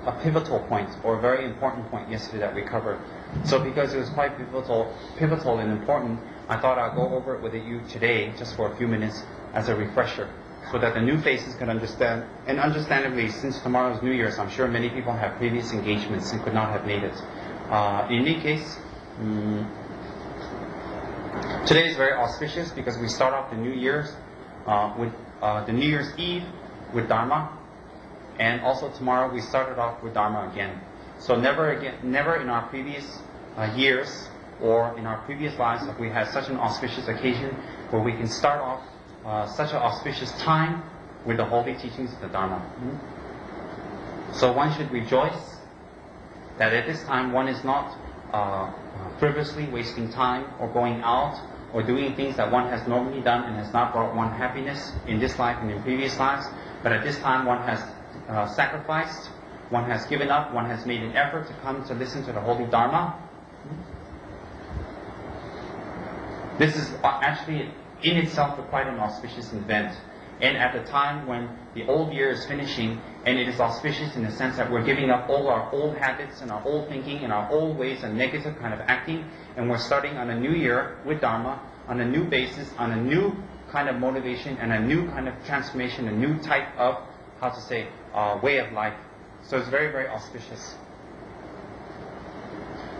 a pivotal point or a very important point yesterday that we covered. So because it was quite pivotal and important, I thought I'd go over it with you today just for a few minutes as a refresher, so that the new faces can understand. And understandably, since tomorrow's New Year's, I'm sure many people have previous engagements and could not have made it. In any case, today is very auspicious because we start off the New Year's with the New Year's Eve with Dharma, and also tomorrow we started off with Dharma again. So never in our previous years or in our previous lives have we had such an auspicious occasion where we can start off such an auspicious time with the holy teachings of the Dharma. So one should rejoice that at this time one is not frivolously wasting time or going out or doing things that one has normally done and has not brought one happiness in this life and in previous lives, but at this time one has sacrificed, one has given up, one has made an effort to come to listen to the holy Dharma. This is actually in itself quite an auspicious event. And at the time when the old year is finishing, and it is auspicious in the sense that we're giving up all our old habits and our old thinking and our old ways and negative kind of acting, and we're starting on a new year with Dharma, on a new basis, on a new kind of motivation and a new kind of transformation, a new type of, way of life. So it's very, very auspicious.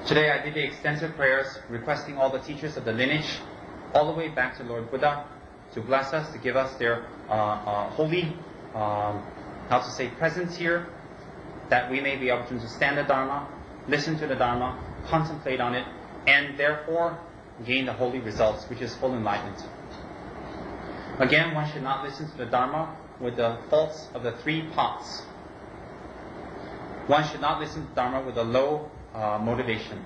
Today I did the extensive prayers requesting all the teachers of the lineage, all the way back to Lord Buddha, to bless us, to give us their holy, presence here, that we may be able to understand the Dharma, listen to the Dharma, contemplate on it, and therefore gain the holy results, which is full enlightenment. Again, one should not listen to the Dharma with the faults of the three pots. One should not listen to Dharma with a low motivation.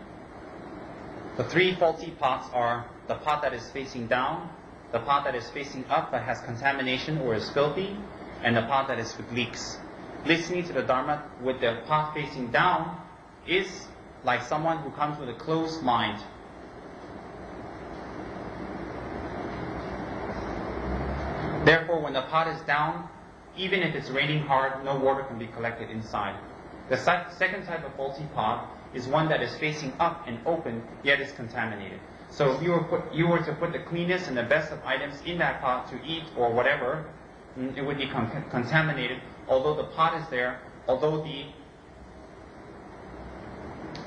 The three faulty pots are the pot that is facing down, the pot that is facing up but has contamination or is filthy, and the pot that is with leaks. Listening to the Dharma with the pot facing down is like someone who comes with a closed mind. Therefore, when the pot is down, even if it's raining hard, no water can be collected inside. The second type of faulty pot is one that is facing up and open, yet is contaminated. So if you were to put the cleanest and the best of items in that pot to eat or whatever, it would be contaminated, although the pot is there, although the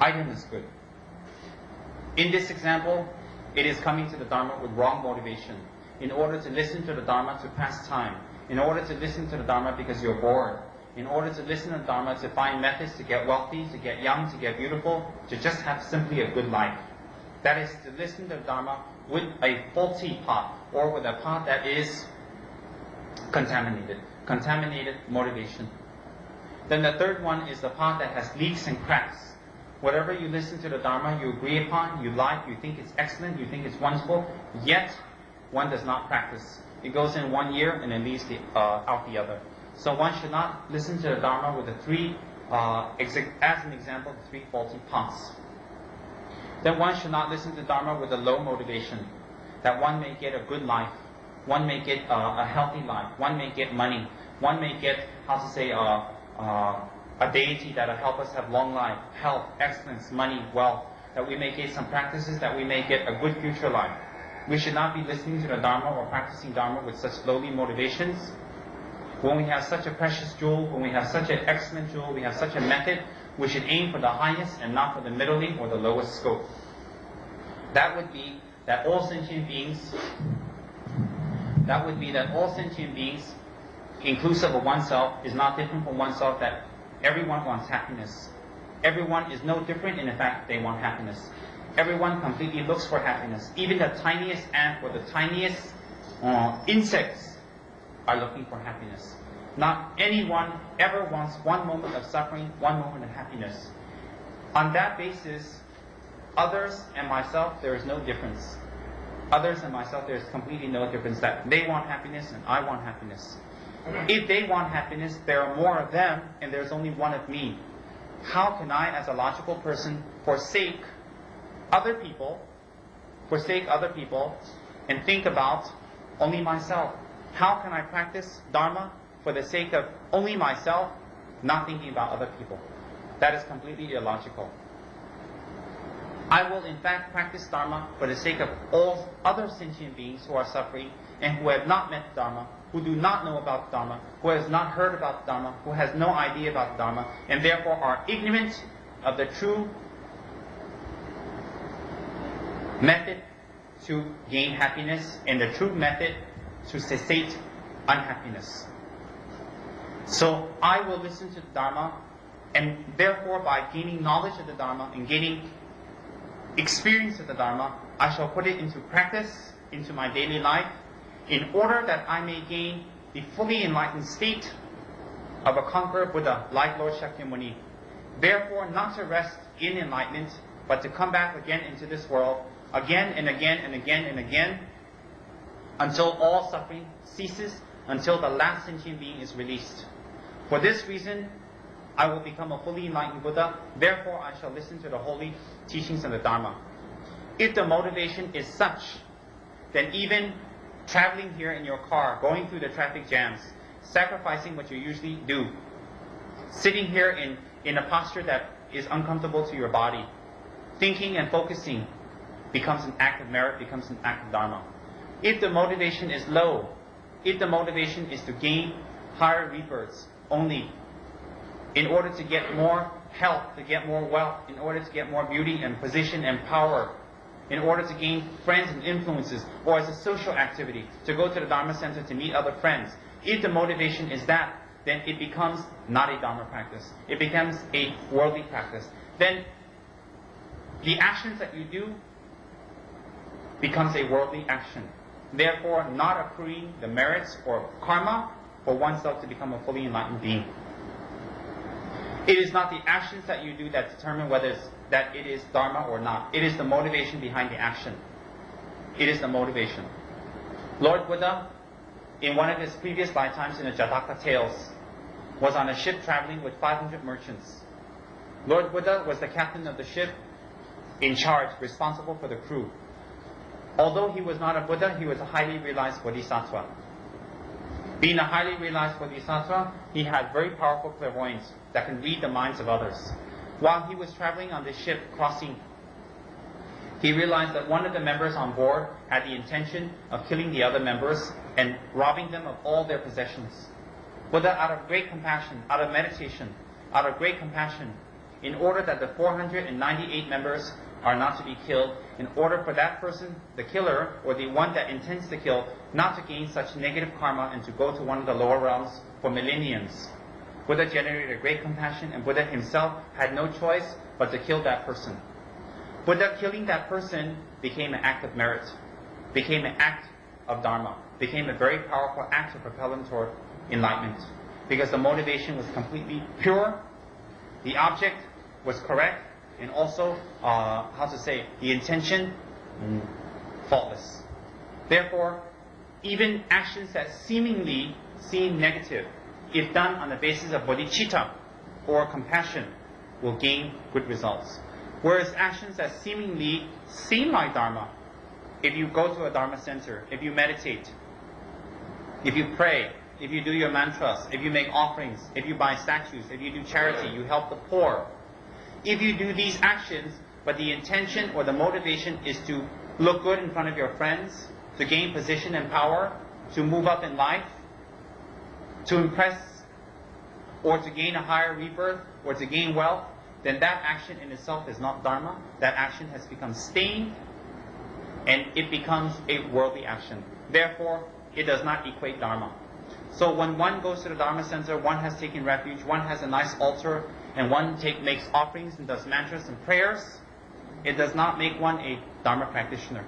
item is good. In this example, it is coming to the Dharma with wrong motivation. In order to listen to the Dharma to pass time, in order to listen to the Dharma because you're bored, in order to listen to the Dharma to find methods to get wealthy, to get young, to get beautiful, to just have simply a good life. That is to listen to the Dharma with a faulty pot, or with a pot that is contaminated motivation. Then the third one is the pot that has leaks and cracks. Whatever you listen to the Dharma, you agree upon, you like, you think it's excellent, you think it's wonderful, yet one does not practice. It goes in 1 year and then leaves out the other. So one should not listen to the Dharma with the three, as an example, the three faulty pots. Then one should not listen to Dharma with a low motivation, that one may get a good life, one may get a healthy life, one may get money, one may get, a deity that will help us have long life, health, excellence, money, wealth, that we may get some practices, that we may get a good future life. We should not be listening to the Dharma or practicing Dharma with such lowly motivations. When we have such a precious jewel, when we have such an excellent jewel, we have such a method, we should aim for the highest and not for the middling or the lowest scope. That would be that all sentient beings, inclusive of oneself, is not different from oneself, that everyone wants happiness. Everyone is no different in the fact that they want happiness. Everyone completely looks for happiness. Even the tiniest ant or the tiniest insects are looking for happiness. Not anyone ever wants one moment of suffering, one moment of happiness. On that basis, others and myself, there is no difference. Others and myself, there is completely no difference, that they want happiness and I want happiness. If they want happiness, there are more of them and there's only one of me. How can I, as a logical person, forsake other people and think about only myself? How can I practice Dharma for the sake of only myself, not thinking about other people? That is completely illogical. I will in fact practice Dharma for the sake of all other sentient beings who are suffering and who have not met Dharma, who do not know about Dharma, who has not heard about Dharma, who has no idea about Dharma, and therefore are ignorant of the true method to gain happiness and the true method to cessate unhappiness. So I will listen to the Dharma, and therefore by gaining knowledge of the Dharma and gaining experience of the Dharma, I shall put it into practice, into my daily life, in order that I may gain the fully enlightened state of a conqueror Buddha like Lord Shakyamuni. Therefore, not to rest in enlightenment, but to come back again into this world, again and again and again and again, until all suffering ceases, until the last sentient being is released. For this reason, I will become a fully enlightened Buddha. Therefore, I shall listen to the holy teachings of the Dharma. If the motivation is such, then even traveling here in your car, going through the traffic jams, sacrificing what you usually do, sitting here in a posture that is uncomfortable to your body, thinking and focusing becomes an act of merit, becomes an act of Dharma. If the motivation is low, if the motivation is to gain higher rebirths only, in order to get more health, to get more wealth, in order to get more beauty and position and power, in order to gain friends and influences, or as a social activity, to go to the Dharma center to meet other friends. If the motivation is that, then it becomes not a Dharma practice. It becomes a worldly practice. Then the actions that you do becomes a worldly action. Therefore, not accruing the merits or karma for oneself to become a fully enlightened being. It is not the actions that you do that determine whether that it is Dharma or not. It is the motivation behind the action. It is the motivation. Lord Buddha, in one of his previous lifetimes in the Jataka tales, was on a ship traveling with 500 merchants. Lord Buddha was the captain of the ship, in charge, responsible for the crew. Although he was not a Buddha, he was a highly realized Bodhisattva. Being a highly realized Bodhisattva, he had very powerful clairvoyance that can read the minds of others. While he was traveling on this ship, crossing, he realized that one of the members on board had the intention of killing the other members and robbing them of all their possessions. Buddha, out of great compassion, out of meditation, out of great compassion, in order that the 498 members are not to be killed, in order for that person, the killer, or the one that intends to kill, not to gain such negative karma and to go to one of the lower realms for millenniums. Buddha generated great compassion, and Buddha himself had no choice but to kill that person. Buddha killing that person became an act of merit, became an act of Dharma, became a very powerful act to propel him toward enlightenment. Because the motivation was completely pure, the object was correct, and also, the intention, faultless. Therefore, even actions that seemingly seem negative, if done on the basis of bodhicitta or compassion, will gain good results. Whereas actions that seemingly seem like Dharma, if you go to a Dharma center, if you meditate, if you pray, if you do your mantras, if you make offerings, if you buy statues, if you do charity, you help the poor, if you do these actions, but the intention or the motivation is to look good in front of your friends, to gain position and power, to move up in life, to impress, or to gain a higher rebirth, or to gain wealth, then that action in itself is not Dharma. That action has become stained, and it becomes a worldly action. Therefore, it does not equate Dharma. So when one goes to the Dharma center, one has taken refuge, one has a nice altar, and one makes offerings and does mantras and prayers, it does not make one a Dharma practitioner.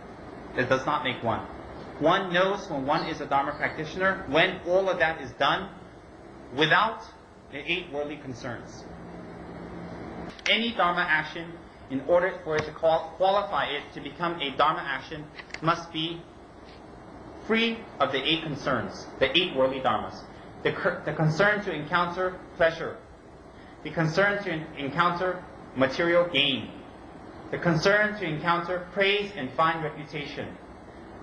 It does not make one. One knows when one is a Dharma practitioner when all of that is done without the 8 worldly concerns. Any Dharma action, in order for it to qualify it to become a Dharma action, must be free of the 8 concerns, the 8 worldly dharmas. The concern to encounter pleasure, the concern to encounter material gain, the concern to encounter praise and fine reputation,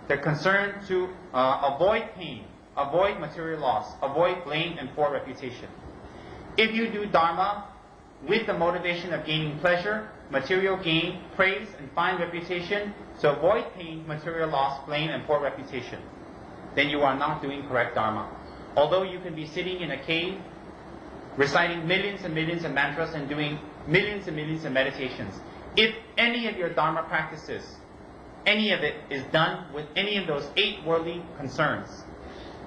the concern to avoid pain, avoid material loss, avoid blame and poor reputation. If you do Dharma with the motivation of gaining pleasure, material gain, praise, and fine reputation, to avoid pain, material loss, blame, and poor reputation, then you are not doing correct Dharma. Although you can be sitting in a cave, reciting millions and millions of mantras and doing millions and millions of meditations, if any of your Dharma practices, any of it is done with any of those 8 worldly concerns,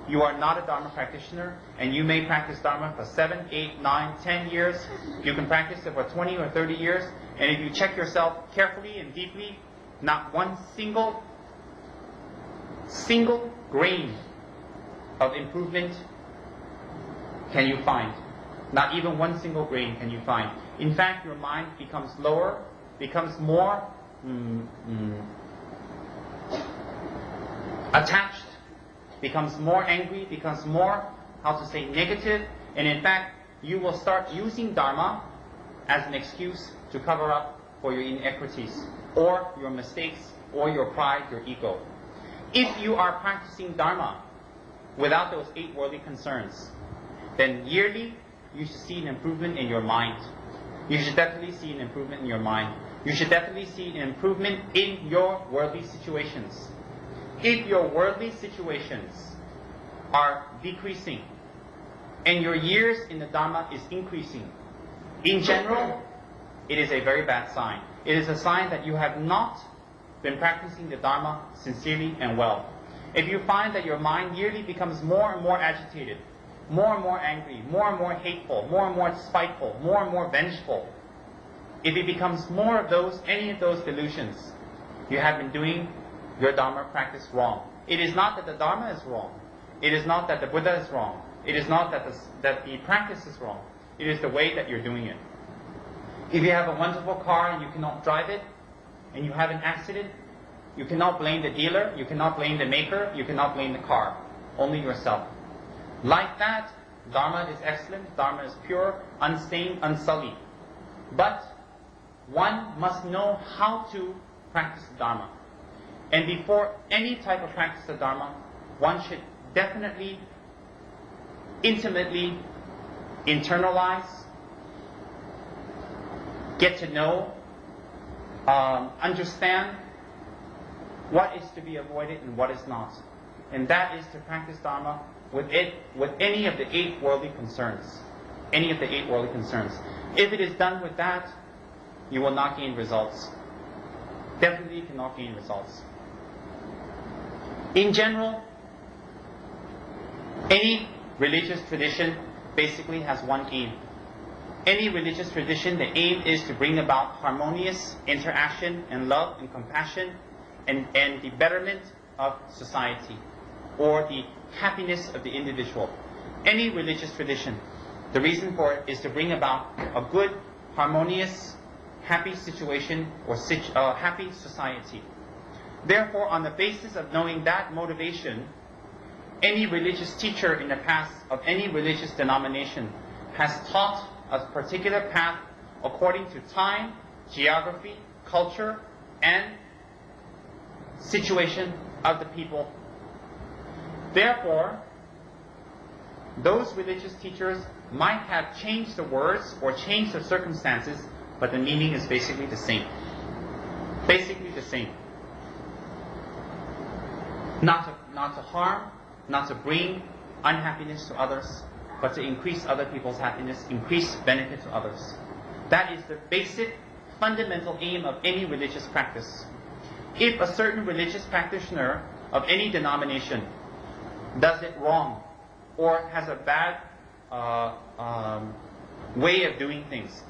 you are not a Dharma practitioner, and you may practice Dharma for 7, 8, 9, 10 years. You can practice it for 20 or 30 years, and if you check yourself carefully and deeply, not one single grain of improvement can you find. Not even one single grain can you find. In fact, your mind becomes lower, becomes more attached, becomes more angry, becomes more, negative, and in fact, you will start using Dharma as an excuse to cover up for your inequities, or your mistakes, or your pride, your ego. If you are practicing Dharma without those 8 worldly concerns, then yearly you should see an improvement in your mind. You should definitely see an improvement in your mind. You should definitely see an improvement in your worldly situations. If your worldly situations are decreasing and your years in the Dharma is increasing, in general, it is a very bad sign. It is a sign that you have not been practicing the Dharma sincerely and well. If you find that your mind yearly becomes more and more agitated, more and more angry, more and more hateful, more and more spiteful, more and more vengeful, if it becomes more of those, any of those delusions, you have been doing your Dharma practice wrong. It is not that the Dharma is wrong. It is not that the Buddha is wrong. It is not that the practice is wrong. It is the way that you're doing it. If you have a wonderful car and you cannot drive it, and you have an accident, you cannot blame the dealer, you cannot blame the maker, you cannot blame the car. Only yourself. Like that, Dharma is excellent, Dharma is pure, unstained, unsullied. But one must know how to practice Dharma. And before any type of practice of Dharma, one should definitely, intimately internalize, get to know, understand what is to be avoided and what is not. And that is to practice Dharma with any of the 8 worldly concerns. Any of the 8 worldly concerns. If it is done with that, you will not gain results. Definitely cannot gain results. In general, any religious tradition basically has one aim. Any religious tradition, the aim is to bring about harmonious interaction and love and compassion and the betterment of society, or the happiness of the individual. Any religious tradition, the reason for it is to bring about a good, harmonious, happy situation or happy society. Therefore, on the basis of knowing that motivation, any religious teacher in the past of any religious denomination has taught a particular path according to time, geography, culture, and situation of the people. Therefore, those religious teachers might have changed the words or changed the circumstances, but the meaning is basically the same. Basically the same. Not to harm, not to bring unhappiness to others, but to increase other people's happiness, increase benefit to others. That is the basic, fundamental aim of any religious practice. If a certain religious practitioner of any denomination does it wrong, or has a bad way of doing things,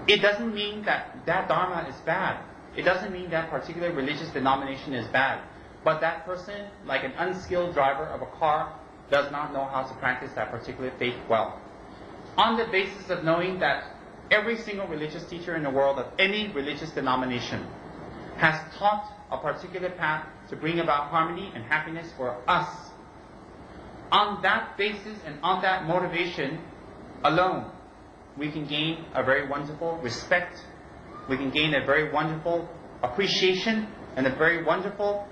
it doesn't mean that Dharma is bad. It doesn't mean that particular religious denomination is bad. But that person, like an unskilled driver of a car, does not know how to practice that particular faith well. On the basis of knowing that every single religious teacher in the world of any religious denomination has taught a particular path to bring about harmony and happiness for us, on that basis and on that motivation alone, we can gain a very wonderful respect, we can gain a very wonderful appreciation, and a very wonderful,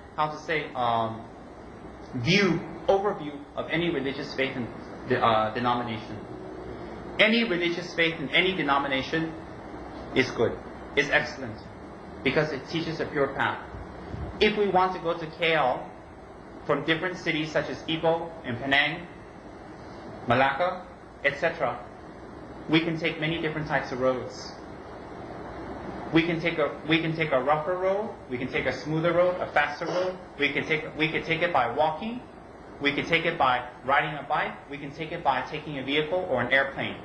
overview of any religious faith and denomination. Any religious faith in any denomination is good, is excellent, because it teaches a pure path. If we want to go to KL from different cities such as Ipoh and Penang, Malacca, etc., we can take many different types of roads. We can take a rougher road, we can take a smoother road, a faster road, we can take it by walking, we can take it by riding a bike, we can take it by taking a vehicle or an airplane.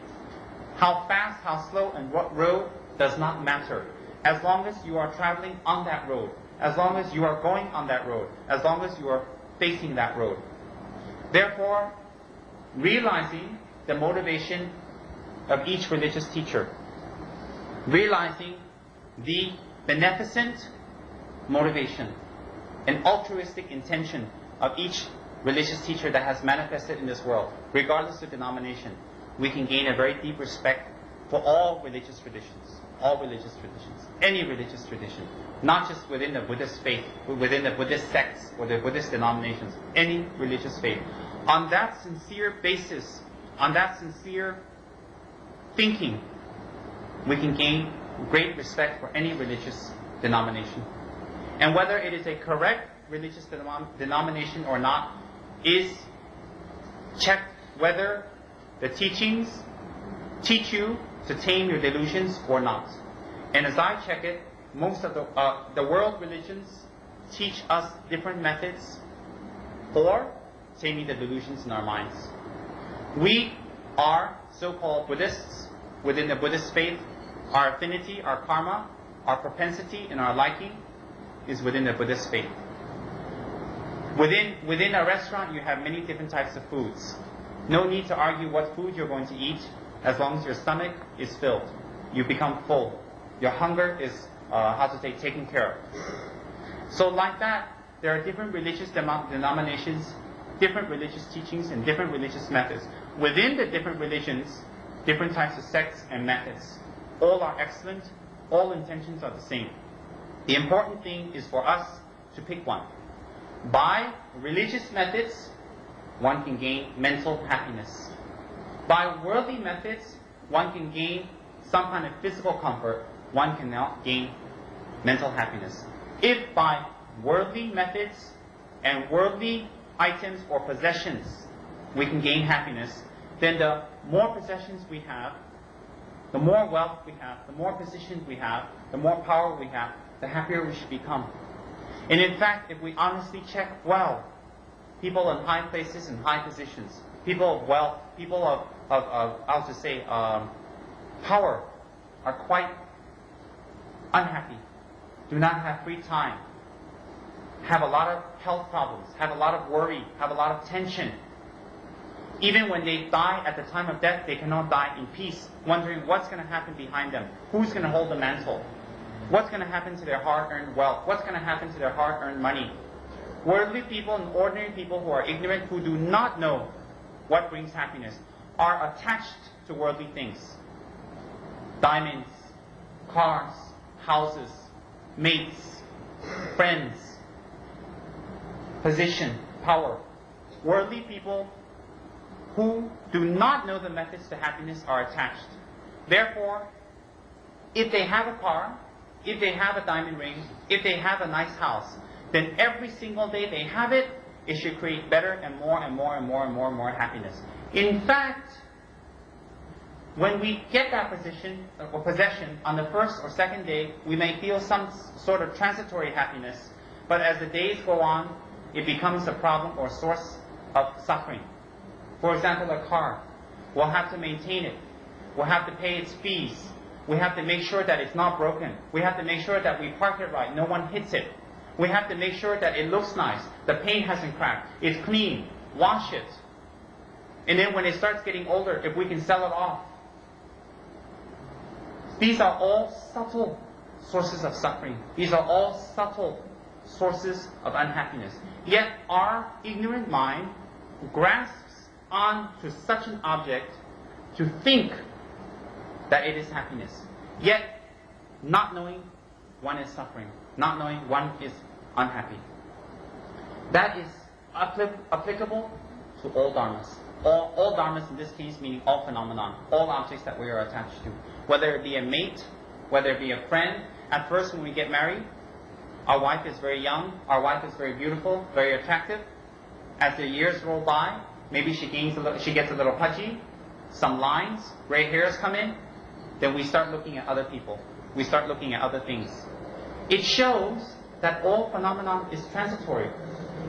How fast, how slow, and what road does not matter. As long as you are traveling on that road, as long as you are going on that road, as long as you are facing that road. Therefore, realizing the motivation of each religious teacher, realizing the beneficent motivation and altruistic intention of each religious teacher that has manifested in this world, regardless of denomination, we can gain a very deep respect for all religious traditions, any religious tradition, not just within the Buddhist faith, but within the Buddhist sects or the Buddhist denominations, any religious faith. On that sincere basis, on that sincere thinking, we can gain great respect for any religious denomination. And whether it is a correct religious denomination or not is checked whether the teachings teach you to tame your delusions or not. And as I check it, most of the world religions teach us different methods for taming the delusions in our minds. We are so-called Buddhists within the Buddhist faith. Our affinity, our karma, our propensity, and our liking is within the Buddhist faith. Within a restaurant, you have many different types of foods. No need to argue what food you're going to eat, as long as your stomach is filled. You become full. Your hunger is, taken care of. So like that, there are different religious denominations, different religious teachings, and different religious methods. Within the different religions, different types of sects and methods. All are excellent. All intentions are the same. The important thing is for us to pick one. By religious methods, one can gain mental happiness. By worldly methods, one can gain some kind of physical comfort. One cannot gain mental happiness. If by worldly methods and worldly items or possessions we can gain happiness, then the more possessions we have, the more wealth we have, the more positions we have, the more power we have, the happier we should become. And in fact, if we honestly check well, people in high places and high positions, people of wealth, people of power, are quite unhappy, do not have free time, have a lot of health problems, have a lot of worry, have a lot of tension. Even when they die at the time of death, they cannot die in peace, wondering what's going to happen behind them, who's going to hold the mantle, what's going to happen to their hard-earned wealth, what's going to happen to their hard-earned money. Worldly people and ordinary people who are ignorant, who do not know what brings happiness, are attached to worldly things. Diamonds, cars, houses, mates, friends, position, power. Worldly people who do not know the methods to happiness are attached. Therefore, if they have a car, if they have a diamond ring, if they have a nice house, then every single day they have it, it should create better and more and more and more and more and more happiness. In fact, when we get that position or possession on the first or second day, we may feel some sort of transitory happiness, but as the days go on, it becomes a problem or source of suffering. For example, a car. We'll have to maintain it. We'll have to pay its fees. We have to make sure that it's not broken. We have to make sure that we park it right. No one hits it. We have to make sure that it looks nice. The paint hasn't cracked. It's clean. Wash it. And then when it starts getting older, if we can sell it off. These are all subtle sources of suffering. These are all subtle sources of unhappiness. Yet our ignorant mind grasps onto such an object to think that it is happiness. Yet, not knowing one is suffering. Not knowing one is unhappy. That is applicable to all dharmas. all dharmas in this case meaning all phenomenon, all objects that we are attached to. Whether it be a mate, whether it be a friend. At first when we get married, our wife is very young, our wife is very beautiful, very attractive. As the years roll by, maybe she gets a little pudgy, some lines, gray hairs come in, then we start looking at other people. We start looking at other things. It shows that all phenomenon is transitory.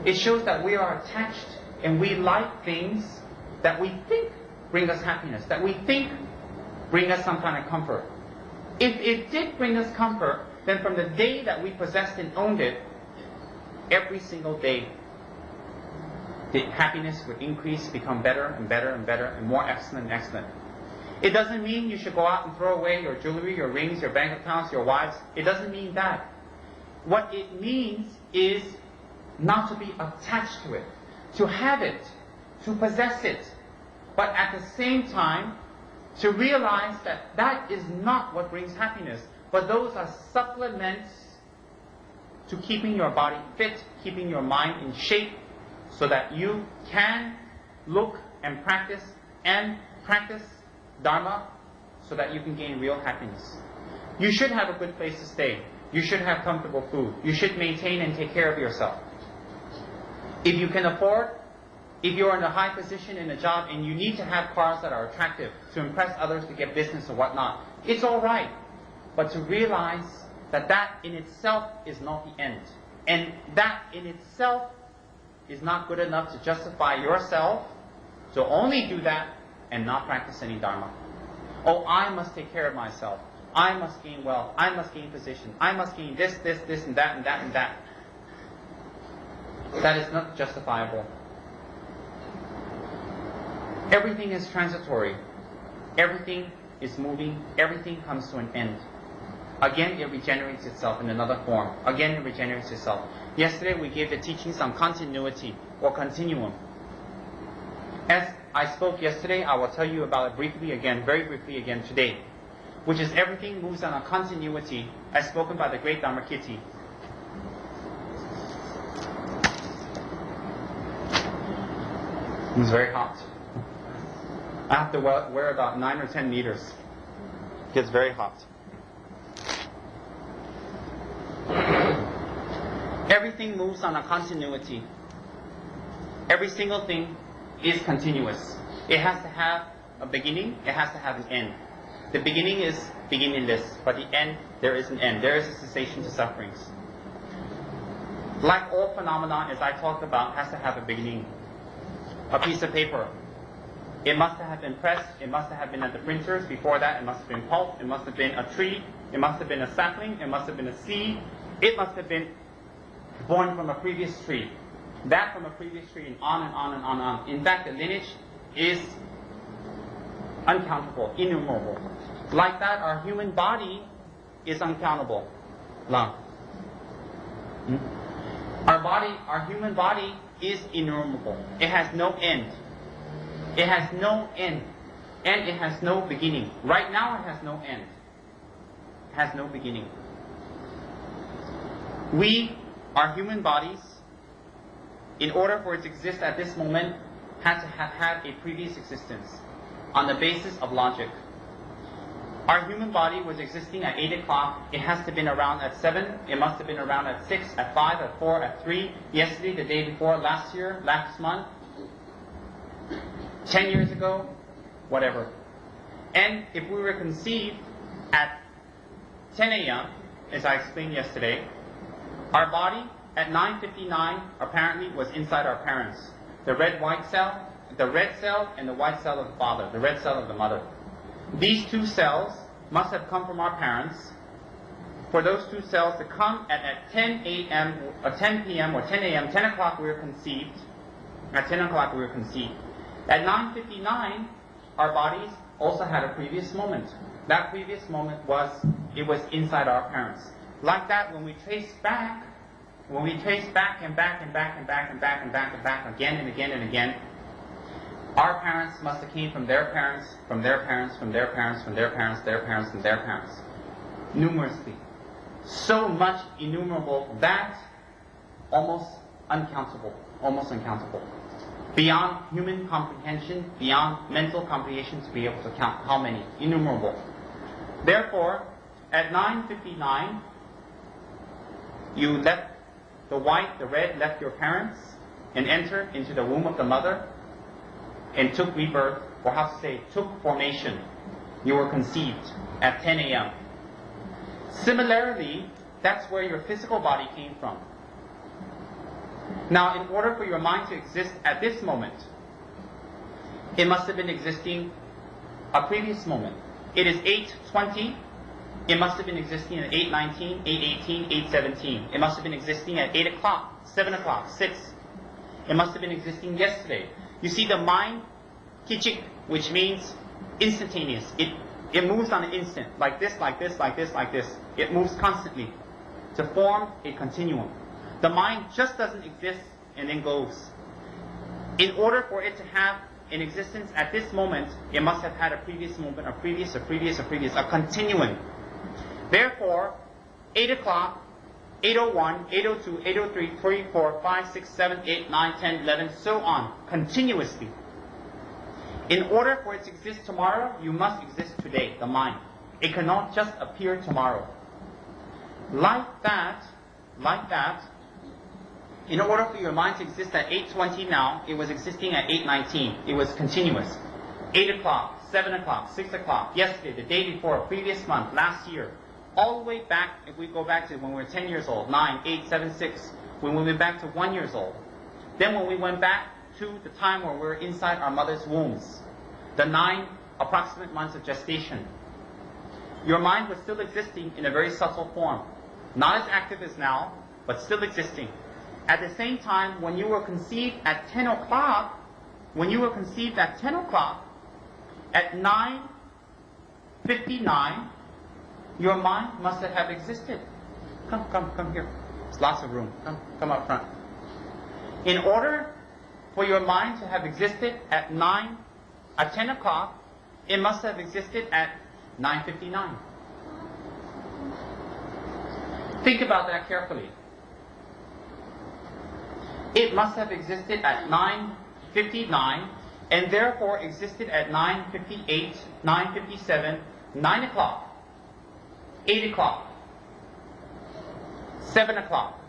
It shows that we are attached and we like things that we think bring us happiness, that we think bring us some kind of comfort. If it did bring us comfort, then from the day that we possessed and owned it, every single day, the happiness would increase, become better and better and better and more excellent and excellent. It doesn't mean you should go out and throw away your jewelry, your rings, your bank accounts, your wives. It doesn't mean that. What it means is not to be attached to it, to have it, to possess it, but at the same time, to realize that that is not what brings happiness, but those are supplements to keeping your body fit, keeping your mind in shape, so that you can look and practice Dharma, so that you can gain real happiness. You should have a good place to stay. You should have comfortable food. You should maintain and take care of yourself. If you can afford, if you're in a high position in a job and you need to have cars that are attractive to impress others to get business or whatnot, it's all right. But to realize that that in itself is not the end. And that in itself is not good enough to justify yourself. So only do that and not practice any Dharma. Oh, I must take care of myself. I must gain wealth. I must gain position. I must gain this, and that, and that, and that. That is not justifiable. Everything is transitory. Everything is moving. Everything comes to an end. Again, it regenerates itself in another form. Again, it regenerates itself. Yesterday, we gave the teachings on continuity or continuum. As I spoke yesterday, I will tell you about it briefly again, very briefly again today, which is everything moves on a continuity as spoken by the great Dharmakirti. It's very hot. I have to wear about 9 or 10 meters. It gets very hot. Everything moves on a continuity. Every single thing is continuous. It has to have a beginning, it has to have an end. The beginning is beginningless, but the end, there is an end. There is a cessation to sufferings. Like all phenomena, as I talked about, has to have a beginning. A piece of paper. It must have been pressed, it must have been at the printers. Before that, it must have been pulp, it must have been a tree, it must have been a sapling, it must have been a seed, it must have been born from a previous tree. That from a previous tree, and on and on and on and on. In fact, the lineage is uncountable, innumerable. Like that, our human body is uncountable. Our human body is innumerable. It has no end. It has no end. And it has no beginning. Right now, it has no end. It has no beginning. We, our human bodies, in order for it to exist at this moment, had to have had a previous existence on the basis of logic. Our human body was existing at 8 o'clock. It has to have been around at 7. It must have been around at 6, at 5, at 4, at 3. Yesterday, the day before, last year, last month, 10 years ago, whatever. And if we were conceived at 10 a.m., as I explained yesterday, our body at 9:59 apparently was inside our parents. The red cell and the white cell of the father, the red cell of the mother. These two cells must have come from our parents. For those two cells to come at 10 a.m. or 10 p.m. or 10 a.m., 10 o'clock we were conceived. At 10 o'clock we were conceived. At 9:59, our bodies also had a previous moment. That previous moment was inside our parents. Like that, when we trace back and back and back and back and back and back and back again and again and again, our parents must have came from their parents, from their parents, from their parents, from their parents, their parents, and their parents. Numerously. So much innumerable that almost uncountable. Almost uncountable. beyond human comprehension, beyond mental comprehension to be able to count. How many? Innumerable. Therefore, at 9:59, you left the white, the red, left your parents and entered into the womb of the mother and took rebirth, or how to say, took formation. You were conceived at 10 a.m. Similarly, that's where your physical body came from. Now, in order for your mind to exist at this moment, it must have been existing a previous moment. It is 8:20. It must have been existing at 8:19, 8:18, 8:17. It must have been existing at 8 o'clock, 7 o'clock, 6. It must have been existing yesterday. You see, the mind, kichik, which means instantaneous. It moves on an instant, like this, like this, like this, like this. It moves constantly to form a continuum. The mind just doesn't exist and then goes. In order for it to have an existence at this moment, it must have had a previous moment, a previous, a continuum. Therefore, 8 o'clock, 8:01, 8:02, 8:03, 3, 4, 5, 6, 7, 8, 9, 10, 11, so on, continuously. In order for it to exist tomorrow, you must exist today, the mind. It cannot just appear tomorrow. Like that, in order for your mind to exist at 8:20 now, it was existing at 8:19. It was continuous. 8 o'clock, 7 o'clock, 6 o'clock, yesterday, the day before, previous month, last year. All the way back, if we go back to when we were 10 years old, 9, 8, 7, 6, when we went back to 1 year old. Then when we went back to the time where we were inside our mother's wombs, the 9 approximate months of gestation, your mind was still existing in a very subtle form. Not as active as now, but still existing. At the same time, when you were conceived at 10 o'clock, at 9:59, your mind must have existed. Come here. There's lots of room. Come up front. In order for your mind to have existed at 10 o'clock, it must have existed at 9:59. Think about that carefully. It must have existed at 9:59 and therefore existed at 9:58, 9:57, 9 o'clock, 8 o'clock, 7 o'clock,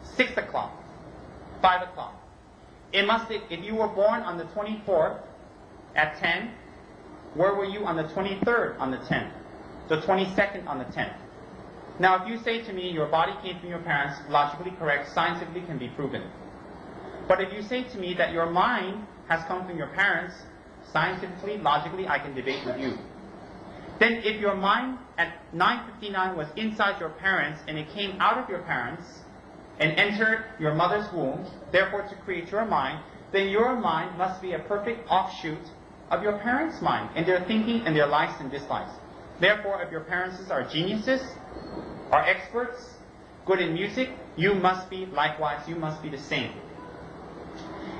6 o'clock, 5 o'clock. It must have, if you were born on the 24th at 10, where were you on the 23rd on the 10th? The 22nd on the 10th? Now, if you say to me your body came from your parents, logically correct, scientifically can be proven. But if you say to me that your mind has come from your parents, scientifically, logically, I can debate with you. Then if your mind at 9:59 was inside your parents and it came out of your parents and entered your mother's womb, therefore to create your mind, then your mind must be a perfect offshoot of your parents' mind and their thinking and their likes and dislikes. Therefore, if your parents are geniuses, are experts, good in music, you must be likewise, you must be the same.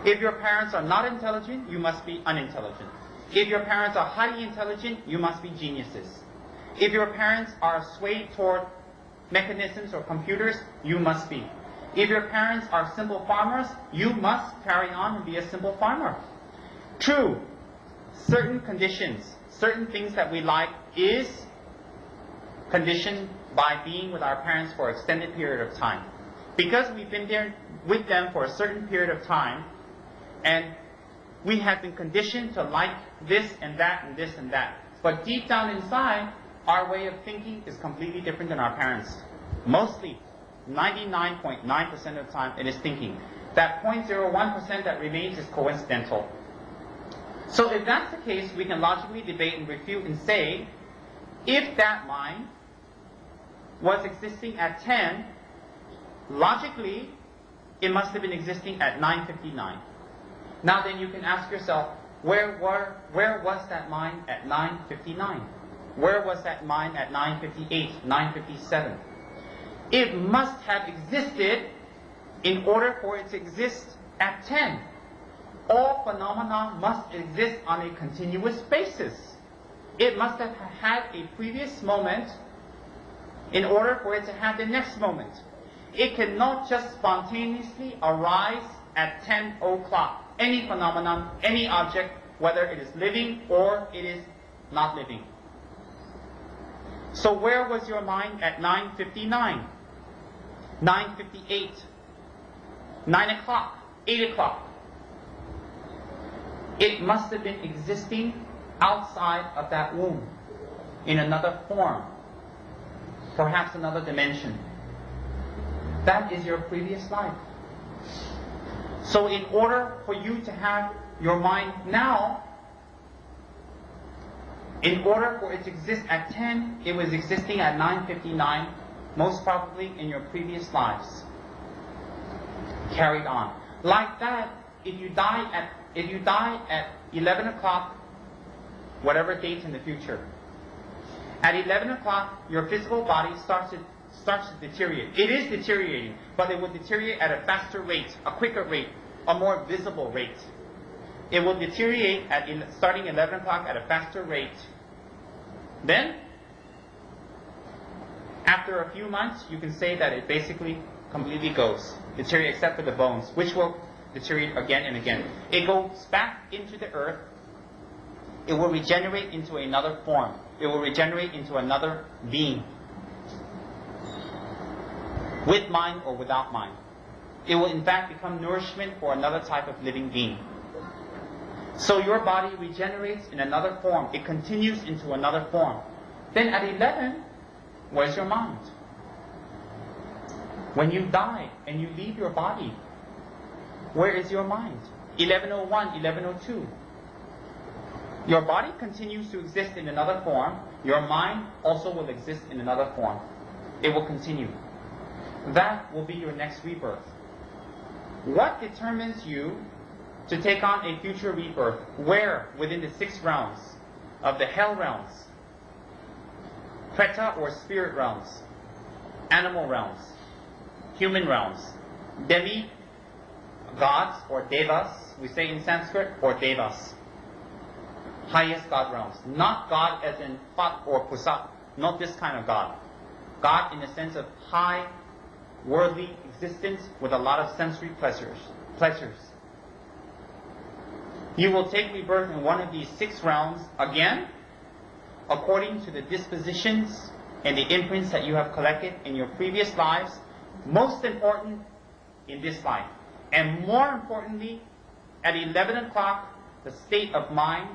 If your parents are not intelligent, you must be unintelligent. If your parents are highly intelligent, you must be geniuses. If your parents are swayed toward mechanisms or computers, you must be. If your parents are simple farmers, you must carry on and be a simple farmer. True, certain conditions, certain things that we like is conditioned by being with our parents for an extended period of time. Because we've been there with them for a certain period of time, and we have been conditioned to like this and that and this and that. But deep down inside, our way of thinking is completely different than our parents. Mostly, 99.9% of the time, it is thinking. That 0.01% that remains is coincidental. So if that's the case, we can logically debate and refute and say, if that mind was existing at 10, logically, it must have been existing at 9:59. Now then you can ask yourself, where was that mind at 9:59? Where was that mind at 9:58, 9:57? It must have existed in order for it to exist at 10. All phenomena must exist on a continuous basis. It must have had a previous moment in order for it to have the next moment. It cannot just spontaneously arise at 10 o'clock any phenomenon, any object, whether it is living or it is not living. So where was your mind at 9:59, 9:58, 9 o'clock, 8 o'clock? It must have been existing outside of that womb, in another form, perhaps another dimension. That is your previous life. So in order for you to have your mind now, in order for it to exist at 10, it was existing at 9:59, most probably in your previous lives. Carried on. Like that, if you die at 11 o'clock, whatever date in the future, at 11 o'clock, your physical body starts to deteriorate. It is deteriorating, but it will deteriorate at a faster rate, a quicker rate, a more visible rate. It will deteriorate starting 11 o'clock at a faster rate. Then, after a few months, you can say that it basically completely goes, deteriorate except for the bones, which will deteriorate again and again. It goes back into the earth. It will regenerate into another form. It will regenerate into another being, with mind or without mind. It will in fact become nourishment for another type of living being. So your body regenerates in another form. It continues into another form. Then at 11, where's your mind? When you die and you leave your body, where is your mind? 11:01, 11:02. Your body continues to exist in another form. Your mind also will exist in another form. It will continue. That will be your next rebirth. What determines you to take on a future rebirth? Where within the 6 realms of the hell realms, preta or spirit realms, animal realms, human realms, demi gods or devas, we say in Sanskrit, or devas, highest god realms. Not God as in Phat or Pusat, not this kind of God. God in the sense of high worldly existence with a lot of sensory pleasures. You will take rebirth in one of these 6 realms again, according to the dispositions and the imprints that you have collected in your previous lives, most important in this life. And more importantly, at 11 o'clock, the state of mind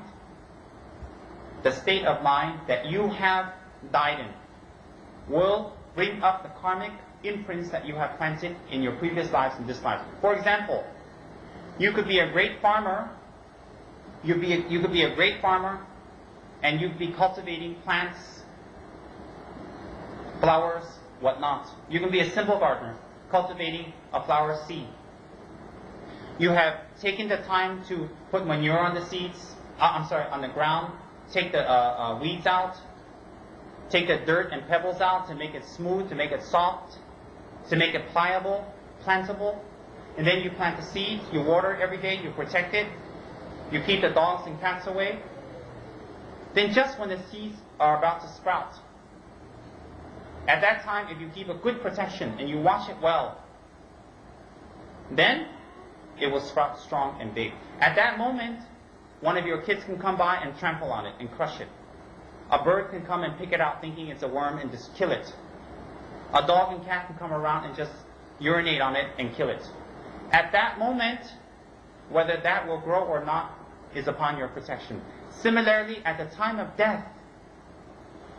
that you have died in will bring up the karmic imprints that you have planted in your previous lives and this life. For example, you could be a great farmer. You could be a great farmer, and you'd be cultivating plants, flowers, whatnot. You can be a simple gardener, cultivating a flower seed. You have taken the time to put manure on the seeds. On the ground. Take the weeds out. Take the dirt and pebbles out to make it smooth, to make it soft, to make it pliable, plantable. And then you plant the seeds. You water it every day. You protect it. You keep the dogs and cats away. Then just when the seeds are about to sprout, at that time, if you keep a good protection and you watch it well, then it will sprout strong and big. At that moment, one of your kids can come by and trample on it and crush it. A bird can come and pick it out thinking it's a worm and just kill it. A dog and cat can come around and just urinate on it and kill it. At that moment, whether that will grow or not is upon your protection. Similarly, at the time of death,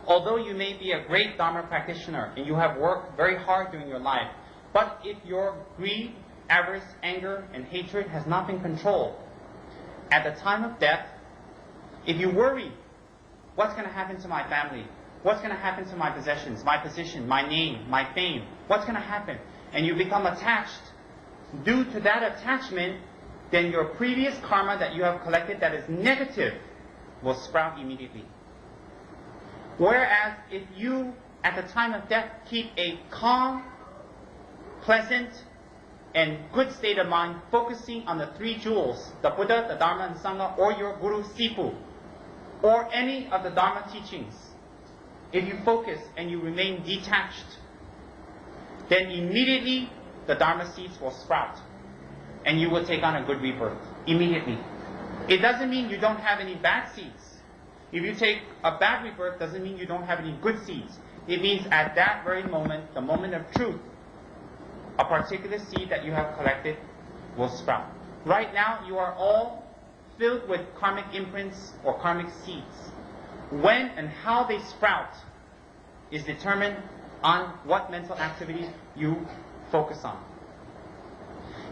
although you may be a great Dharma practitioner and you have worked very hard during your life, but if your greed, avarice, anger, and hatred has not been controlled, at the time of death, if you worry, what's going to happen to my family? What's going to happen to my possessions, my position, my name, my fame? What's going to happen? And you become attached. Due to that attachment, then your previous karma that you have collected that is negative will sprout immediately. Whereas if you, at the time of death, keep a calm, pleasant, and good state of mind, focusing on the 3 jewels, the Buddha, the Dharma, and Sangha, or your Guru Sifu, or any of the Dharma teachings, if you focus and you remain detached, then immediately the Dharma seeds will sprout, and you will take on a good rebirth. immediately. It doesn't mean you don't have any bad seeds. If you take a bad rebirth, doesn't mean you don't have any good seeds. It means at that very moment, the moment of truth, a particular seed that you have collected will sprout. Right now, you are all filled with karmic imprints or karmic seeds. When and how they sprout is determined on what mental activities you focus on.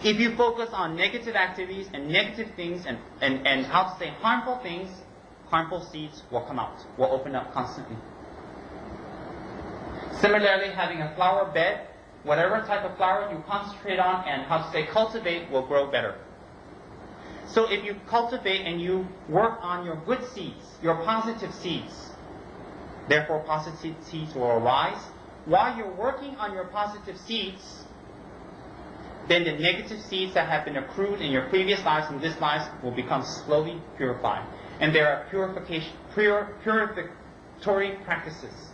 If you focus on negative activities and negative things and how to say harmful things, harmful seeds will come out, will open up constantly. Similarly, having a flower bed, whatever type of flower you concentrate on and how to say cultivate will grow better. So if you cultivate and you work on your good seeds, your positive seeds, therefore positive seeds will arise. While you're working on your positive seeds, then the negative seeds that have been accrued in your previous lives and this life will become slowly purified. And there are purificatory practices.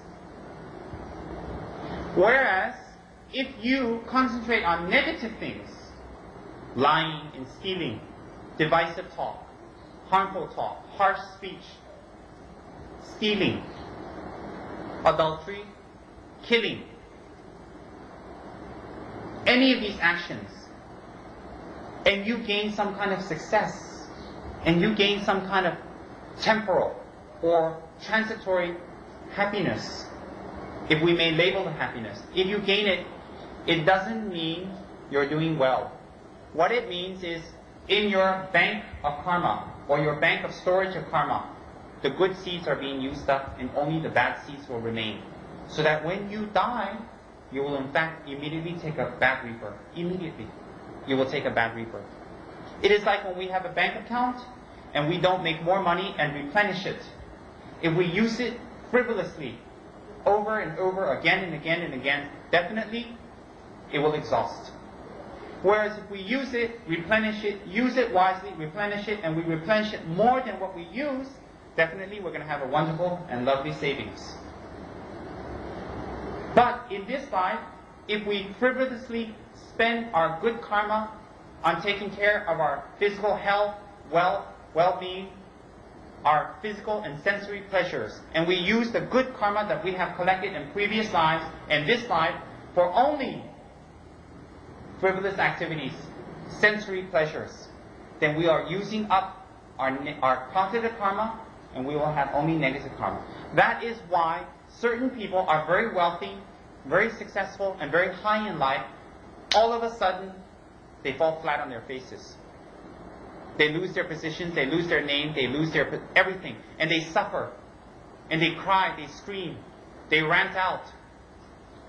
Whereas, if you concentrate on negative things, lying and stealing, divisive talk, harmful talk, harsh speech, stealing, adultery, killing, any of these actions, and you gain some kind of success, and you gain some kind of temporal or transitory happiness, if we may label the happiness, if you gain it, it doesn't mean you're doing well. What it means is, in your bank of karma, or your bank of storage of karma, the good seeds are being used up and only the bad seeds will remain. So that when you die, you will in fact immediately take a bad rebirth. Immediately, you will take a bad rebirth. It is like when we have a bank account and we don't make more money and replenish it. If we use it frivolously, over and over, again and again and again, definitely, it will exhaust. Whereas if we use it, replenish it, use it wisely, replenish it, and we replenish it more than what we use, definitely we're going to have a wonderful and lovely savings. But in this life, if we frivolously spend our good karma on taking care of our physical health, wealth, well-being, our physical and sensory pleasures, and we use the good karma that we have collected in previous lives and this life for only frivolous activities, sensory pleasures, then we are using up our positive karma and we will have only negative karma. That is why certain people are very wealthy, very successful, and very high in life. All of a sudden, they fall flat on their faces. They lose their positions, they lose their name, they lose their everything. And they suffer. And they cry, they scream. They rant out.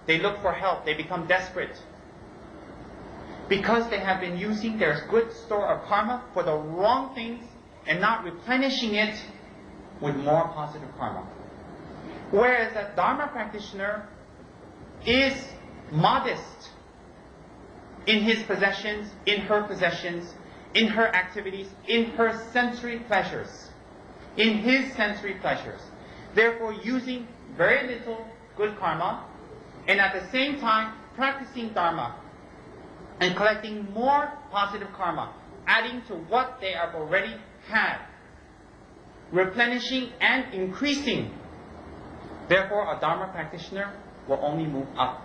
They look for help, they become desperate. Because they have been using their good store of karma for the wrong things and not replenishing it with more positive karma. Whereas a Dharma practitioner is modest in his possessions, in her possessions, in her activities, in her sensory pleasures, in his sensory pleasures. Therefore, using very little good karma, and at the same time practicing Dharma, and collecting more positive karma, adding to what they have already had, replenishing and increasing. Therefore, a Dharma practitioner will only move up.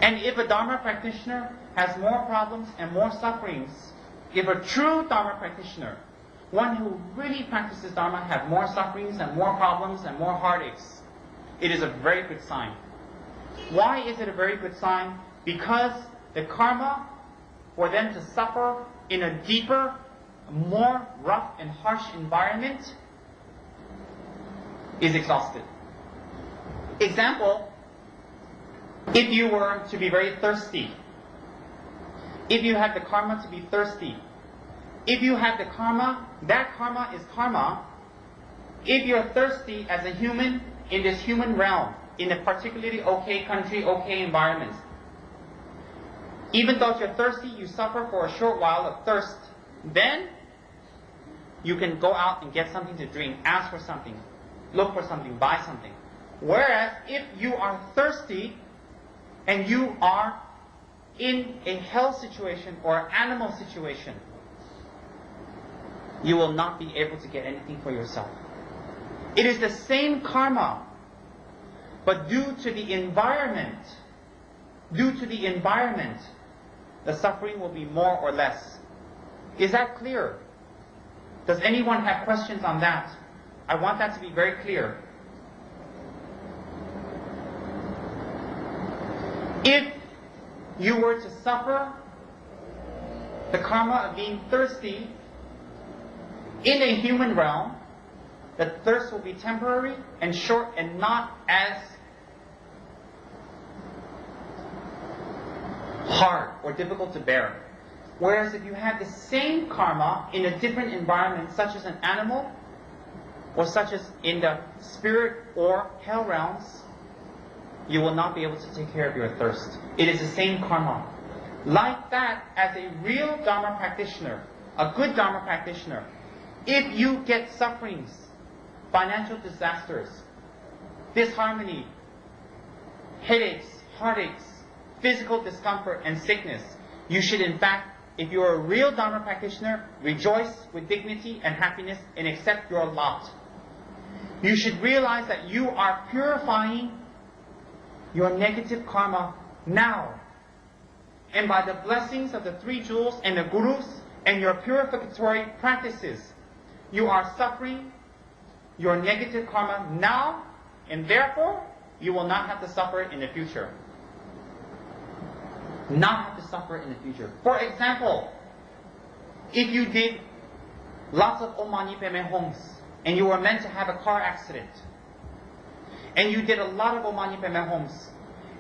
And if a Dharma practitioner has more problems and more sufferings, if a true Dharma practitioner, one who really practices Dharma, have more sufferings and more problems and more heartaches, it is a very good sign. Why is it a very good sign? Because the karma for them to suffer in a deeper, more rough and harsh environment is exhausted. Example, if you were to be very thirsty, if you had the karma to be thirsty, if you have the karma, that karma is karma. If you're thirsty as a human in this human realm, in a particularly okay country, okay environment, even though you're thirsty, you suffer for a short while of thirst. Then, you can go out and get something to drink, ask for something, look for something, buy something. Whereas, if you are thirsty, and you are in a hell situation or animal situation, you will not be able to get anything for yourself. It is the same karma, but due to the environment, the suffering will be more or less. Is that clear? Does anyone have questions on that? I want that to be very clear. If you were to suffer the karma of being thirsty in a human realm, the thirst will be temporary and short and not as hard or difficult to bear. Whereas if you have the same karma in a different environment, such as an animal, or such as in the spirit or hell realms, you will not be able to take care of your thirst. It is the same karma. Like that, as a real Dharma practitioner, a good Dharma practitioner, if you get sufferings, financial disasters, disharmony, headaches, heartaches, physical discomfort and sickness, you should in fact, if you are a real Dharma practitioner, rejoice with dignity and happiness and accept your lot. You should realize that you are purifying your negative karma now. And by the blessings of the three jewels and the gurus and your purificatory practices, you are suffering your negative karma now, and therefore you will not have to suffer it in the future. Not have to suffer it in the future. For example, if you did lots of Om Mani Padme Hums and you were meant to have a car accident, and you did a lot of Om Mani Padme Hums,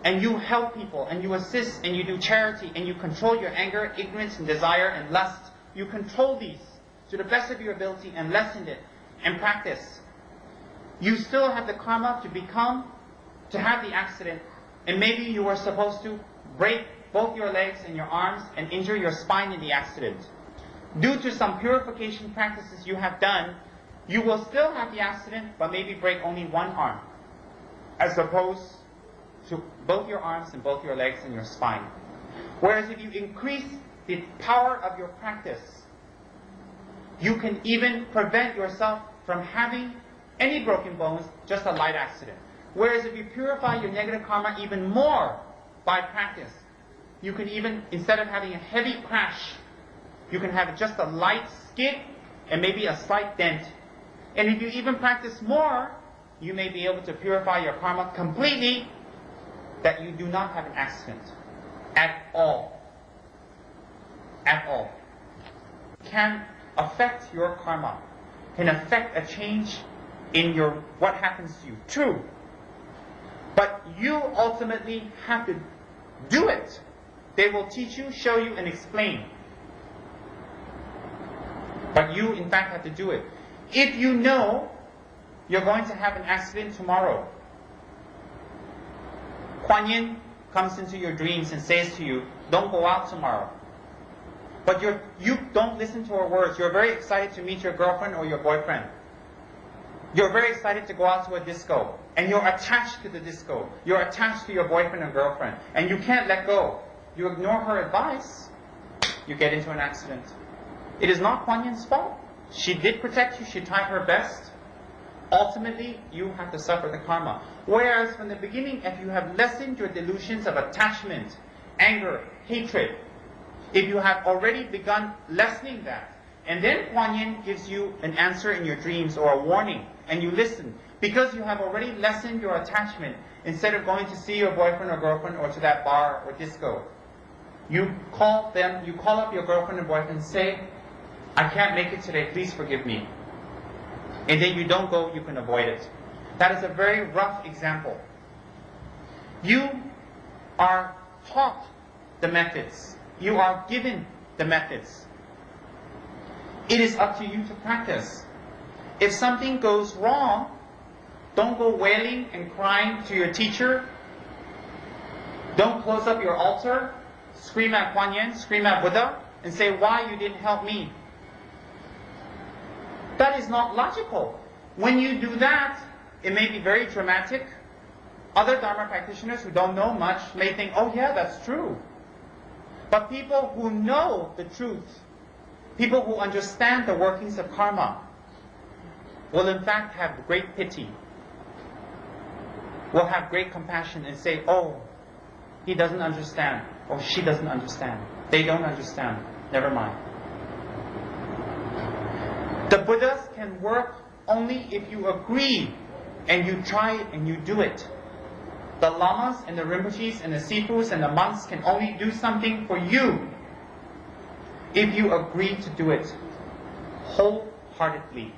and you help people, and you assist, and you do charity, and you control your anger, ignorance, and desire, and lust, you control these to the best of your ability and lessen it and practice. You still have the karma to have the accident, and maybe you were supposed to break both your legs and your arms and injure your spine in the accident. Due to some purification practices you have done, you will still have the accident, but maybe break only one arm, as opposed to both your arms and both your legs and your spine. Whereas if you increase the power of your practice, you can even prevent yourself from having any broken bones, just a light accident. Whereas if you purify your negative karma even more by practice, you can even, instead of having a heavy crash, you can have just a light skid and maybe a slight dent. And if you even practice more, you may be able to purify your karma completely, that you do not have an accident at all. At all. Can affect your karma, can affect a change in what happens to you. True. But you ultimately have to do it. They will teach you, show you, and explain. But you, in fact, have to do it. If you know you're going to have an accident tomorrow, Kuan Yin comes into your dreams and says to you, don't go out tomorrow. But you don't listen to her words. You're very excited to meet your girlfriend or your boyfriend. You're very excited to go out to a disco. And you're attached to the disco. You're attached to your boyfriend or girlfriend. And you can't let go. You ignore her advice, you get into an accident. It is not Kuan Yin's fault. She did protect you. She tried her best. Ultimately, you have to suffer the karma. Whereas from the beginning, if you have lessened your delusions of attachment, anger, hatred, if you have already begun lessening that, and then Kuan Yin gives you an answer in your dreams or a warning, and you listen, because you have already lessened your attachment, instead of going to see your boyfriend or girlfriend or to that bar or disco, you call up your girlfriend and boyfriend and say, I can't make it today, please forgive me. And then you don't go, you can avoid it. That is a very rough example. You are taught the methods. You are given the methods. It is up to you to practice. If something goes wrong, don't go wailing and crying to your teacher. Don't close up your altar, scream at Kuan Yin, scream at Buddha, and say, why you didn't help me? That is not logical. When you do that, it may be very dramatic. Other Dharma practitioners who don't know much may think, oh yeah, that's true. But people who know the truth people who understand the workings of karma will in fact have great pity, will have great compassion and say, oh, he doesn't understand, or she doesn't understand. They don't understand. Never mind. The Buddhas can work only if you agree and you try and you do it. The lamas and the rinpoches and the sifus and the monks can only do something for you if you agree to do it wholeheartedly,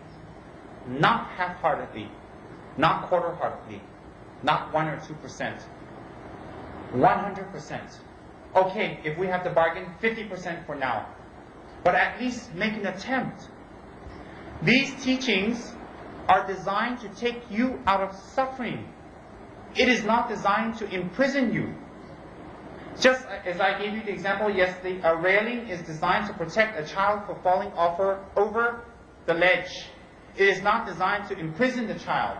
not half-heartedly, not quarter-heartedly, not 1 or 2%, 100%. Okay, if we have to bargain, 50% for now. But at least make an attempt. These teachings are designed to take you out of suffering. It is not designed to imprison you. Just as I gave you the example yesterday, a railing is designed to protect a child from falling over the ledge. It is not designed to imprison the child.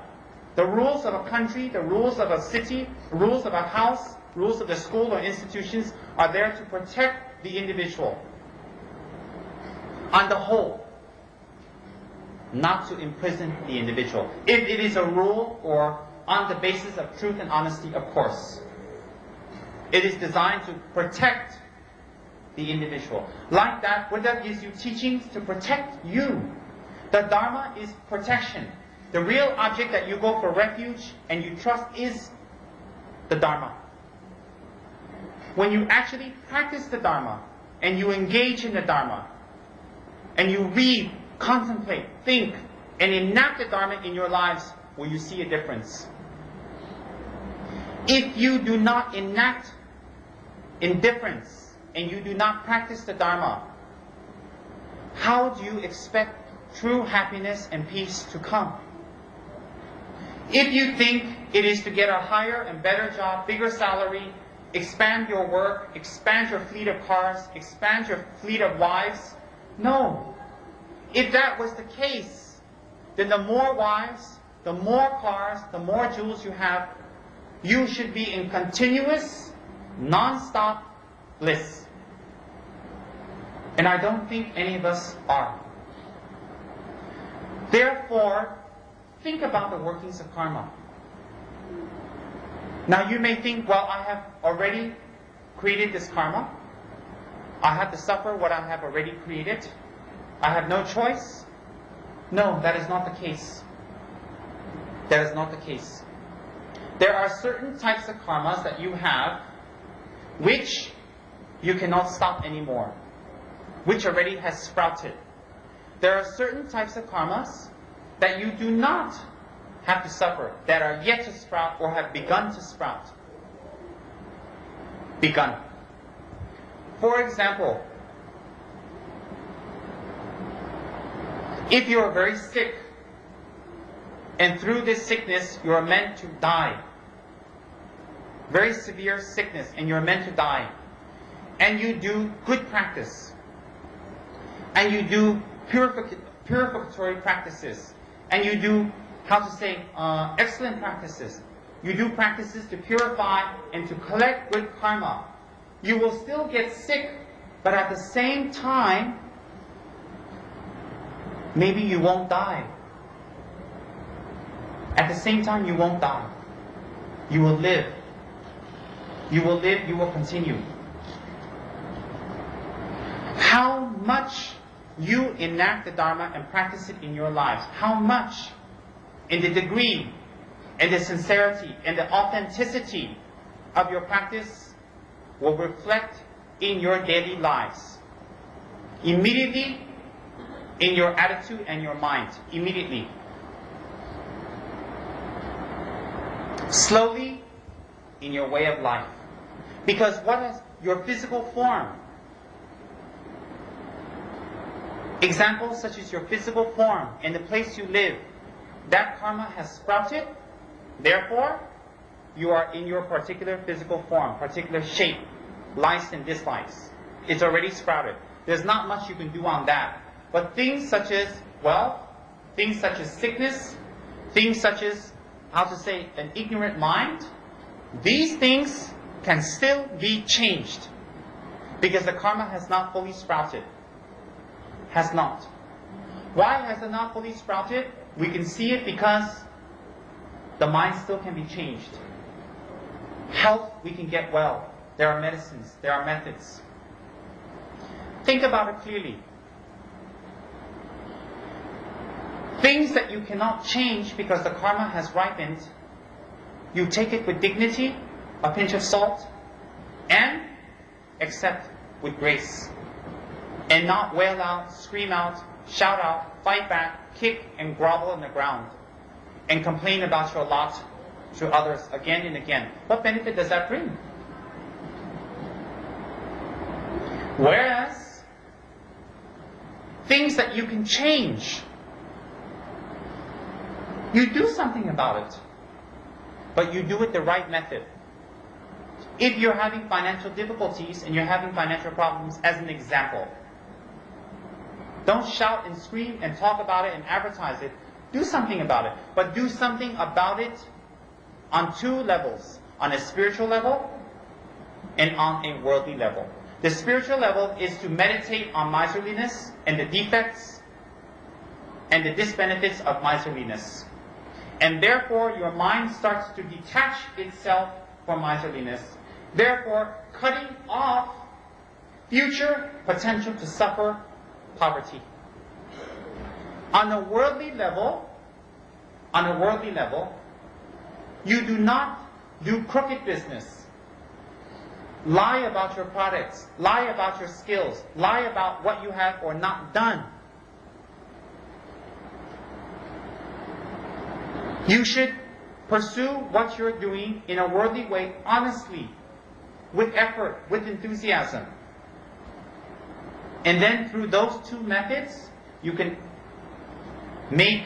The rules of a country, the rules of a city, the rules of a house, rules of the school or institutions are there to protect the individual on the whole, not to imprison the individual. If it is a rule or on the basis of truth and honesty, of course. It is designed to protect the individual. Like that, Buddha gives you teachings to protect you. The Dharma is protection. The real object that you go for refuge and you trust is the Dharma. When you actually practice the Dharma and you engage in the Dharma and you read, contemplate, think, and enact the Dharma in your lives, will you see a difference? If you do not enact indifference and you do not practice the Dharma, how do you expect true happiness and peace to come? If you think it is to get a higher and better job, bigger salary, expand your work, expand your fleet of cars, expand your fleet of wives, no. If that was the case, then the more wives, the more cars, the more jewels you have, you should be in continuous, non-stop bliss. And I don't think any of us are. Therefore, think about the workings of karma. Now you may think, well, I have already created this karma. I have to suffer what I have already created. I have no choice. No, that is not the case. That is not the case. There are certain types of karmas that you have which you cannot stop anymore, which already has sprouted. There are certain types of karmas that you do not have to suffer, that are yet to sprout or have begun to sprout. Begun. For example, if you are very sick, and through this sickness you are meant to die, very severe sickness, and you are meant to die, and you do good practice, and you do purificatory practices, and you do, excellent practices. You do practices to purify and to collect good karma. You will still get sick, but at the same time, maybe you won't die. At the same time, you won't die. You will live. You will live, you will continue. How much you enact the Dharma and practice it in your lives, how much in the degree and the sincerity and the authenticity of your practice will reflect in your daily lives. Immediately in your attitude and your mind. Immediately. Slowly in your way of life. Because what is your physical form? Examples such as your physical form and the place you live, that karma has sprouted. Therefore, you are in your particular physical form, particular shape, likes and dislikes. It's already sprouted. There's not much you can do on that. But things such as wealth, things such as sickness, things such as, an ignorant mind, these things can still be changed because the karma has not fully sprouted. has not. Why has it not fully sprouted? We can see it because the mind still can be changed. Health, we can get well. There are medicines, there are methods. Think about it clearly. Things that you cannot change because the karma has ripened, you take it with dignity, a pinch of salt, and accept with grace. And not wail out, scream out, shout out, fight back, kick and grovel on the ground, and complain about your lot to others again and again. What benefit does that bring? Whereas, things that you can change, you do something about it, but you do it the right method. If you're having financial difficulties and you're having financial problems, as an example, don't shout and scream and talk about it and advertise it. Do something about it. But do something about it on two levels. On a spiritual level and on a worldly level. The spiritual level is to meditate on miserliness and the defects and the disbenefits of miserliness. And therefore your mind starts to detach itself from miserliness. Therefore cutting off future potential to suffer poverty. On a worldly level, you do not do crooked business. Lie about your products, lie about your skills, lie about what you have or not done. You should pursue what you're doing in a worldly way honestly, with effort, with enthusiasm. And then through those two methods, you can make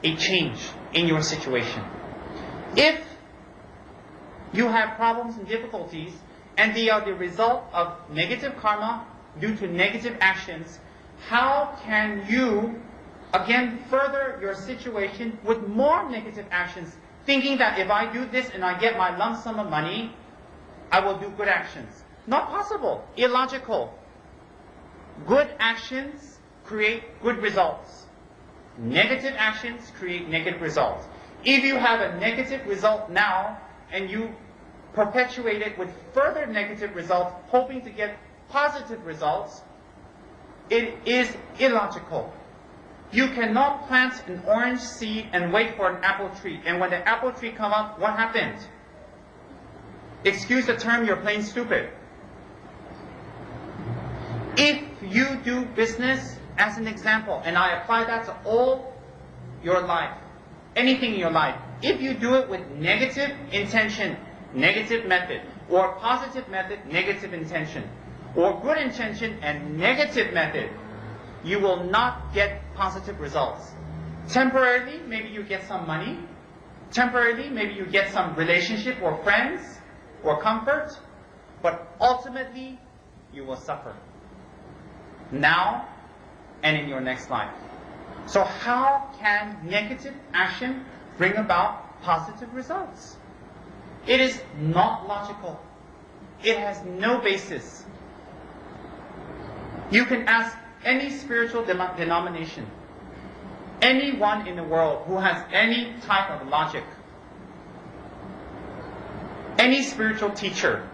a change in your situation. If you have problems and difficulties, and they are the result of negative karma due to negative actions, how can you, again, further your situation with more negative actions, thinking that if I do this and I get my lump sum of money, I will do good actions? Not possible. Illogical. Good actions create good results. Negative actions create negative results. If you have a negative result now, and you perpetuate it with further negative results, hoping to get positive results, it is illogical. You cannot plant an orange seed and wait for an apple tree. And when the apple tree comes up, what happened? Excuse the term, you're plain stupid. If you do business, as an example, and I apply that to all your life, anything in your life, if you do it with negative intention, negative method, or positive method, negative intention, or good intention and negative method, you will not get positive results. Temporarily, maybe you get some money. Temporarily, maybe you get some relationship or friends or comfort. But ultimately, you will suffer. Now and in your next life. So how can negative action bring about positive results? It is not logical. It has no basis. You can ask any spiritual denomination, anyone in the world who has any type of logic, any spiritual teacher,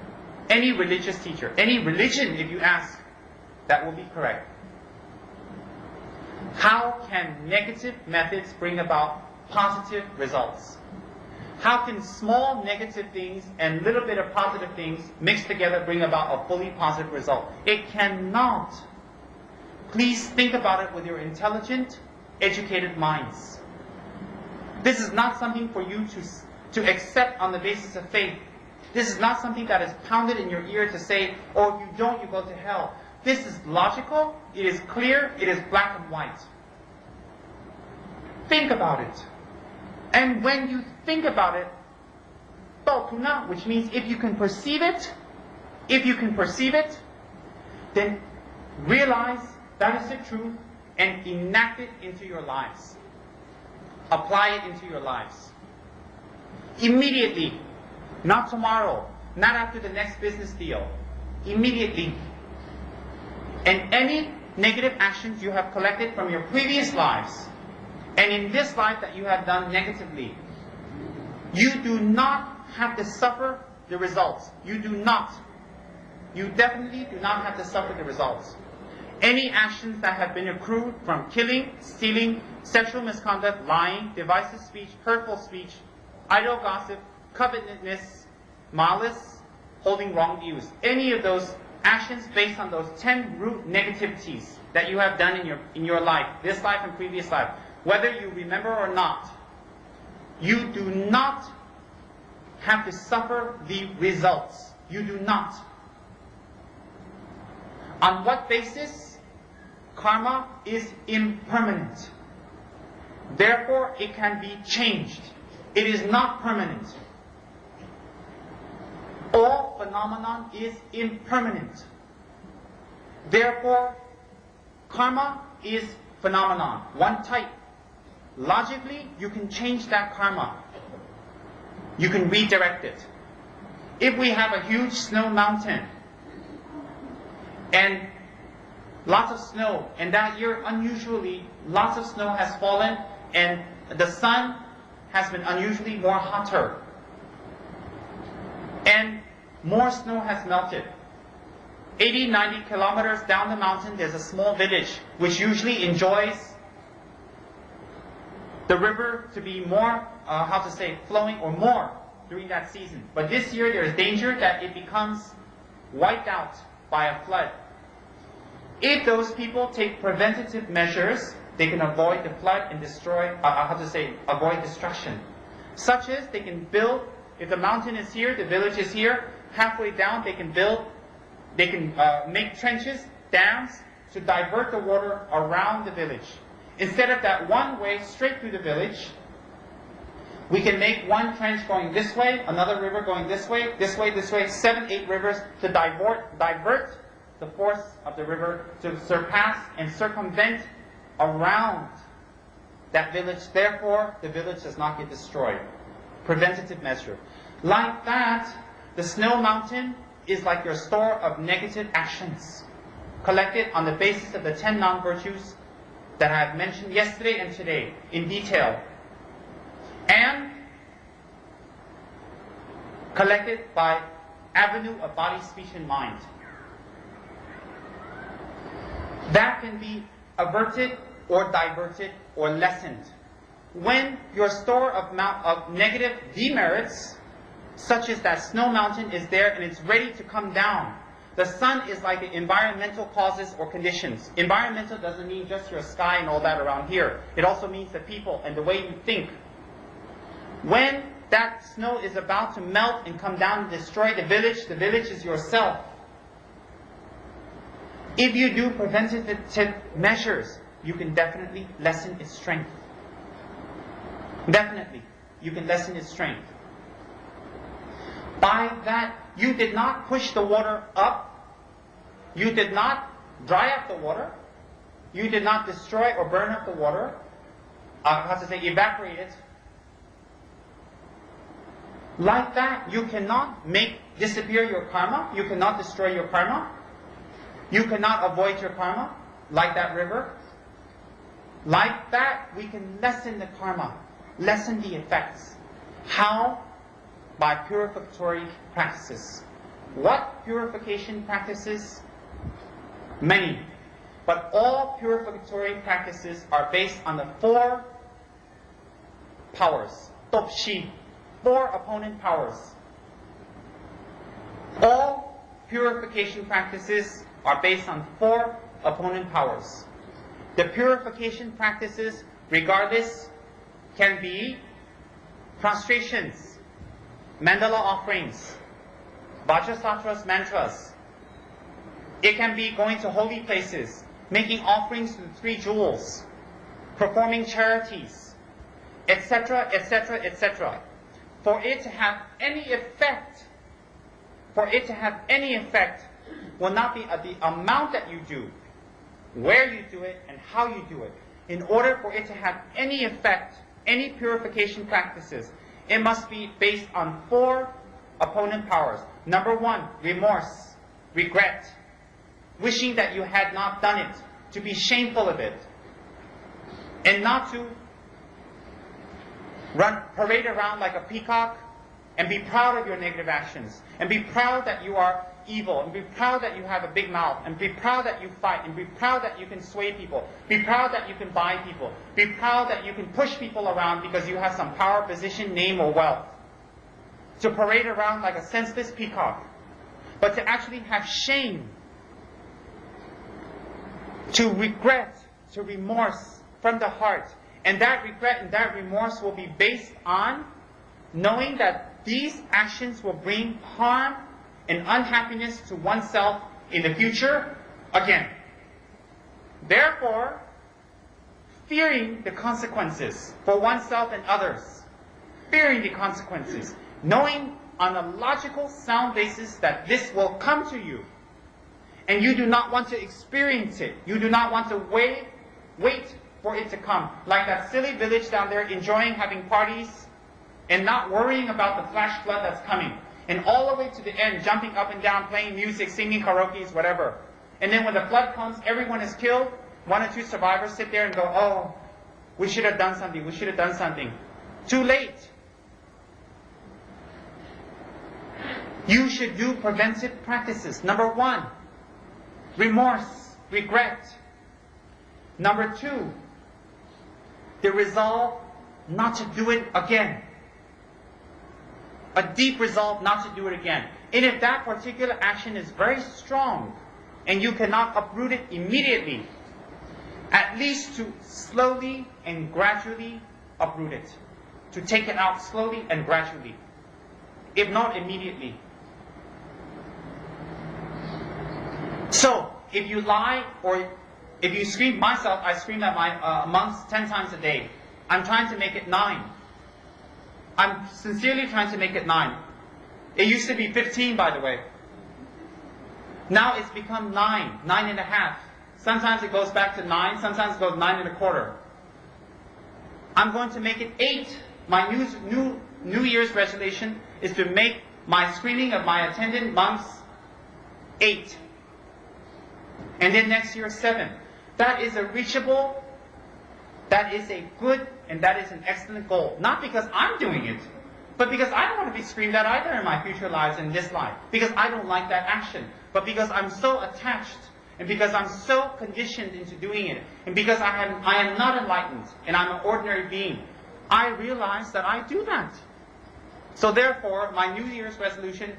any religious teacher, any religion, if you ask, that will be correct. How can negative methods bring about positive results? How can small negative things and little bit of positive things mixed together bring about a fully positive result? It cannot. Please think about it with your intelligent, educated minds. This is not something for you to accept on the basis of faith. This is not something that is pounded in your ear to say, oh, if you don't, you go to hell. This is logical, it is clear, it is black and white. Think about it. And when you think about it, tuna, which means if you can perceive it, then realize that is the truth and enact it into your lives. Apply it into your lives. Immediately. Not tomorrow. Not after the next business deal. Immediately. And any negative actions you have collected from your previous lives, and in this life that you have done negatively, you do not have to suffer the results. You do not. You definitely do not have to suffer the results. Any actions that have been accrued from killing, stealing, sexual misconduct, lying, divisive speech, hurtful speech, idle gossip, covetousness, malice, holding wrong views. Any of those actions based on those 10 root negativities that you have done in your life, this life and previous life, whether you remember or not, you do not have to suffer the results. You do not. On what basis? Karma is impermanent. Therefore, it can be changed. It is not permanent. All phenomenon is impermanent. Therefore, karma is phenomenon, one type. Logically, you can change that karma. You can redirect it. If we have a huge snow mountain and lots of snow, and that year unusually lots of snow has fallen and the sun has been unusually more hotter and more snow has melted. 80, 90 kilometers down the mountain there's a small village which usually enjoys the river to be more, flowing or more during that season. But this year there is danger that it becomes wiped out by a flood. If those people take preventative measures, they can avoid the flood and avoid destruction. Such as they can build, if the mountain is here, the village is here, halfway down they can make trenches, dams, to divert the water around the village. Instead of that one way straight through the village, we can make one trench going this way, another river going this way, 7, 8 rivers to divert the force of the river to surpass and circumvent around that village. Therefore, the village does not get destroyed. Preventative measure. Like that, the snow mountain is like your store of negative actions, collected on the basis of the 10 non-virtues that I have mentioned yesterday and today in detail, and collected by avenue of body, speech, and mind. That can be averted or diverted or lessened. When your store of negative demerits, such as that snow mountain is there and it's ready to come down. The sun is like the environmental causes or conditions. Environmental doesn't mean just your sky and all that around here. It also means the people and the way you think. When that snow is about to melt and come down and destroy the village is yourself. If you do preventative measures, you can definitely lessen its strength. Definitely, you can lessen its strength. By that, you did not push the water up. You did not dry up the water. You did not destroy or burn up the water. Evaporate it. Like that, you cannot make disappear your karma. You cannot destroy your karma. You cannot avoid your karma, like that river. Like that, we can lessen the karma, lessen the effects. How? By purificatory practices. What purification practices? Many. But all purificatory practices are based on the 4 powers. Topshi. 4 opponent powers. All purification practices are based on 4 opponent powers. The purification practices, regardless, can be prostrations, mandala offerings, vajrasatras, mantras. It can be going to holy places, making offerings to the 3 jewels, performing charities, etc., etc., etc. For it to have any effect, will not be the amount that you do, where you do it, and how you do it. In order for it to have any effect, any purification practices, it must be based on 4 opponent powers. Number 1, remorse, regret, wishing that you had not done it, to be shameful of it, and not to parade around like a peacock and be proud of your negative actions, and be proud that you are evil, and be proud that you have a big mouth, and be proud that you fight, and be proud that you can sway people, be proud that you can buy people, be proud that you can push people around because you have some power, position, name, or wealth. To parade around like a senseless peacock, but to actually have shame, to regret, to remorse from the heart. And that regret and that remorse will be based on knowing that these actions will bring harm and unhappiness to oneself in the future again. Therefore, fearing the consequences for oneself and others, fearing the consequences, knowing on a logical, sound basis that this will come to you, and you do not want to experience it. You do not want to wait for it to come. Like that silly village down there enjoying having parties and not worrying about the flash flood that's coming. And all the way to the end, jumping up and down, playing music, singing karaoke, whatever. And then when the flood comes, everyone is killed. 1 or 2 survivors sit there and go, oh, we should have done something, we should have done something. Too late. You should do preventive practices. Number 1, remorse, regret. Number 2, the resolve not to do it again. A deep resolve not to do it again. And if that particular action is very strong and you cannot uproot it immediately, at least to slowly and gradually uproot it. To take it out slowly and gradually. If not immediately. So, if you lie or if you scream, myself, I scream at my monks 10 times a day. I'm trying to make it 9. I'm sincerely trying to make it 9. It used to be 15, by the way. Now it's become 9, 9.5. Sometimes it goes back to 9, sometimes it goes 9.25. I'm going to make it 8. My New Year's resolution is to make my screening of my attendant monks 8. And then next year 7. That is a reachable, that is a good, and that is an excellent goal. Not because I'm doing it, but because I don't want to be screamed at either in my future lives and this life. Because I don't like that action. But because I'm so attached, and because I'm so conditioned into doing it, and because I am not enlightened, and I'm an ordinary being, I realize that I do that. So therefore, my New Year's resolution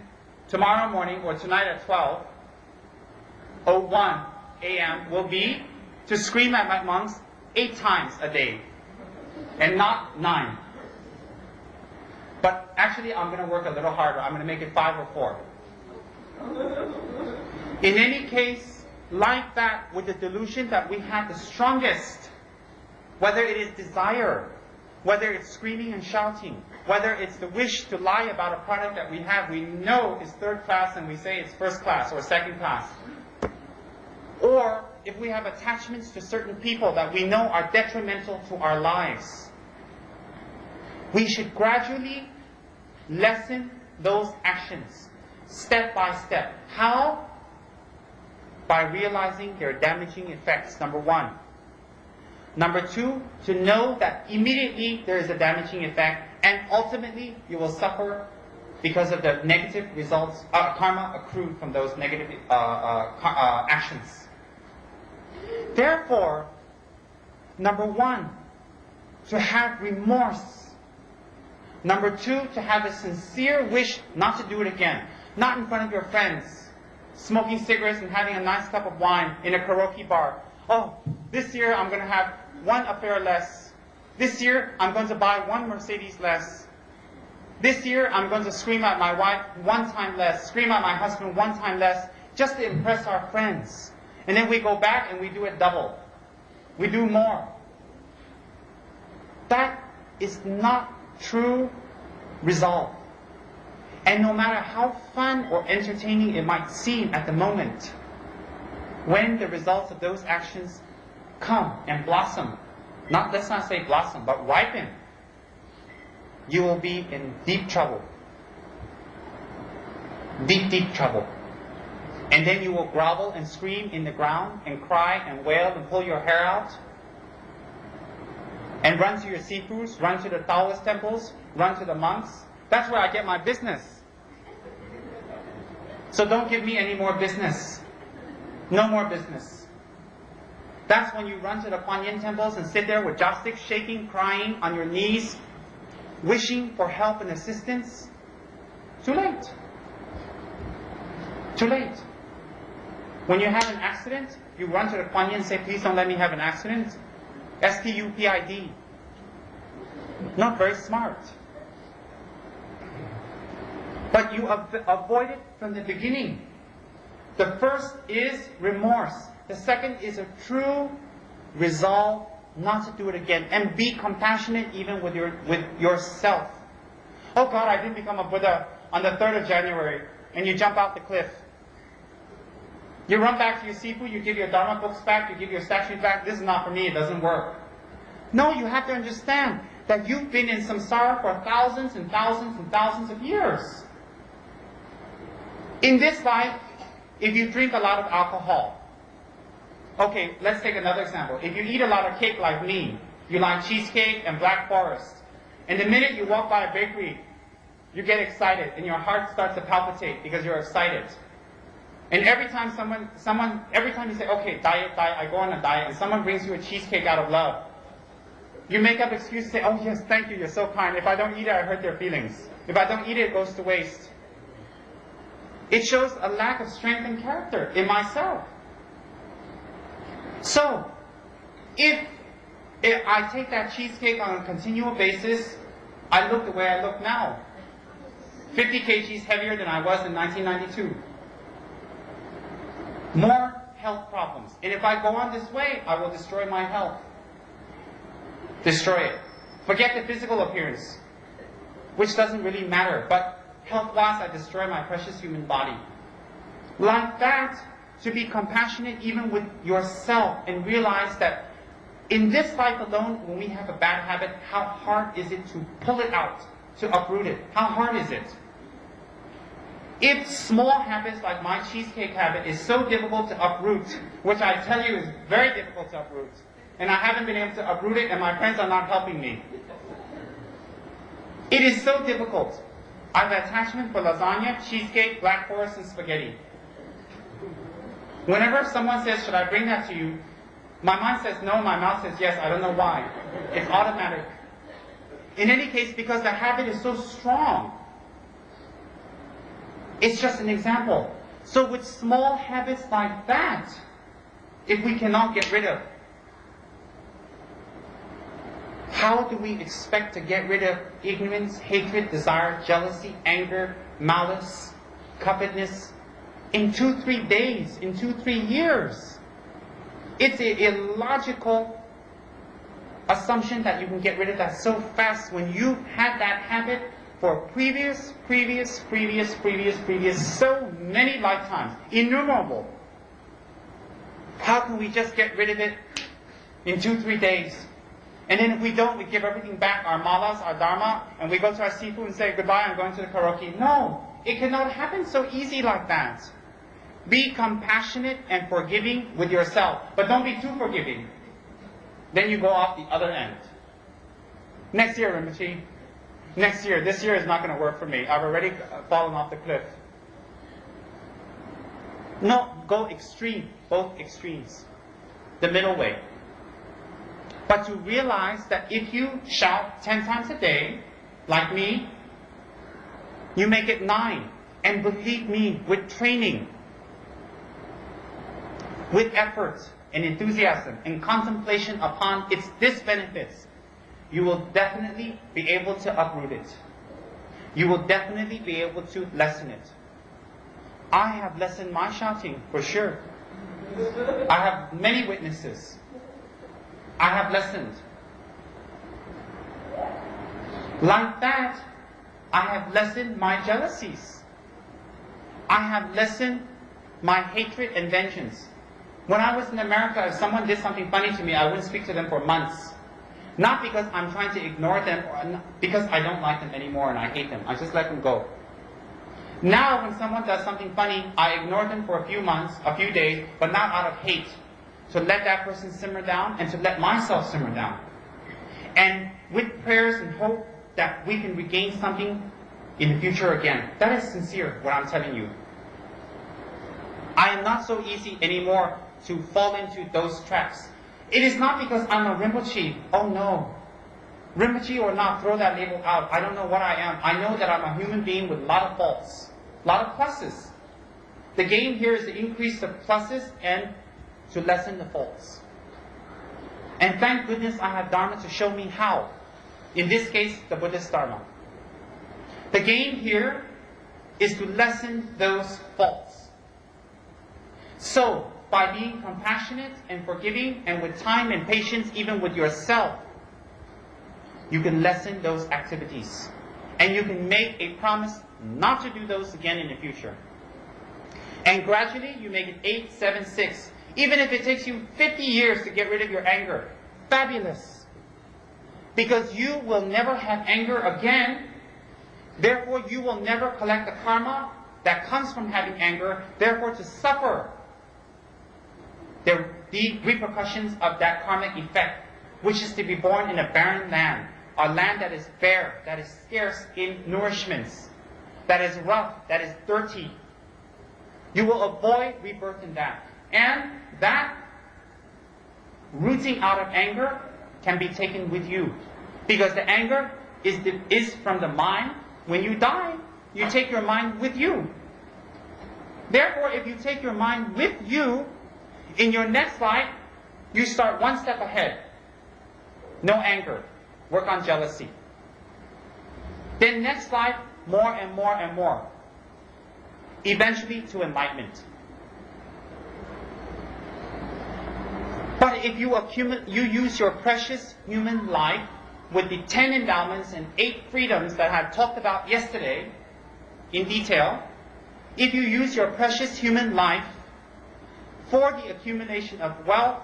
tomorrow morning or tonight at 12:01 a.m. will be to scream at my monks 8 times a day, and not 9. But actually, I'm going to work a little harder. I'm going to make it 5 or 4. In any case, like that, with the delusion that we have the strongest, whether it is desire, whether it's screaming and shouting, whether it's the wish to lie about a product that we have, we know is 3rd class and we say it's 1st class or 2nd class. Or if we have attachments to certain people that we know are detrimental to our lives, we should gradually lessen those actions, step by step. How? By realizing their damaging effects, number 1. Number 2, to know that immediately there is a damaging effect, and ultimately you will suffer because of the negative results, karma accrued from those negative actions. Therefore, number 1, to have remorse. Number 2, to have a sincere wish not to do it again. Not in front of your friends, smoking cigarettes and having a nice cup of wine in a karaoke bar. Oh, this year I'm going to have 1 affair less. This year I'm going to buy 1 Mercedes less. This year I'm going to scream at my wife 1 time less, scream at my husband 1 time less, just to impress our friends. And then we go back and we do it double. We do more. That is not true resolve. And no matter how fun or entertaining it might seem at the moment, when the results of those actions come and blossom, let's not say blossom, but ripen, you will be in deep trouble. Deep, deep trouble. And then you will grovel and scream in the ground and cry and wail and pull your hair out and run to your sifus, run to the Taoist temples, run to the monks. That's where I get my business. So don't give me any more business. No more business. That's when you run to the Kuan Yin temples and sit there with joss-sticks shaking, crying on your knees, wishing for help and assistance. Too late. Too late. When you have an accident, you run to the Kuan Yin and say, please don't let me have an accident. S-T-U-P-I-D. Not very smart. But you avoid it from the beginning. The first is remorse. The second is a true resolve not to do it again. And be compassionate even with yourself. Oh God, I didn't become a Buddha on the 3rd of January. And you jump off the cliff. You run back to your sifu, you give your Dharma books back, you give your statues back. This is not for me, it doesn't work. No, you have to understand that you've been in samsara for thousands and thousands and thousands of years. In this life, if you drink a lot of alcohol, okay, let's take another example. If you eat a lot of cake like me, you like cheesecake and Black Forest, and the minute you walk by a bakery, you get excited and your heart starts to palpitate because you're excited. And every time every time you say, okay, diet, I go on a diet, and someone brings you a cheesecake out of love, you make up excuses, say, oh yes, thank you, you're so kind. If I don't eat it, I hurt their feelings. If I don't eat it, it goes to waste. It shows a lack of strength and character in myself. So, if I take that cheesecake on a continual basis, I look the way I look now. 50 kgs heavier than I was in 1992. More health problems. And if I go on this way, I will destroy my health. Destroy it. Forget the physical appearance, which doesn't really matter. But health-wise, I destroy my precious human body. Like that, to be compassionate even with yourself and realize that in this life alone, when we have a bad habit, how hard is it to pull it out, to uproot it? How hard is it? If small habits like my cheesecake habit is so difficult to uproot, which I tell you is very difficult to uproot, and I haven't been able to uproot it and my friends are not helping me. It is so difficult. I have an attachment for lasagna, cheesecake, Black Forest, and spaghetti. Whenever someone says, should I bring that to you? My mind says no, my mouth says yes, I don't know why. It's automatic. In any case, because the habit is so strong. It's just an example. So with small habits like that, if we cannot get rid of, how do we expect to get rid of ignorance, hatred, desire, jealousy, anger, malice, covetousness in 2-3 days, in 2-3 years? It's an illogical assumption that you can get rid of that so fast when you've had that habit for previous, so many lifetimes, innumerable. How can we just get rid of it in 2-3 days? And then if we don't, we give everything back, our malas, our dharma, and we go to our sifu and say, goodbye, I'm going to the karaoke. No, it cannot happen so easy like that. Be compassionate and forgiving with yourself, but don't be too forgiving. Then you go off the other end. Next year, Rinpoche. Next year. This year is not going to work for me. I've already fallen off the cliff. No, go extreme. Both extremes. The middle way. But to realize that if you shout 10 times a day, like me, you make it 9. And believe me, with training, with effort and enthusiasm and contemplation upon its disbenefits, you will definitely be able to uproot it. You will definitely be able to lessen it. I have lessened my shouting, for sure. I have many witnesses. I have lessened. Like that, I have lessened my jealousies. I have lessened my hatred and vengeance. When I was in America, if someone did something funny to me, I wouldn't speak to them for months. Not because I'm trying to ignore them, or because I don't like them anymore and I hate them. I just let them go. Now when someone does something funny, I ignore them for a few months, a few days, but not out of hate. To let that person simmer down and to let myself simmer down. And with prayers and hope that we can regain something in the future again. That is sincere, what I'm telling you. I am not so easy anymore to fall into those traps. It is not because I'm a Rinpoche. Oh no. Rinpoche or not, throw that label out. I don't know what I am. I know that I'm a human being with a lot of faults. A lot of pluses. The game here is to increase the pluses and to lessen the faults. And thank goodness I have Dharma to show me how. In this case, the Buddhist Dharma. The game here is to lessen those faults. So, by being compassionate and forgiving, and with time and patience, even with yourself, you can lessen those activities. And you can make a promise not to do those again in the future. And gradually, you make it 8, 7, 6. Even if it takes you 50 years to get rid of your anger. Fabulous. Because you will never have anger again. Therefore, you will never collect the karma that comes from having anger. Therefore, to suffer the repercussions of that karmic effect, which is to be born in a barren land. A land that is bare, that is scarce in nourishments, that is rough, that is dirty. You will avoid rebirth in that. And that rooting out of anger can be taken with you. Because the anger is from the mind. When you die, you take your mind with you. Therefore, if you take your mind with you, in your next life, you start one step ahead. No anger. Work on jealousy. Then next life, more and more and more. Eventually to enlightenment. But if you use your precious human life with the 10 endowments and 8 freedoms that I had talked about yesterday in detail, if you use your precious human life for the accumulation of wealth,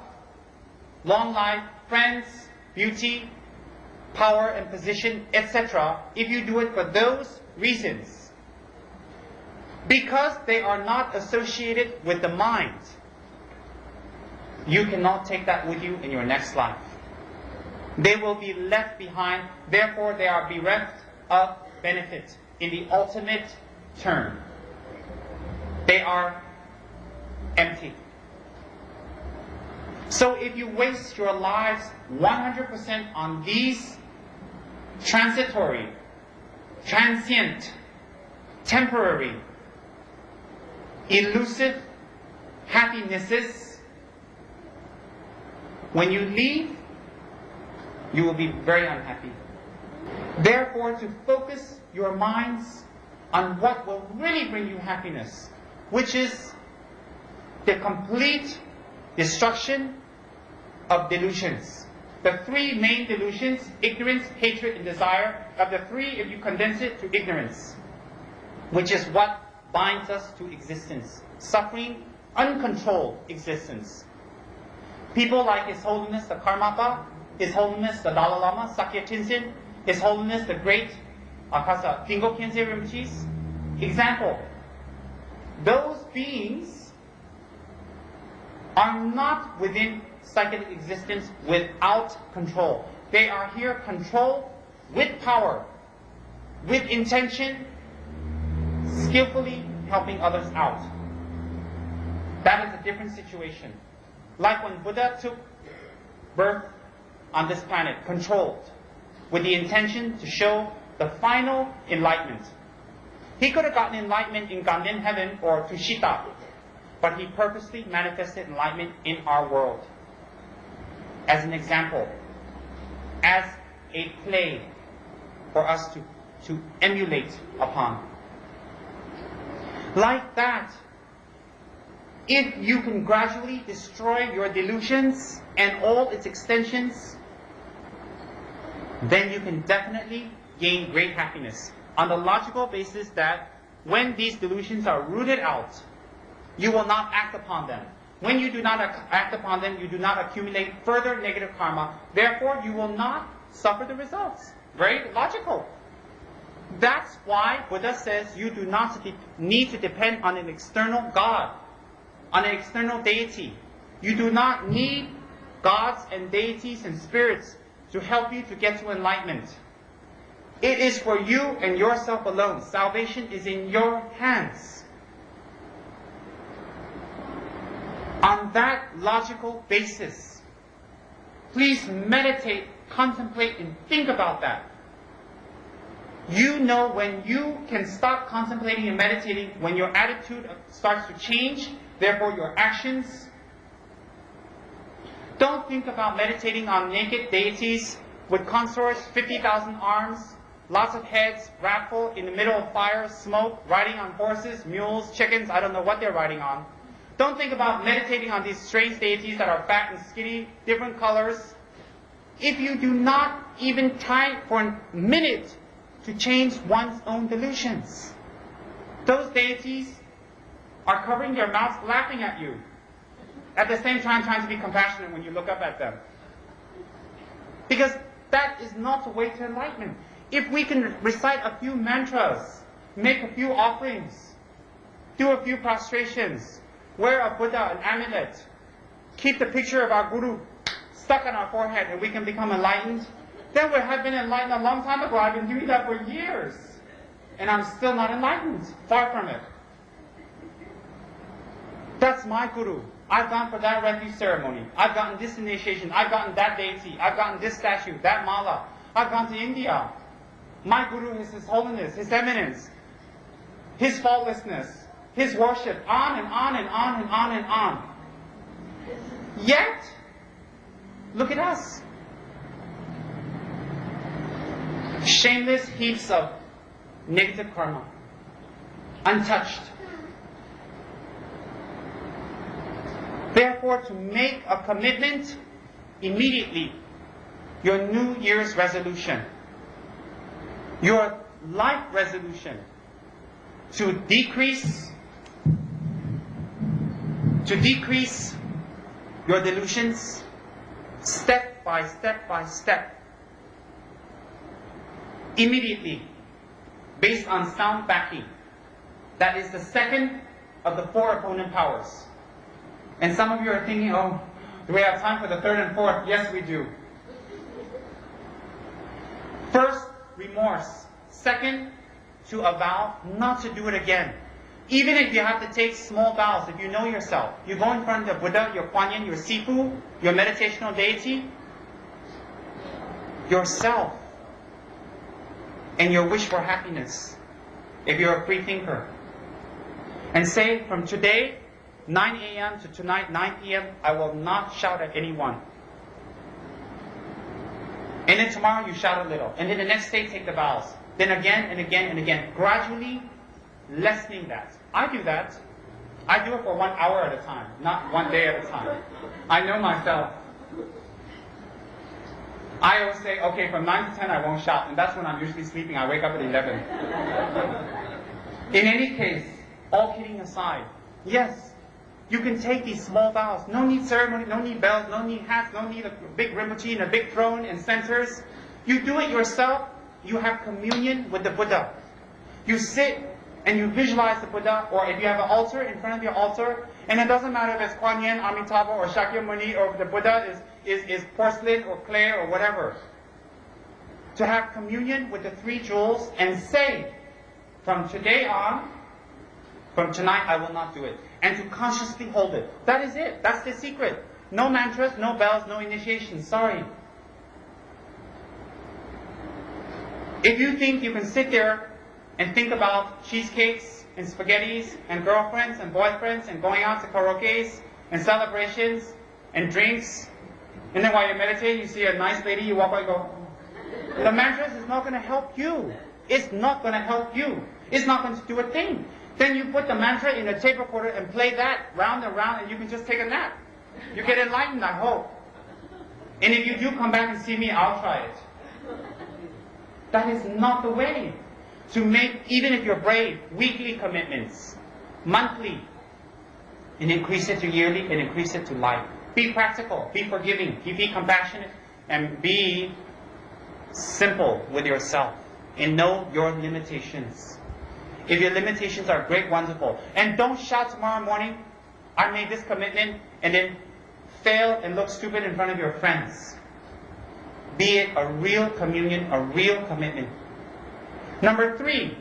long life, friends, beauty, power and position, etc., if you do it for those reasons, because they are not associated with the mind, you cannot take that with you in your next life. They will be left behind, therefore they are bereft of benefit in the ultimate term. They are empty. So if you waste your lives 100% on these transitory, transient, temporary, elusive happinesses, when you leave, you will be very unhappy. Therefore, to focus your minds on what will really bring you happiness, which is the complete destruction of delusions. The 3 main delusions, ignorance, hatred, and desire, of the 3, if you condense it to ignorance, which is what binds us to existence. Suffering, uncontrolled existence. People like His Holiness the Karmapa, His Holiness the Dalai Lama, Sakya Tenzin, His Holiness the Great Akasa Kingo Khyentse Rinpoche's example. Those beings are not within psychic existence without control. They are here controlled with power, with intention, skillfully helping others out. That is a different situation. Like when Buddha took birth on this planet, controlled, with the intention to show the final enlightenment. He could have gotten enlightenment in Ganden heaven or Tushita, but he purposely manifested enlightenment in our world. As an example, as a play for us to emulate upon. Like that, if you can gradually destroy your delusions and all its extensions, then you can definitely gain great happiness. On the logical basis that when these delusions are rooted out, you will not act upon them. When you do not act upon them, you do not accumulate further negative karma. Therefore, you will not suffer the results. Very logical. That's why Buddha says you do not need to depend on an external God, on an external deity. You do not need gods and deities and spirits to help you to get to enlightenment. It is for you and yourself alone. Salvation is in your hands. On that logical basis, please meditate, contemplate, and think about that. You know when you can stop contemplating and meditating, when your attitude starts to change, therefore your actions. Don't think about meditating on naked deities with consorts, 50,000 arms, lots of heads, wrathful, in the middle of fire, smoke, riding on horses, mules, chickens, I don't know what they're riding on. Don't think about meditating on these strange deities that are fat and skinny, different colors. If you do not even try for a minute to change one's own delusions, those deities are covering their mouths, laughing at you. At the same time, trying to be compassionate when you look up at them. Because that is not the way to enlightenment. If we can recite a few mantras, make a few offerings, do a few prostrations, wear a Buddha, an amulet, keep the picture of our Guru stuck on our forehead, and we can become enlightened, then we have been enlightened a long time ago. I've been doing that for years. And I'm still not enlightened. Far from it. That's my Guru. I've gone for that refuge ceremony. I've gotten this initiation. I've gotten that deity. I've gotten this statue, that mala. I've gone to India. My Guru is His Holiness, His Eminence, His faultlessness, His worship, on and on and on and on and on. Yet, look at us. Shameless heaps of negative karma. Untouched. Therefore, to make a commitment immediately, your New Year's resolution, your life resolution, to decrease your delusions, step by step by step, immediately, based on sound backing. That is the second of the four opponent powers. And some of you are thinking, oh, do we have time for the third and fourth? Yes, we do. First, remorse. Second, to avow not to do it again. Even if you have to take small vows, if you know yourself, you go in front of the Buddha, your Kuan Yin, your Sifu, your meditational deity, yourself, and your wish for happiness, if you're a free thinker. And say, from today, 9 a.m. to tonight, 9 p.m., I will not shout at anyone. And then tomorrow you shout a little. And then the next day take the vows. Then again and again and again. Gradually lessening that. I do that. I do it for 1 hour at a time, not 1 day at a time. I know myself. I always say, okay, from 9 to 10 I won't shout. And that's when I'm usually sleeping. I wake up at 11. In any case, all kidding aside, yes, you can take these small vows. No need ceremony, no need bells, no need hats, no need a big Rinpoche and a big throne and centers. You do it yourself. You have communion with the Buddha. You sit and you visualize the Buddha, or if you have an altar in front of your altar, and it doesn't matter if it's Kuan Yin, Amitabha, or Shakyamuni, or if the Buddha is porcelain or clay or whatever. To have communion with the three jewels and say, from today on, from tonight I will not do it. And to consciously hold it. That is it. That's the secret. No mantras, no bells, no initiation. Sorry. If you think you can sit there and think about cheesecakes and spaghettis and girlfriends and boyfriends and going out to karaoke's and celebrations and drinks, and then while you're meditating you see a nice lady, you walk by and go, the mantras is not going to help you. It's not going to help you. It's not going to do a thing. Then you put the mantra in a tape recorder and play that round and round, and you can just take a nap. You get enlightened, I hope. And if you do come back and see me, I'll try it. That is not the way to make, even if you're brave, weekly commitments, monthly, and increase it to yearly, and increase it to life. Be practical, be forgiving, be compassionate, and be simple with yourself. and know your limitations. If your limitations are great, wonderful. And don't shout tomorrow morning, I made this commitment, and then fail and look stupid in front of your friends. Be it a real communion, a real commitment. Number 3,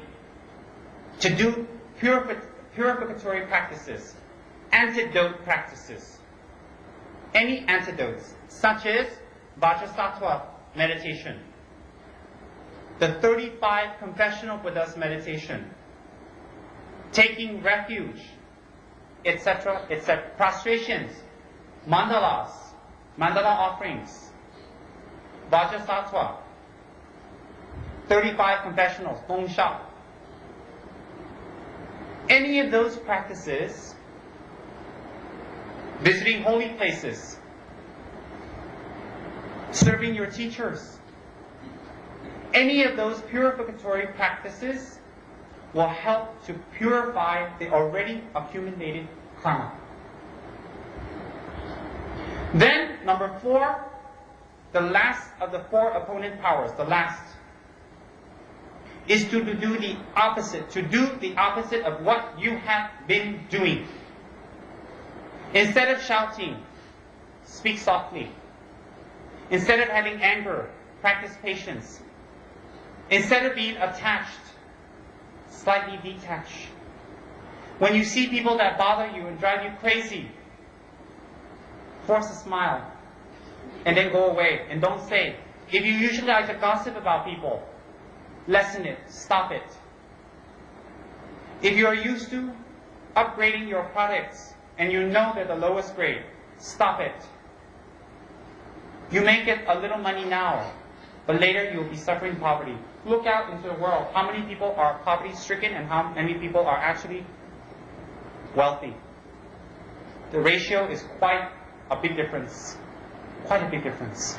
to do purificatory practices, antidote practices. Any antidotes, such as Vajrasattva meditation, the 35 confessional Buddhas meditation, taking refuge, etc., etc., prostrations, mandala offerings, Vajrasattva, 35 confessionals, Gong Sha. Any of those practices, visiting holy places, serving your teachers, any of those purificatory practices will help to purify the already accumulated karma. Then, number 4, the last of the 4 opponent powers, the last, is to do the opposite of what you have been doing. Instead of shouting, speak softly. Instead of having anger, practice patience. Instead of being attached, slightly detach. When you see people that bother you and drive you crazy, force a smile and then go away and don't say. If you usually like to gossip about people, lessen it, stop it. If you are used to upgrading your products and you know they're the lowest grade, stop it. You may get a little money now, but later you'll be suffering poverty. Look out into the world. How many people are poverty-stricken and how many people are actually wealthy? The ratio is quite a big difference. Quite a big difference.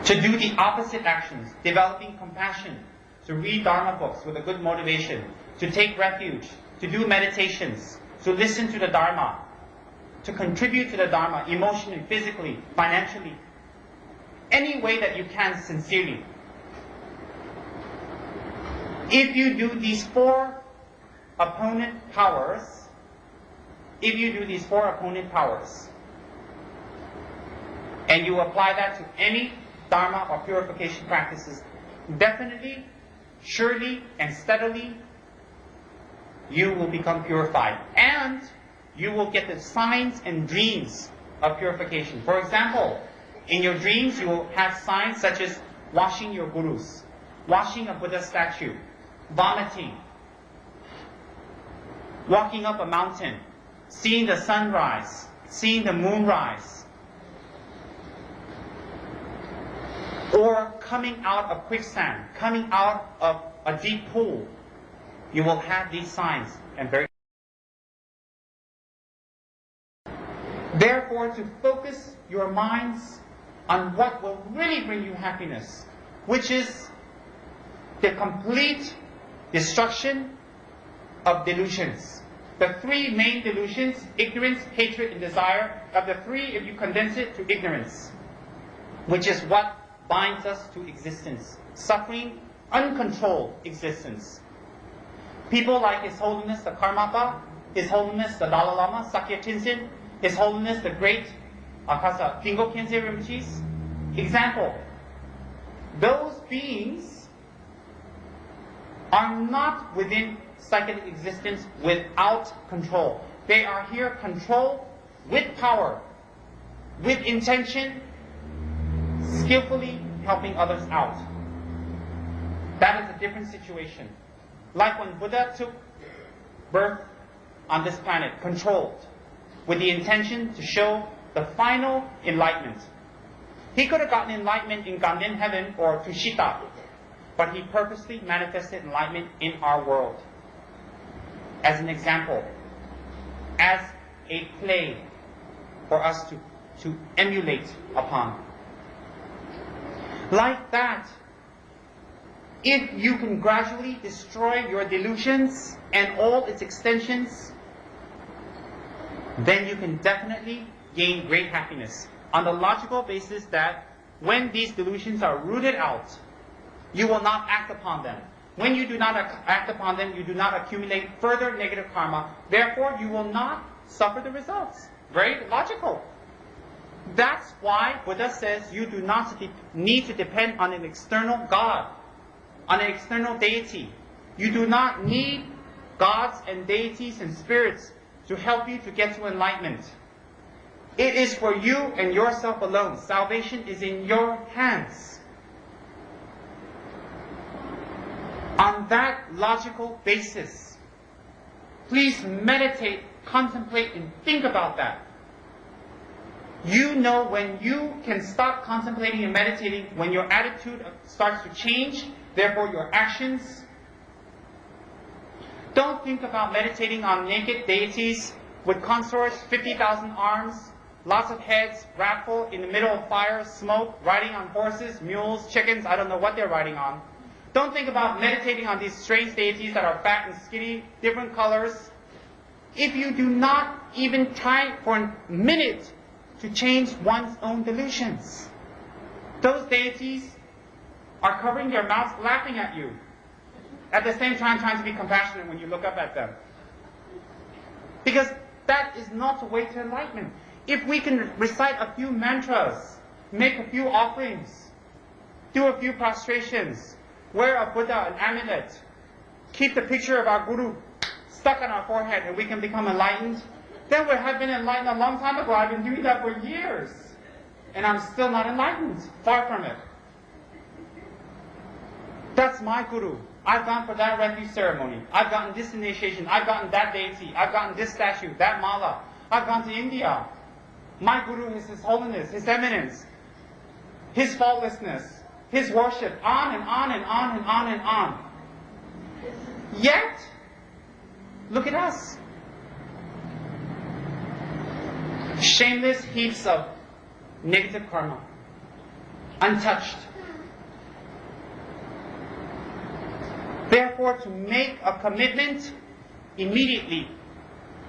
To do the opposite actions, developing compassion, to read Dharma books with a good motivation, to take refuge, to do meditations, to listen to the Dharma, to contribute to the Dharma emotionally, physically, financially, any way that you can sincerely. If you do these 4 opponent powers, and you apply that to any Dharma or purification practices, definitely, surely, and steadily, you will become purified. And you will get the signs and dreams of purification. For example, in your dreams you will have signs such as washing your gurus, washing a Buddha statue, vomiting, walking up a mountain, seeing the sunrise, seeing the moonrise, or coming out of quicksand, coming out of a deep pool. You will have these signs and very. Therefore, to focus your minds on what will really bring you happiness, which is the complete destruction of delusions. The 3 main delusions, ignorance, hatred, and desire, of the 3, if you condense it to ignorance, which is what binds us to existence, suffering, uncontrolled existence. People like His Holiness the Karmapa, His Holiness the Dalai Lama, Sakya Tenzin, His Holiness the Great Akasa Kingo Khyentse Rinpoche's example. Those beings are not within psychic existence without control. They are here controlled with power, with intention, skillfully helping others out. That is a different situation. Like when Buddha took birth on this planet, controlled, with the intention to show the final enlightenment. He could have gotten enlightenment in Ganden heaven or Tushita, but he purposely manifested enlightenment in our world. As an example, as a play for us to emulate upon. Like that, if you can gradually destroy your delusions and all its extensions, then you can definitely gain great happiness. On the logical basis that when these delusions are rooted out, you will not act upon them. When you do not act upon them, you do not accumulate further negative karma. Therefore, you will not suffer the results. Very logical. That's why Buddha says you do not need to depend on an external God, on an external deity. You do not need gods and deities and spirits to help you to get to enlightenment. It is for you and yourself alone. Salvation is in your hands. On that logical basis, please meditate, contemplate, and think about that. You know when you can stop contemplating and meditating, when your attitude starts to change, therefore your actions. Don't think about meditating on naked deities with consorts, 50,000 arms, lots of heads, wrathful, in the middle of fire, smoke, riding on horses, mules, chickens, I don't know what they're riding on. Don't think about meditating on these strange deities that are fat and skinny, different colors. If you do not even try for a minute to change one's own delusions, those deities are covering their mouths, laughing at you, at the same time trying to be compassionate when you look up at them. Because that is not the way to enlightenment. If we can recite a few mantras, make a few offerings, do a few prostrations, wear a Buddha, an amulet, keep the picture of our Guru stuck on our forehead, and we can become enlightened, then we have been enlightened a long time ago. I've been doing that for years, and I'm still not enlightened. Far from it. That's my Guru. I've gone for that refuge ceremony. I've gotten this initiation. I've gotten that deity. I've gotten this statue, that mala. I've gone to India. My Guru is His Holiness, His Eminence, His faultlessness, His worship, on and on and on and on and on. Yet, look at us. Shameless heaps of negative karma. Untouched. Therefore, to make a commitment immediately,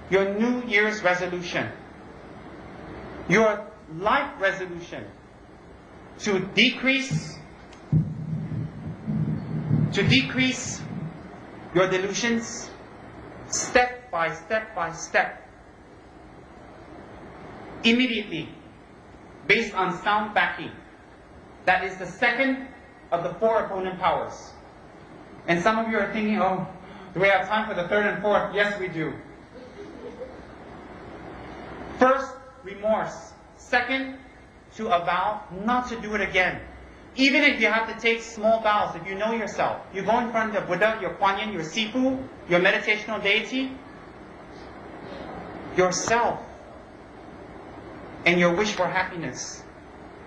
your New Year's resolution, your life resolution, to decrease your delusions, step by step by step, immediately, based on sound backing. That is the second of the four opponent powers. And some of you are thinking, oh, do we have time for the third and fourth? Yes, we do. First, remorse. Second, to avow not to do it again. Even if you have to take small vows, if you know yourself, you go in front of the Buddha, your Kuan Yin, your Sifu, your meditational deity, yourself, and your wish for happiness,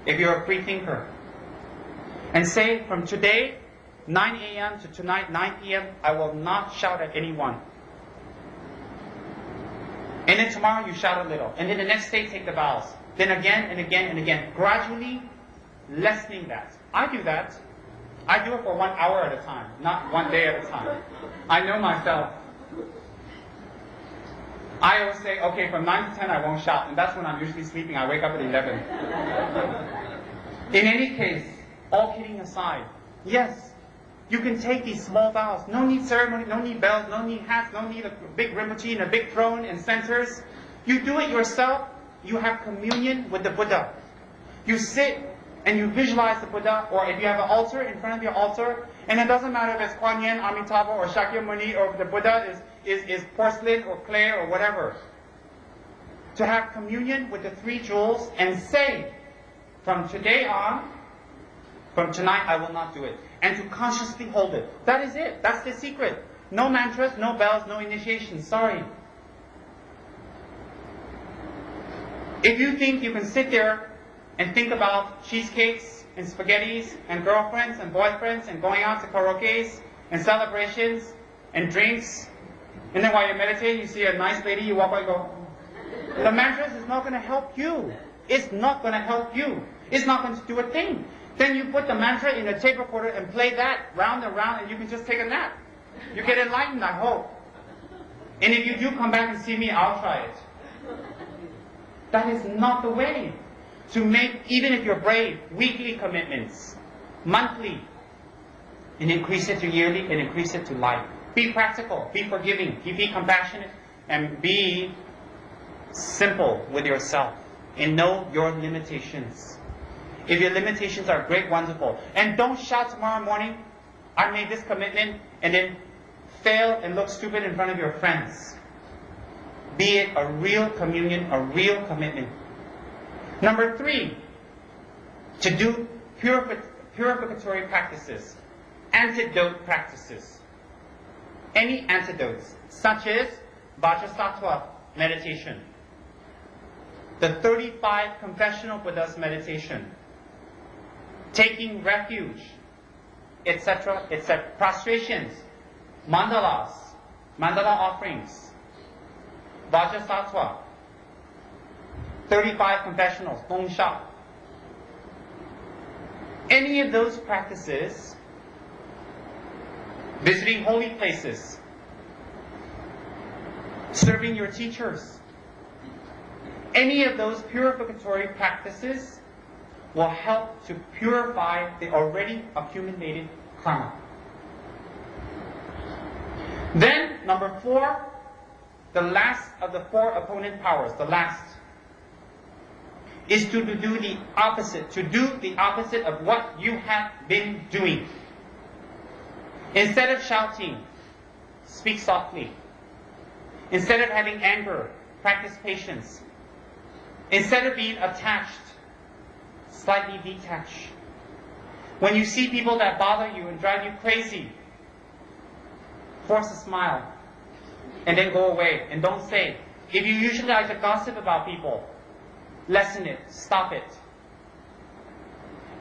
if you're a free thinker. And say, from today, 9 a.m. to tonight, 9 p.m., I will not shout at anyone. And then tomorrow you shout a little. And then the next day take the vows. Then again and again and again. Gradually lessening that. I do that. I do it for 1 hour at a time, not 1 day at a time. I know myself. I always say, okay, from 9 to 10 I won't shout. And that's when I'm usually sleeping. I wake up at 11. In any case, all kidding aside, yes, you can take these small vows. No need ceremony, no need bells, no need hats, no need a big Rinpoche and a big throne and centers. You do it yourself. You have communion with the Buddha. You sit and you visualize the Buddha, or if you have an altar in front of your altar, and it doesn't matter if it's Kuan Yin, Amitabha, or Shakyamuni, or if the Buddha is porcelain or clay or whatever. To have communion with the three jewels and say, from today on, from tonight I will not do it. And to consciously hold it. That is it. That's the secret. No mantras, no bells, no initiation. Sorry. If you think you can sit there and think about cheesecakes and spaghettis and girlfriends and boyfriends and going out to karaoke's and celebrations and drinks, and then while you're meditating you see a nice lady, you walk by and go, the mantras is not going to help you. It's not going to help you. It's not going to do a thing. Then you put the mantra in a tape recorder and play that round and round, and you can just take a nap. You get enlightened, I hope. And if you do come back and see me, I'll try it. That is not the way to make, even if you're brave, weekly commitments, monthly, and increase it to yearly, and increase it to life. Be practical, be forgiving, be compassionate, and be simple with yourself. And know your limitations. If your limitations are great, wonderful. And don't shout tomorrow morning, I made this commitment, and then fail and look stupid in front of your friends. Be it a real communion, a real commitment. Number 3, to do purificatory practices, antidote practices. Any antidotes, such as Vajrasattva meditation, the 35 confessional Buddhas meditation, taking refuge, etc., etc., prostrations, mandala offerings, Vajrasattva, 35 confessionals, Gong Sha. Any of those practices, visiting holy places, serving your teachers, any of those purificatory practices will help to purify the already accumulated karma. Then, number 4, the last of the 4 opponent powers, the last, is to do the opposite, of what you have been doing. Instead of shouting, speak softly. Instead of having anger, practice patience. Instead of being attached, slightly detach. When you see people that bother you and drive you crazy, force a smile and then go away and don't say. If you usually like to gossip about people, lessen it, stop it.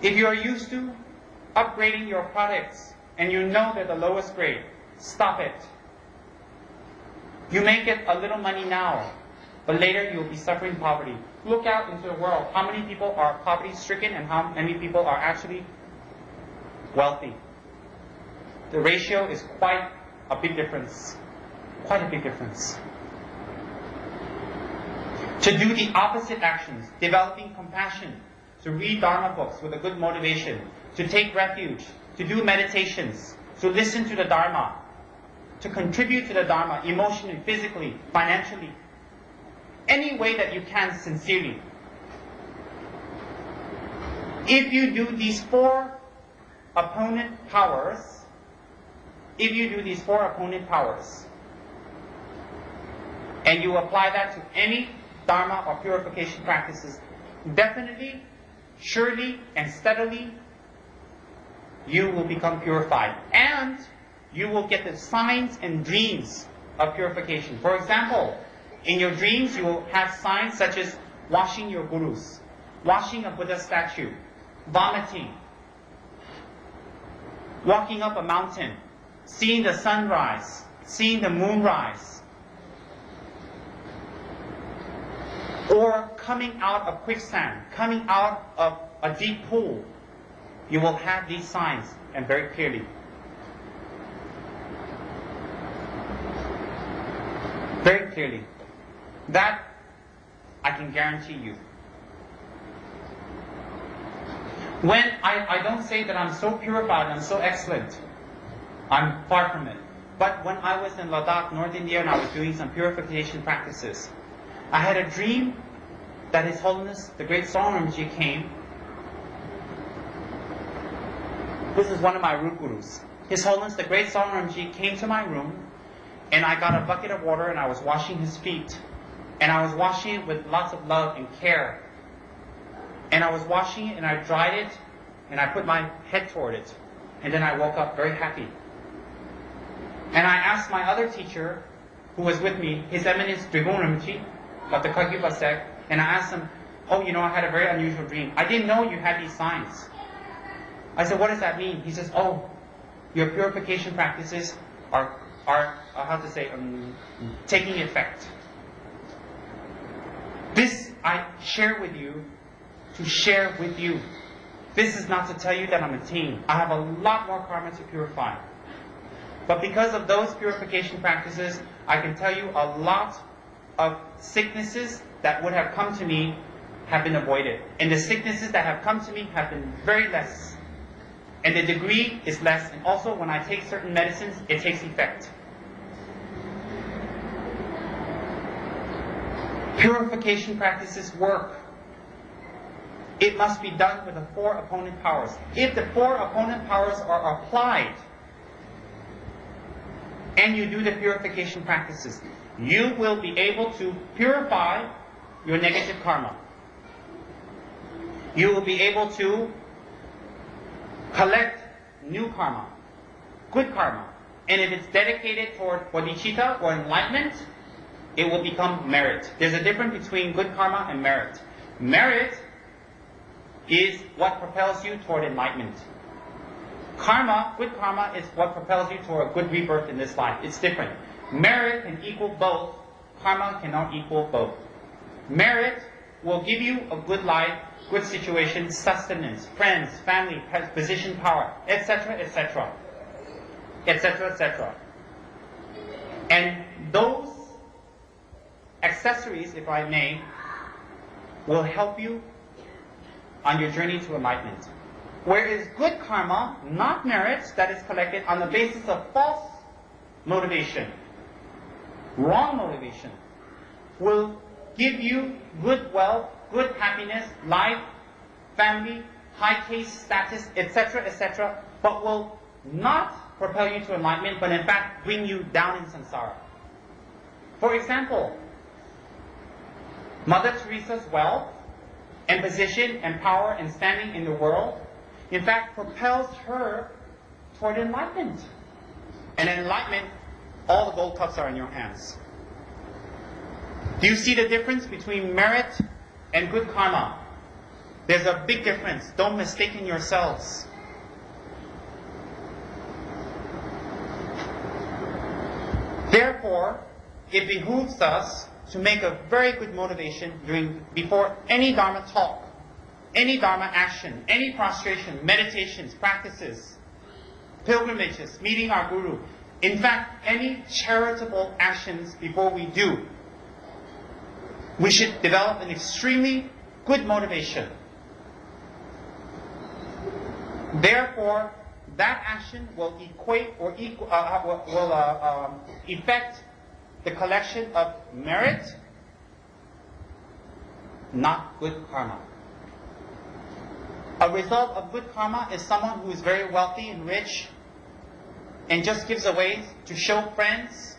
If you are used to upgrading your products and you know they're the lowest grade, stop it. You may get a little money now, but later you will be suffering poverty. Look out into the world. How many people are poverty-stricken and how many people are actually wealthy? The ratio is quite a big difference. Quite a big difference. To do the opposite actions, developing compassion, to read Dharma books with a good motivation, to take refuge, to do meditations, to listen to the Dharma, to contribute to the Dharma emotionally, physically, financially, any way that you can sincerely. If you do these 4 opponent powers, and you apply that to any Dharma or purification practices, definitely, surely, and steadily, you will become purified. And you will get the signs and dreams of purification. For example, in your dreams, you will have signs such as washing your gurus, washing a Buddha statue, vomiting, walking up a mountain, seeing the sunrise, seeing the moonrise, or coming out of quicksand, coming out of a deep pool. You will have these signs, and very clearly. Very clearly. That I can guarantee you. When I don't say that I'm so purified, I'm so excellent. I'm far from it. But when I was in Ladakh, North India, and I was doing some purification practices, I had a dream that His Holiness, the Great Rinpoche came. This is one of my root gurus. His Holiness, the Great Rinpoche came to my room, and I got a bucket of water and I was washing his feet. And I was washing it with lots of love and care. And I was washing it and I dried it and I put my head toward it. And then I woke up very happy. And I asked my other teacher, who was with me, His Eminence Dragon Rinpoche, Dr. Kagyu Pasek, and I asked him, oh, I had a very unusual dream. I didn't know you had these signs. I said, what does that mean? He says, oh, your purification practices are taking effect. This I share with you to share with you. This is not to tell you that I'm attained. I have a lot more karma to purify. But because of those purification practices, I can tell you a lot of sicknesses that would have come to me have been avoided. And the sicknesses that have come to me have been very less. And the degree is less. And also, when I take certain medicines, it takes effect. Purification practices work. It must be done with the 4 opponent powers. If the 4 opponent powers are applied, and you do the purification practices, you will be able to purify your negative karma. You will be able to collect new karma, good karma. And if it's dedicated toward bodhicitta or enlightenment, it will become merit. There's a difference between good karma and merit. Merit is what propels you toward enlightenment. Karma, good karma, is what propels you toward a good rebirth in this life. It's different. Merit can equal both. Karma cannot equal both. Merit will give you a good life, good situation, sustenance, friends, family, position, power, etc., etc., etc., etc. And those accessories, if I may, will help you on your journey to enlightenment. Whereas good karma, not merit, that is collected on the basis of false motivation, wrong motivation, will give you good wealth, good happiness, life, family, high taste, status, etc., etc., but will not propel you to enlightenment, but in fact bring you down in samsara. For example, Mother Teresa's wealth and position and power and standing in the world, in fact, propels her toward enlightenment. And enlightenment, all the gold cups are in your hands. Do you see the difference between merit and good karma? There's a big difference. Don't mistake yourselves. Therefore, it behooves us to make a very good motivation before any Dharma talk, any Dharma action, any prostration, meditations, practices, pilgrimages, meeting our Guru. In fact, any charitable actions before we do, we should develop an extremely good motivation. Therefore, that action will effect the collection of merit, not good karma. A result of good karma is someone who is very wealthy and rich and just gives away to show friends,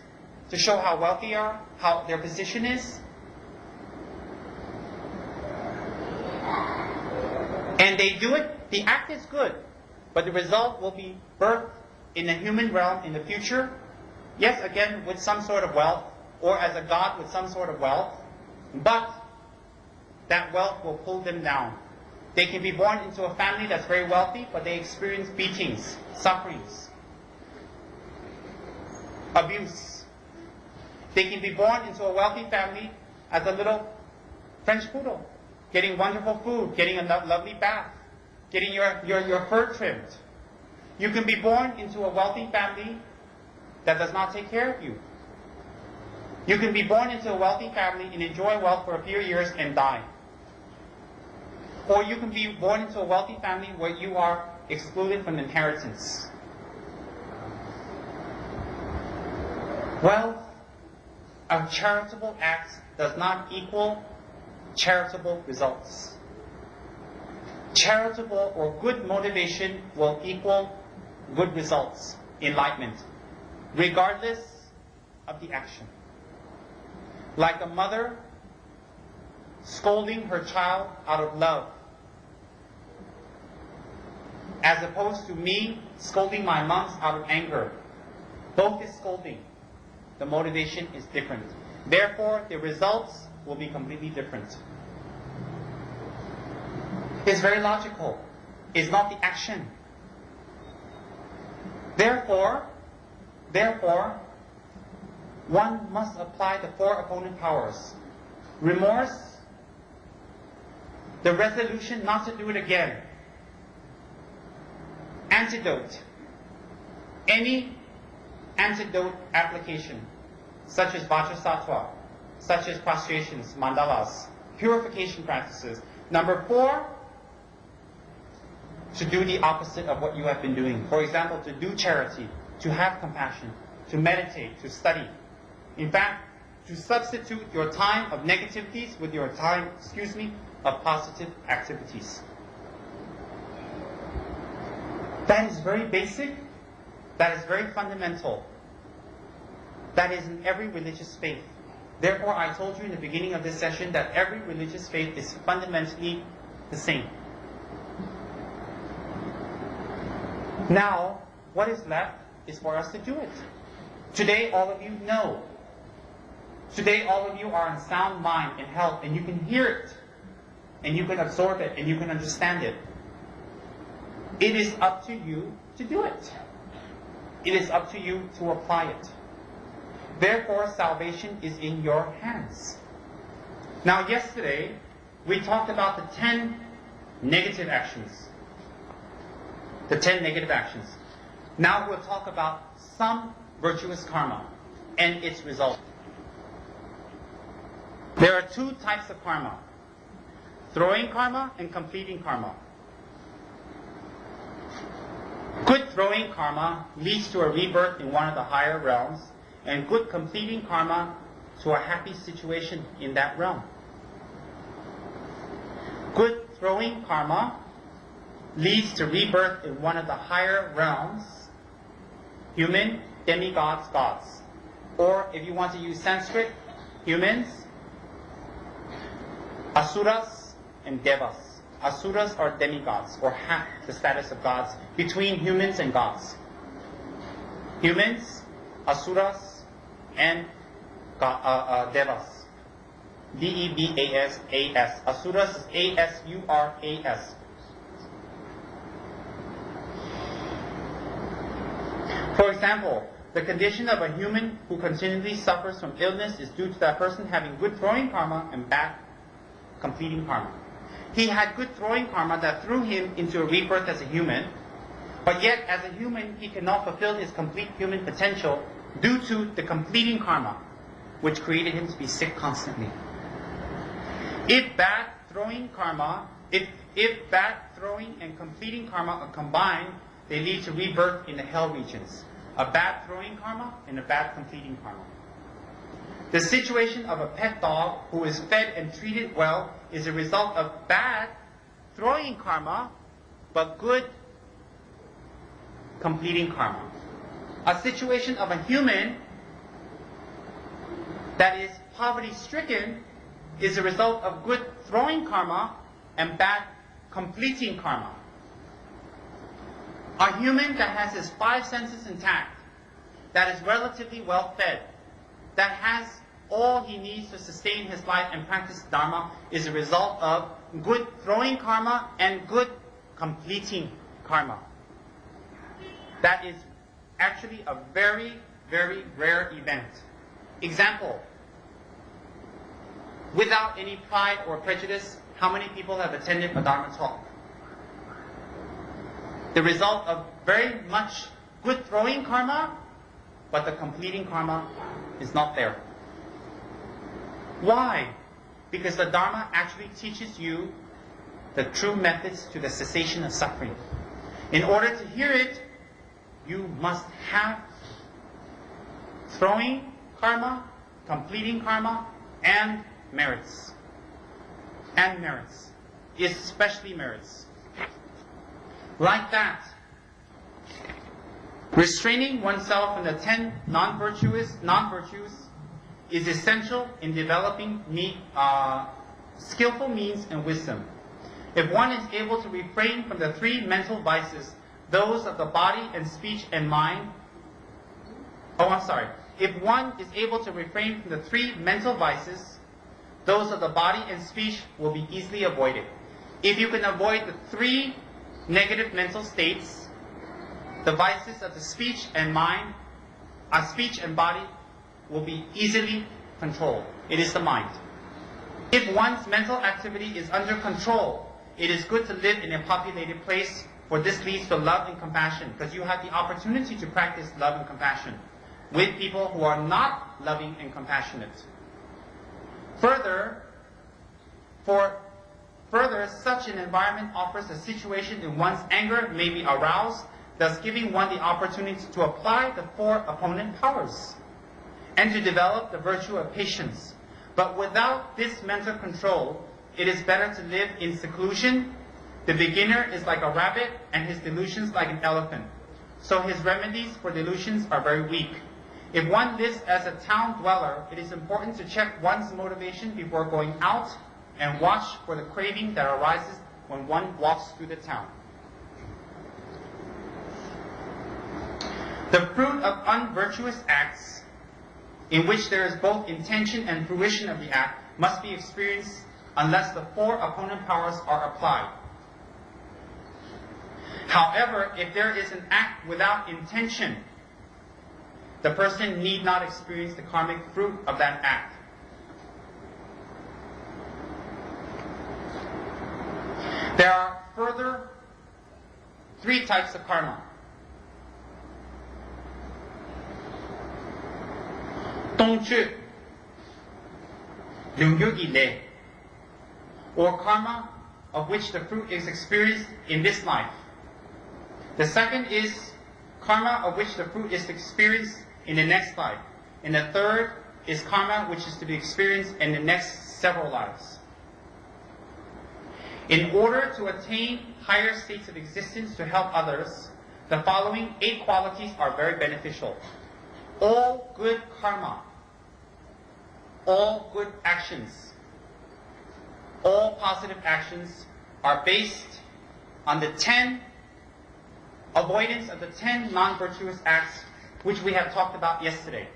to show how wealthy they are, how their position is. And they do it, the act is good, but the result will be birth in the human realm in the future. Yes, again, with some sort of wealth, or as a god with some sort of wealth, but that wealth will pull them down. They can be born into a family that's very wealthy, but they experience beatings, sufferings, abuse. They can be born into a wealthy family as a little French poodle, getting wonderful food, getting a lovely bath, getting your fur trimmed. You can be born into a wealthy family that does not take care of you. You can be born into a wealthy family and enjoy wealth for a few years and die. Or you can be born into a wealthy family where you are excluded from inheritance. Wealth of charitable acts does not equal charitable results. Charitable or good motivation will equal good results, enlightenment, regardless of the action. Like a mother scolding her child out of love, as opposed to me scolding my monks out of anger. Both is scolding. The motivation is different. Therefore, the results will be completely different. It's very logical. It's not the action. Therefore, one must apply the 4 opponent powers. Remorse, the resolution not to do it again. Antidote, any antidote application, such as vajrasattva, such as prostrations, mandalas, purification practices. Number 4, to do the opposite of what you have been doing. For example, to do charity, to have compassion, to meditate, to study. In fact, to substitute your time of negativities with your time, of positive activities. That is very basic. That is very fundamental. That is in every religious faith. Therefore, I told you in the beginning of this session that every religious faith is fundamentally the same. Now, what is left is for us to do it. Today, all of you know. Today, all of you are in sound mind and health, and you can hear it, and you can absorb it, and you can understand it. It is up to you to do it. It is up to you to apply it. Therefore, salvation is in your hands. Now, yesterday, we talked about the 10 negative actions. The 10 negative actions. Now we'll talk about some virtuous karma and its result. There are two types of karma. Throwing karma and completing karma. Good throwing karma leads to a rebirth in one of the higher realms, and good completing karma to a happy situation in that realm. Good throwing karma leads to rebirth in one of the higher realms, human, demigods, gods. Or if you want to use Sanskrit, humans, asuras, and devas. Asuras are demigods, or half the status of gods, between humans and gods. Humans, asuras, and devas. D-E-V-A-S-A-S. Asuras is A-S-U-R-A-S. For example, the condition of a human who continually suffers from illness is due to that person having good throwing karma and bad completing karma. He had good throwing karma that threw him into a rebirth as a human, but yet as a human he cannot fulfill his complete human potential due to the completing karma, which created him to be sick constantly. If bad throwing and completing karma are combined, they lead to rebirth in the hell regions. A bad throwing karma and a bad completing karma. The situation of a pet dog who is fed and treated well is a result of bad throwing karma, but good completing karma. A situation of a human that is poverty-stricken is a result of good throwing karma and bad completing karma. A human that has his 5 senses intact, that is relatively well fed, that has all he needs to sustain his life and practice Dharma, is a result of good throwing karma and good completing karma. That is actually a very, very rare event. Example, without any pride or prejudice, how many people have attended a Dharma talk? The result of very much good throwing karma, but the completing karma is not there. Why? Because the Dharma actually teaches you the true methods to the cessation of suffering. In order to hear it, you must have throwing karma, completing karma, and merits. And merits. Especially merits. Like that, restraining oneself from the 10 non-virtues is essential in developing skillful means and wisdom. If one is able to refrain from the 3 mental vices, those of the body and speech and mind, if one is able to refrain from the 3 mental vices, those of the body and speech will be easily avoided. If you can avoid the 3 negative mental states, the vices of the speech and mind, speech and body will be easily controlled. It is the mind. If one's mental activity is under control, it is good to live in a populated place, for this leads to love and compassion, because you have the opportunity to practice love and compassion with people who are not loving and compassionate. Further, for Further, such an environment offers a situation in one's anger may be aroused, thus giving one the opportunity to apply the 4 opponent powers and to develop the virtue of patience. But without this mental control, it is better to live in seclusion. The beginner is like a rabbit and his delusions like an elephant. So his remedies for delusions are very weak. If one lives as a town dweller, it is important to check one's motivation before going out and watch for the craving that arises when one walks through the town. The fruit of unvirtuous acts, in which there is both intention and fruition of the act, must be experienced unless the 4 opponent powers are applied. However, if there is an act without intention, the person need not experience the karmic fruit of that act. There are further 3 types of karma. Dongzhi, Liugyugi Le, or karma of which the fruit is experienced in this life. The second is karma of which the fruit is experienced in the next life. And the third is karma which is to be experienced in the next several lives. In order to attain higher states of existence to help others, the following 8 qualities are very beneficial. All good karma, all good actions, all positive actions are based on the 10 avoidance of the 10 non-virtuous acts which we have talked about yesterday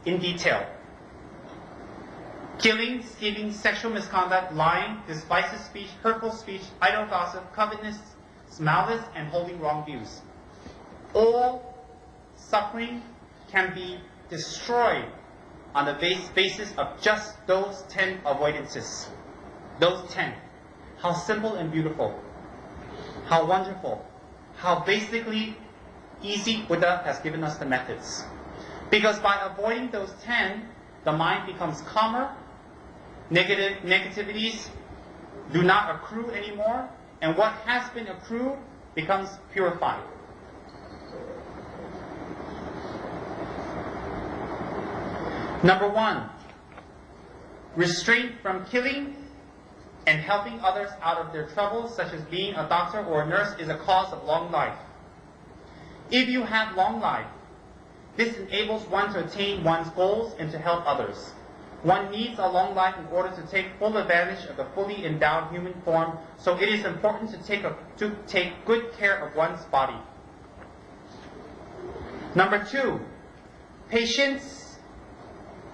in detail. Killing, stealing, sexual misconduct, lying, divisive speech, hurtful speech, idle gossip, covetousness, malice, and holding wrong views. All suffering can be destroyed on the basis of just those 10 avoidances. Those 10. How simple and beautiful. How wonderful. How basically easy Buddha has given us the methods. Because by avoiding those 10, the mind becomes calmer, negativities do not accrue anymore, and what has been accrued becomes purified. Number 1, restraint from killing and helping others out of their troubles, such as being a doctor or a nurse, is a cause of long life. If you have long life, this enables one to attain one's goals and to help others. One needs a long life in order to take full advantage of the fully endowed human form, so it is important to take good care of one's body. Number 2, patience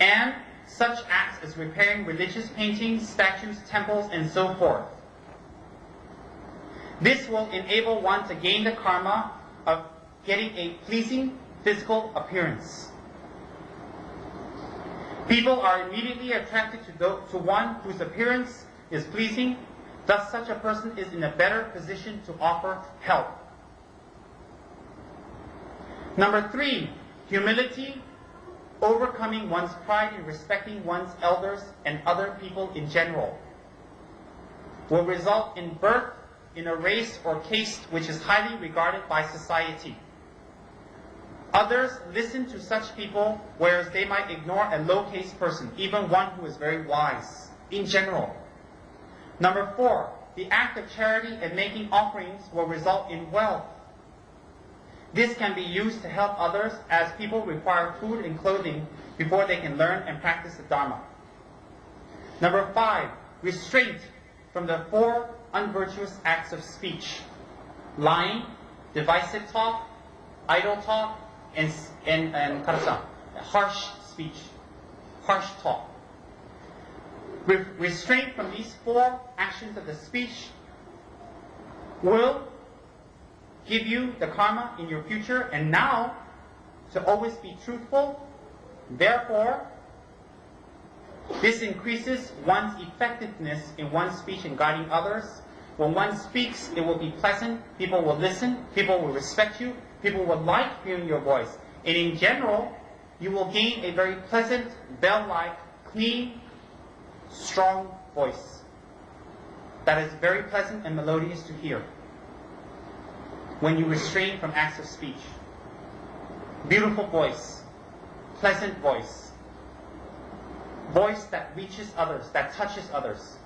and such acts as repairing religious paintings, statues, temples, and so forth. This will enable one to gain the karma of getting a pleasing physical appearance. People are immediately attracted to one whose appearance is pleasing, thus such a person is in a better position to offer help. Number 3, humility, overcoming one's pride in respecting one's elders and other people in general, will result in birth in a race or caste which is highly regarded by society. Others listen to such people, whereas they might ignore a low-caste person, even one who is very wise, in general. Number 4, the act of charity and making offerings will result in wealth. This can be used to help others, as people require food and clothing before they can learn and practice the Dharma. Number 5, restraint from the 4 unvirtuous acts of speech: lying, divisive talk, idle talk, and harsh speech, harsh talk. Restraint from these 4 actions of the speech will give you the karma in your future, and now to always be truthful. Therefore, this increases one's effectiveness in one's speech and guiding others. When one speaks, it will be pleasant, people will listen, people will respect you, people will like hearing your voice. And in general, you will gain a very pleasant, bell-like, clean, strong voice. that is very pleasant and melodious to hear when you restrain from acts of speech. Beautiful voice, pleasant voice, voice that reaches others, that touches others,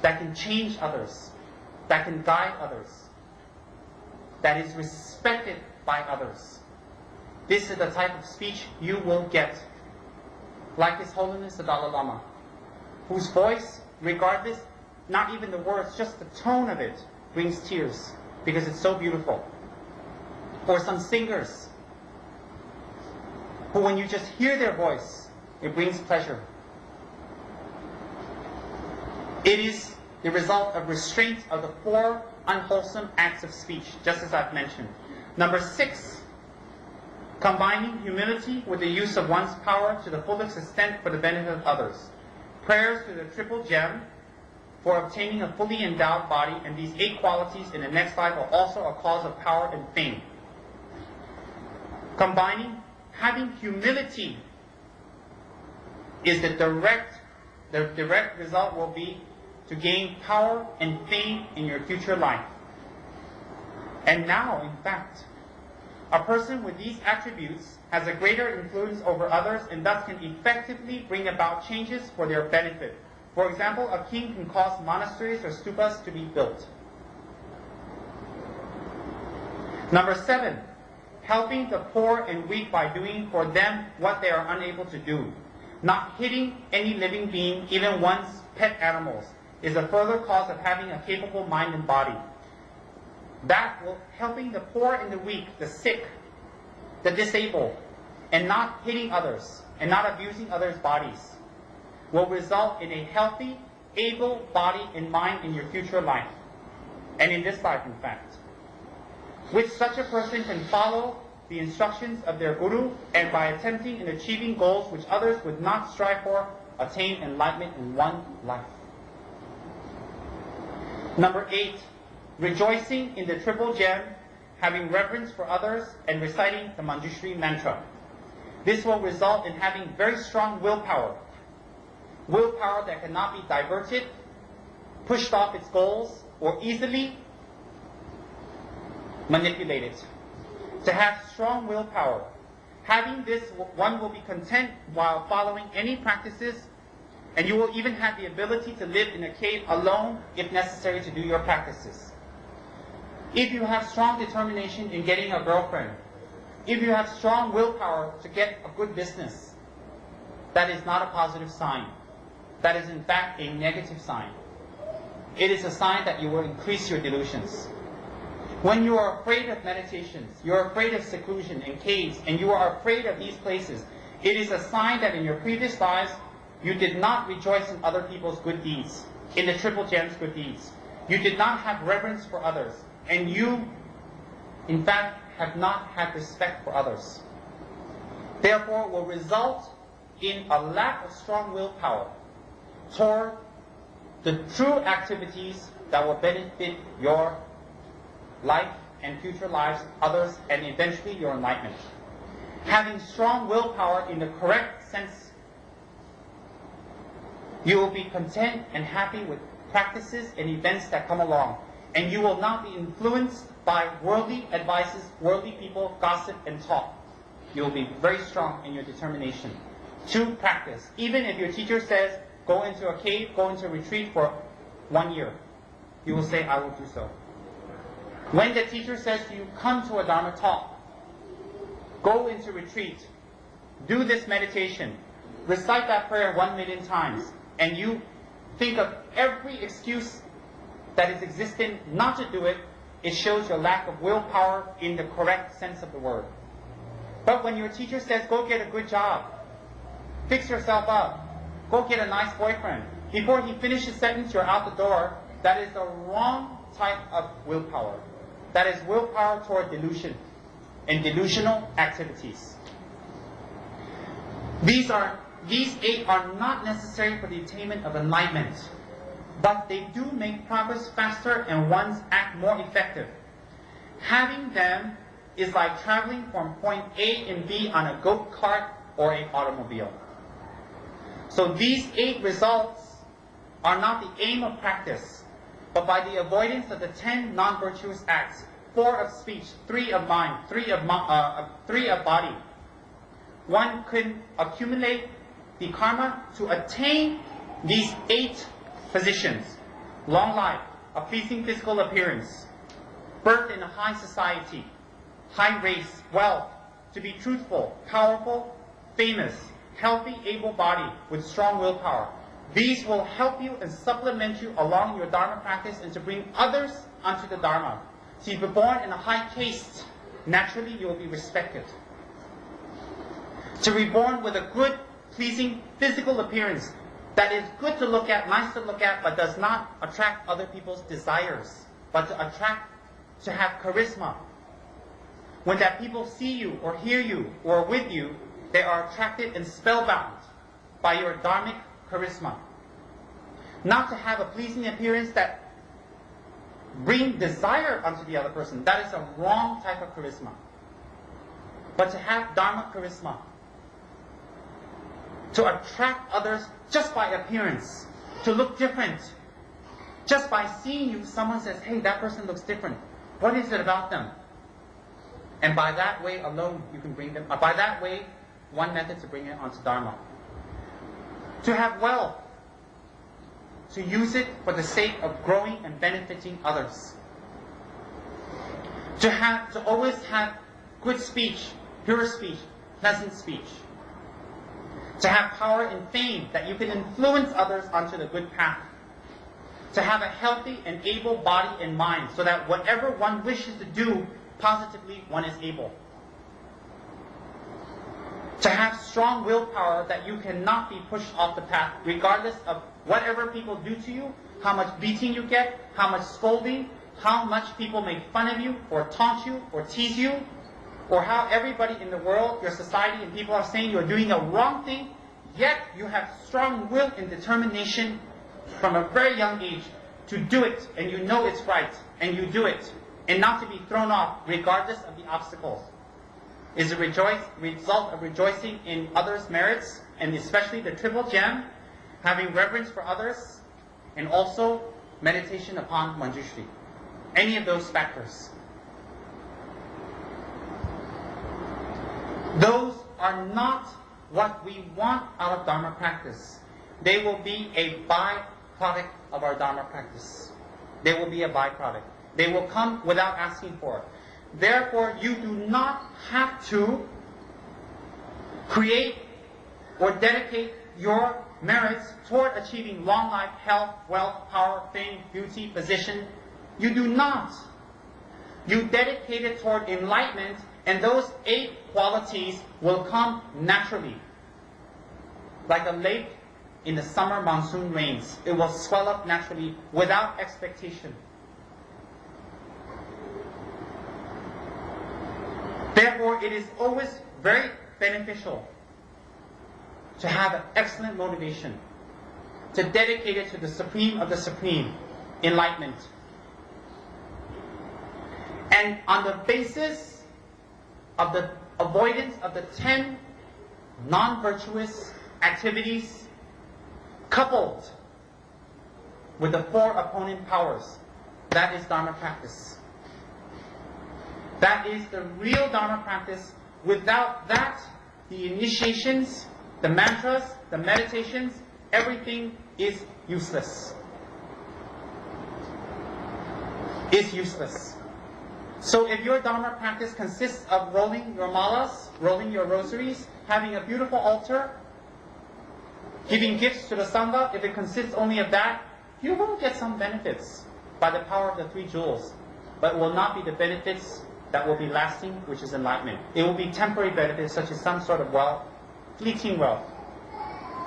that can change others, that can guide others, that is respected by others. This is the type of speech you will get. Like His Holiness the Dalai Lama, whose voice, regardless, not even the words, just the tone of it, brings tears because it's so beautiful. Or some singers who, when you just hear their voice, it brings pleasure. It is the result of restraint of the 4 unwholesome acts of speech, just as I've mentioned. Number 6, combining humility with the use of one's power to the fullest extent for the benefit of others. Prayers to the triple gem for obtaining a fully endowed body, and these 8 qualities in the next life are also a cause of power and fame. Combining, having humility is the direct result will be to gain power and fame in your future life. And now, in fact, a person with these attributes has a greater influence over others and thus can effectively bring about changes for their benefit. For example, a king can cause monasteries or stupas to be built. Number 7, helping the poor and weak by doing for them what they are unable to do. Not hitting any living being, even one's pet animals, is a further cause of having a capable mind and body. That will helping the poor and the weak, the sick, the disabled, and not hitting others and not abusing others' bodies will result in a healthy, able body and mind in your future life, and in this life, in fact. Which such a person can follow the instructions of their guru, and by attempting and achieving goals which others would not strive for, attain enlightenment in one life. Number 8, rejoicing in the triple gem, having reverence for others, and reciting the Manjushri mantra. This will result in having very strong willpower. Willpower that cannot be diverted, pushed off its goals, or easily manipulated. To have strong willpower. Having this, one will be content while following any practices, and you will even have the ability to live in a cave alone if necessary to do your practices. If you have strong determination in getting a girlfriend, if you have strong willpower to get a good business, that is not a positive sign. That is in fact a negative sign. It is a sign that you will increase your delusions. When you are afraid of meditations, you are afraid of seclusion and caves, and you are afraid of these places, it is a sign that in your previous lives you did not rejoice in other people's good deeds, in the triple gems good deeds. You did not have reverence for others, and you, in fact, have not had respect for others. Therefore, it will result in a lack of strong willpower toward the true activities that will benefit your life and future lives, others, and eventually your enlightenment. Having strong willpower in the correct sense, you will be content and happy with practices and events that come along, and you will not be influenced by worldly advices, worldly people, gossip, and talk. You will be very strong in your determination to practice. Even if your teacher says, go into a cave, go into a retreat for 1 year, you will say, I will do so. When the teacher says to you, come to a Dharma talk, go into retreat, do this meditation, recite that prayer 1 million times, and you think of every excuse that is existent not to do it, it shows your lack of willpower in the correct sense of the word. But when your teacher says, go get a good job, fix yourself up, go get a nice boyfriend, before he finishes the sentence, you're out the door, that is the wrong type of willpower. That is willpower toward delusion and delusional activities. These 8 are not necessary for the attainment of enlightenment, but they do make progress faster and one's act more effective. Having them is like traveling from point A and B on a goat cart or an automobile. So these 8 results are not the aim of practice, but by the avoidance of the 10 non-virtuous acts, 4 of speech, 3 of mind, 3 of body, one can accumulate the karma to attain these 8 positions: long life, a pleasing physical appearance, birth in a high society, high race, wealth, to be truthful, powerful, famous, healthy, able body with strong willpower. These will help you and supplement you along your Dharma practice and to bring others onto the Dharma. So if you're born in a high caste, naturally you will be respected. To be born with a good, pleasing physical appearance that is good to look at, nice to look at, but does not attract other people's desires, but to have charisma. When that people see you or hear you or with you, they are attracted and spellbound by your dharmic charisma. Not to have a pleasing appearance that bring desire onto the other person. That is a wrong type of charisma. But to have dharma charisma, to attract others just by appearance, to look different. Just by seeing you, someone says, hey, that person looks different. What is it about them? And by that way alone, you can bring them. By that way, one method to bring it onto Dharma. To have wealth, to use it for the sake of growing and benefiting others. To always have good speech, pure speech, pleasant speech. To have power and fame that you can influence others onto the good path. To have a healthy and able body and mind so that whatever one wishes to do, positively one is able. To have strong willpower that you cannot be pushed off the path regardless of whatever people do to you, how much beating you get, how much scolding, how much people make fun of you or taunt you or tease you, or how everybody in the world, your society and people are saying you're doing a wrong thing, yet you have strong will and determination from a very young age to do it, and you know it's right, and you do it, and not to be thrown off regardless of the obstacles. Is a result of rejoicing in others' merits, and especially the triple gem, having reverence for others, and also meditation upon Manjushri. Any of those factors. Those are not what we want out of Dharma practice. They will be a byproduct of our Dharma practice. They will be a byproduct. They will come without asking for it. Therefore, you do not have to create or dedicate your merits toward achieving long life, health, wealth, power, fame, beauty, position. You do not. You dedicate it toward enlightenment, and those 8 qualities will come naturally. Like a lake in the summer monsoon rains. It will swell up naturally without expectation. Therefore, it is always very beneficial to have an excellent motivation, to dedicate it to the supreme of the supreme, enlightenment. And on the basis of the avoidance of the 10 non-virtuous activities, coupled with the 4 opponent powers, that is Dharma practice. That is the real Dharma practice. Without that, the initiations, the mantras, the meditations, everything is useless. Is useless. So if your Dharma practice consists of rolling your malas, rolling your rosaries, having a beautiful altar, giving gifts to the Sangha, if it consists only of that, you will get some benefits by the power of the 3 jewels. But it will not be the benefits that will be lasting, which is enlightenment. It will be temporary benefits, such as some sort of wealth, fleeting wealth,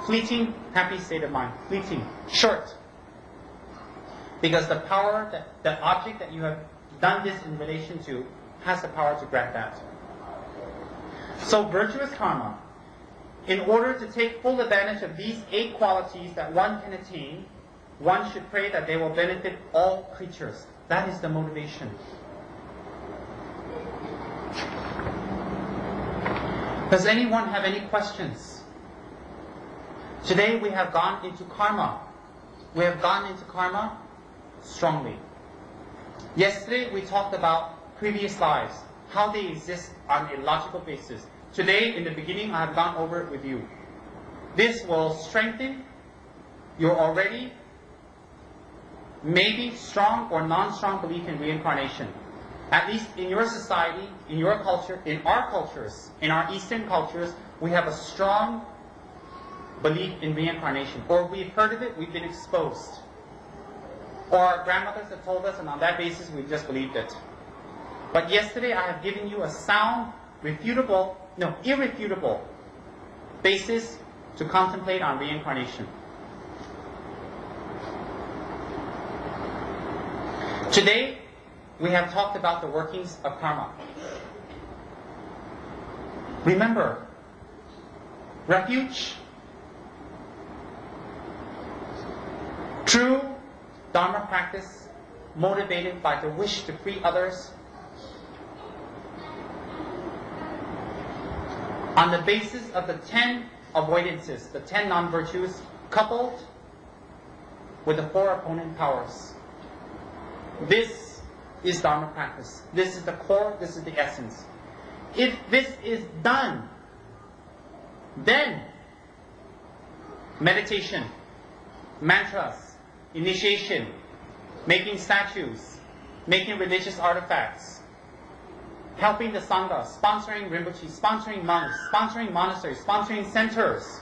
fleeting happy state of mind, fleeting, short. Because the power, the object that you have done this in relation to, has the power to grant that. So virtuous karma, in order to take full advantage of these 8 qualities that one can attain, one should pray that they will benefit all creatures. That is the motivation. Does anyone have any questions? Today we have gone into karma. We have gone into karma strongly. Yesterday we talked about previous lives, how they exist on a logical basis. Today, in the beginning, I have gone over it with you. This will strengthen your already maybe strong or non-strong belief in reincarnation. At least in your society, in your culture, in our cultures, in our Eastern cultures, we have a strong belief in reincarnation. Or we've heard of it, we've been exposed. Or our grandmothers have told us, and on that basis we've just believed it. But yesterday I have given you a sound, irrefutable basis to contemplate on reincarnation. Today, we have talked about the workings of karma. Remember, refuge, true Dharma practice motivated by the wish to free others on the basis of the 10 avoidances, the 10 non-virtues, coupled with the 4 opponent powers. This is Dharma practice. This is the core, this is the essence. If this is done, then meditation, mantras, initiation, making statues, making religious artifacts, helping the Sangha, sponsoring Rinpoche, sponsoring monks, sponsoring monasteries, sponsoring centers,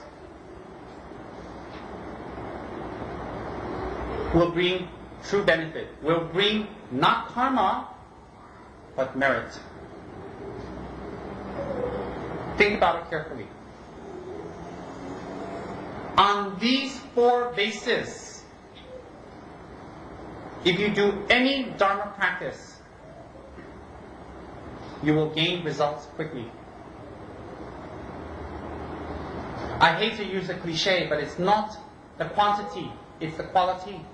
will bring true benefit, will bring not karma, but merit. Think about it carefully. On these 4 bases, if you do any Dharma practice, you will gain results quickly. I hate to use a cliche, but it's not the quantity, it's the quality.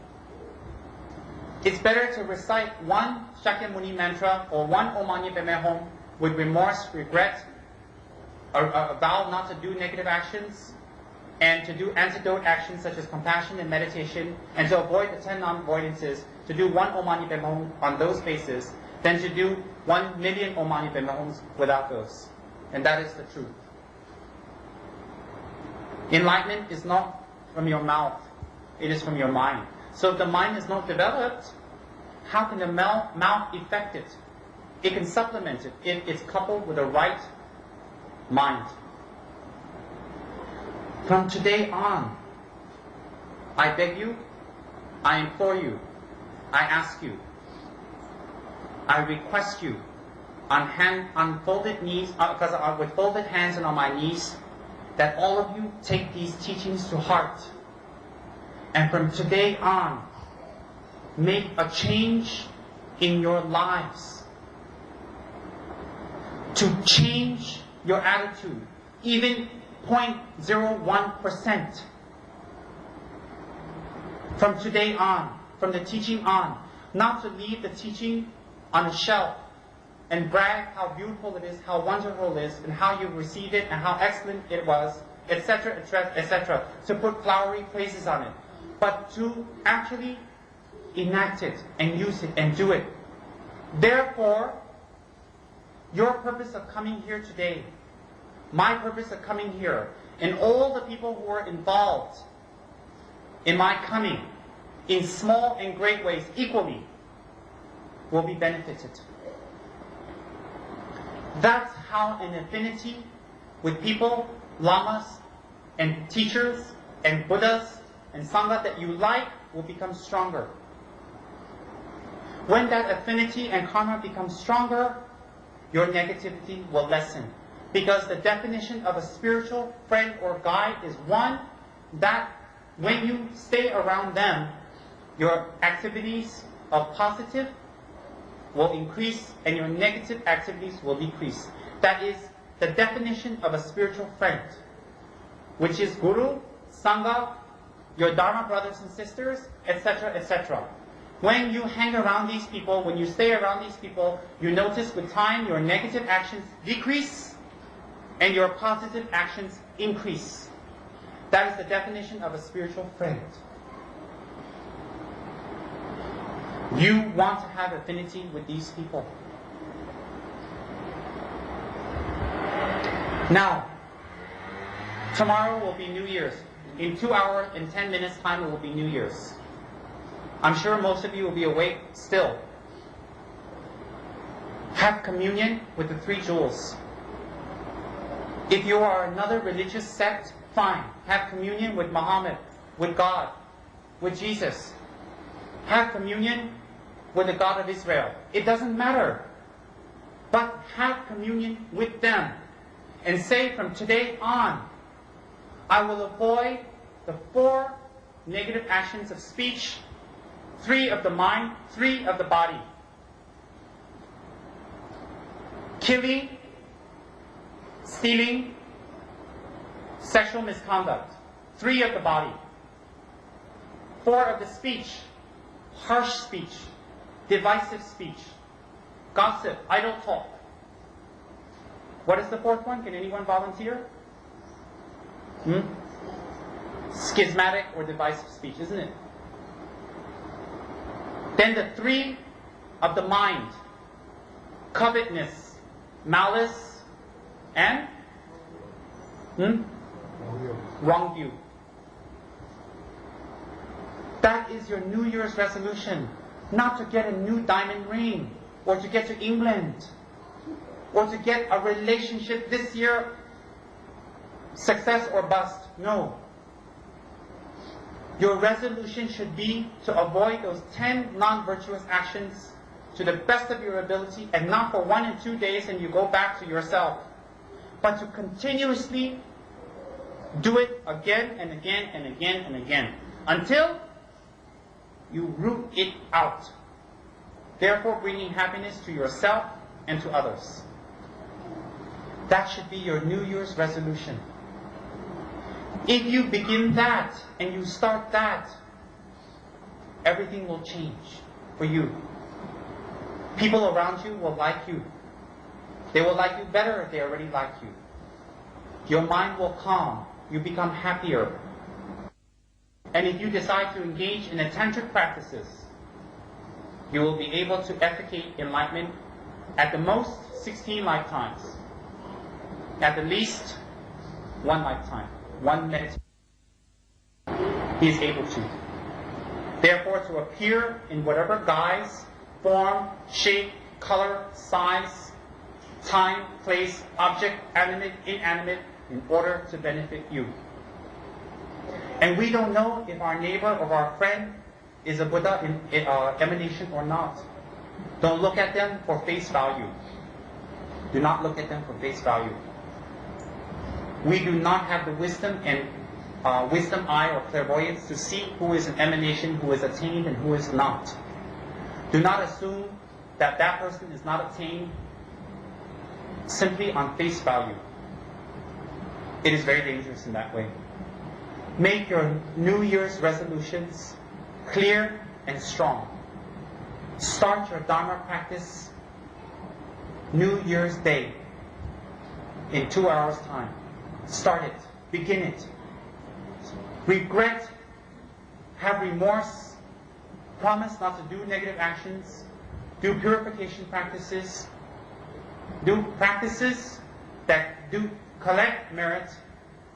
It's better to recite one Shakyamuni mantra or one Om Mani Padme Hum with remorse, regret, a vow not to do negative actions, and to do antidote actions such as compassion and meditation, and to avoid the 10 non-avoidances, to do one Om Mani Padme Hum on those bases, than to do 1 million Om Mani Padme Hums without those. And that is the truth. Enlightenment is not from your mouth, it is from your mind. So if the mind is not developed, how can the mouth effect it? It can supplement it if it's coupled with the right mind. From today on, I beg you, I implore you, I ask you, I request you, on folded knees, with folded hands and on my knees, that all of you take these teachings to heart. And from today on, make a change in your lives. To change your attitude, even 0.01%. From today on, from the teaching on, not to leave the teaching on a shelf and brag how beautiful it is, how wonderful it is, and how you received it, and how excellent it was, etc., etc., to put flowery phrases on it, but to actually enact it and use it and do it. Therefore, your purpose of coming here today, my purpose of coming here, and all the people who are involved in my coming, in small and great ways equally, will be benefited. That's how an affinity with people, lamas, and teachers, and Buddhas, and Sangha that you like will become stronger. When that affinity and karma becomes stronger, your negativity will lessen. Because the definition of a spiritual friend or guide is one that when you stay around them, your activities of positive will increase and your negative activities will decrease. That is the definition of a spiritual friend, which is Guru, Sangha, your Dharma brothers and sisters, etc., etc. When you hang around these people, when you stay around these people, you notice with time your negative actions decrease and your positive actions increase. That is the definition of a spiritual friend. You want to have affinity with these people. Now, tomorrow will be New Year's. In 2 hours, in 10 minutes time, it will be New Year's. I'm sure most of you will be awake still. Have communion with the 3 jewels. If you are another religious sect, fine. Have communion with Muhammad, with God, with Jesus. Have communion with the God of Israel. It doesn't matter. But have communion with them. And say from today on, I will avoid the 4 negative actions of speech, 3 of the mind, 3 of the body. Killing, stealing, sexual misconduct, 3 of the body. 4 of the speech, harsh speech, divisive speech, gossip, idle talk. What is the 4th one? Can anyone volunteer? Schismatic or divisive speech, isn't it? Then the 3 of the mind, covetousness, malice, and wrong view. That is your New Year's resolution. Not to get a new diamond ring, or to get to England, or to get a relationship this year, success or bust. No. Your resolution should be to avoid those 10 non-virtuous actions to the best of your ability, and not for 1 and 2 days and you go back to yourself, but to continuously do it again and again and again and again until you root it out, therefore bringing happiness to yourself and to others. That should be your New Year's resolution. If you begin that and you start that, everything will change for you. People around you will like you. They will like you better if they already like you. Your mind will calm. You become happier. And if you decide to engage in the tantric practices, you will be able to effectuate enlightenment at the most 16 lifetimes. At the least 1 lifetime. 1 meditation. He is able to. Therefore, to appear in whatever guise, form, shape, color, size, time, place, object, animate, inanimate, in order to benefit you. And we don't know if our neighbor or our friend is a Buddha emanation or not. Don't look at them for face value. Do not look at them for face value. We do not have the wisdom and wisdom eye or clairvoyance to see who is an emanation, who is attained, and who is not. Do not assume that that person is not attained simply on face value. It is very dangerous in that way. Make your New Year's resolutions clear and strong. Start your Dharma practice New Year's Day in 2 hours' time. Start it. Begin it. Regret. Have remorse. Promise not to do negative actions. Do purification practices. Do practices that do collect merit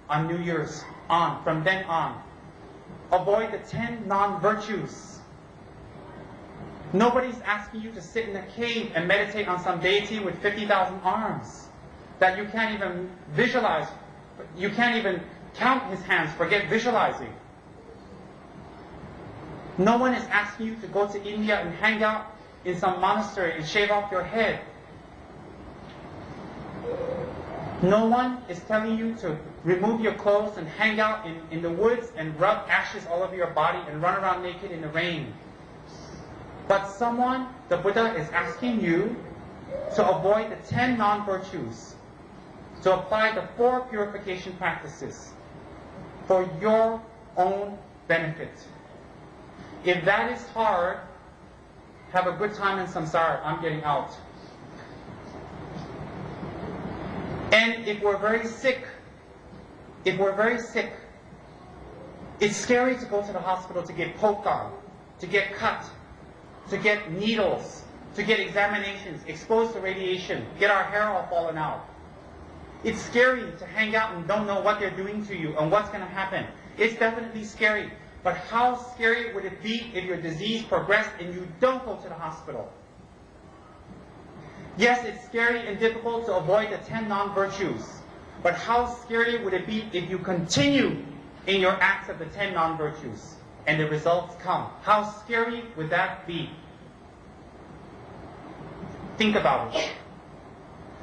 on New Year's on, from then on. Avoid the 10 non-virtues. Nobody's asking you to sit in a cave and meditate on some deity with 50,000 arms that you can't even visualize. You can't even count his hands, forget visualizing. No one is asking you to go to India and hang out in some monastery and shave off your head. No one is telling you to remove your clothes and hang out in the woods and rub ashes all over your body and run around naked in the rain. But someone, the Buddha, is asking you to avoid the 10 non-virtues, to apply the 4 purification practices for your own benefit. If that is hard, have a good time in samsara. I'm getting out. And if we're very sick, it's scary to go to the hospital to get poked on, to get cut. to get needles, to get examinations, exposed to radiation, get our hair all fallen out. It's scary to hang out and don't know what they're doing to you and what's going to happen. It's definitely scary. But how scary would it be if your disease progressed and you don't go to the hospital? Yes, it's scary and difficult to avoid the 10 non-virtues. But how scary would it be if you continue in your acts of the 10 non-virtues and the results come? How scary would that be? Think about it.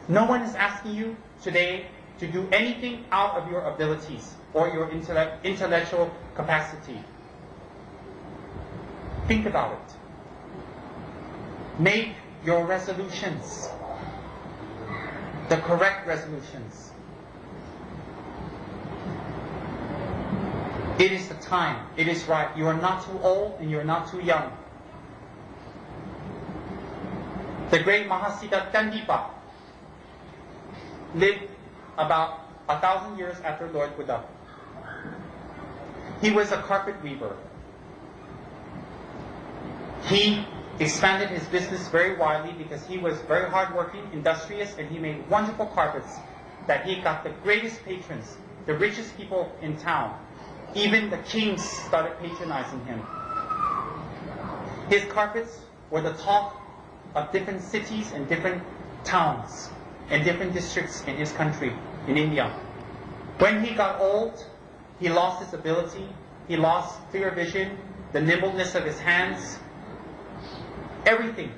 No one is asking you today to do anything out of your abilities or your intellectual capacity. Think about it. Make your resolutions, the correct resolutions. It is the time. It is right. You are not too old and you are not too young. The great Mahasiddha Kandipa lived about 1,000 years after Lord Buddha. He was a carpet weaver. He expanded his business very widely because he was very hardworking, industrious, and he made wonderful carpets that he got the greatest patrons, the richest people in town. Even the kings started patronizing him. His carpets were the talk of different cities and different towns and different districts in his country, in India. When he got old, he lost his ability, he lost clear vision, the nimbleness of his hands, everything.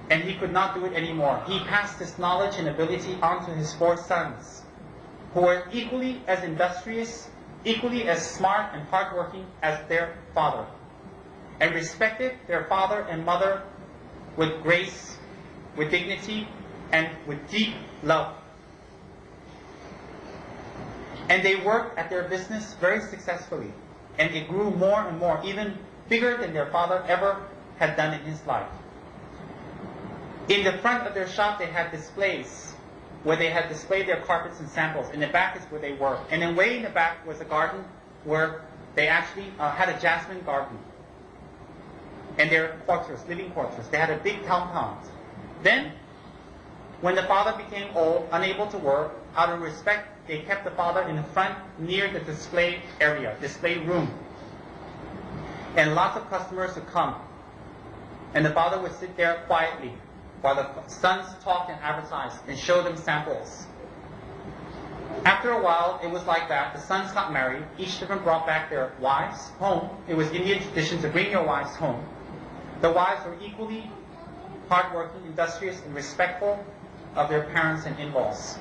And he could not do it anymore. He passed his knowledge and ability on to his 4 sons, who were equally as industrious, equally as smart and hardworking as their father, and respected their father and mother with grace, with dignity, and with deep love. And they worked at their business very successfully, and it grew more and more, even bigger than their father ever had done in his life. In the front of their shop, they had displays where they had displayed their carpets and samples. In the back is where they worked. And then way in the back was a garden where they actually had a jasmine garden. And their quarters, living quarters. They had a big compound. Then, when the father became old, unable to work, out of respect, they kept the father in the front near the display area, display room. And lots of customers would come. And the father would sit there quietly while the sons talked and advertised and showed them samples. After a while, it was like that. The sons got married. Each of them brought back their wives home. It was Indian tradition to bring your wives home. The wives were equally hardworking, industrious, and respectful of their parents and in-laws.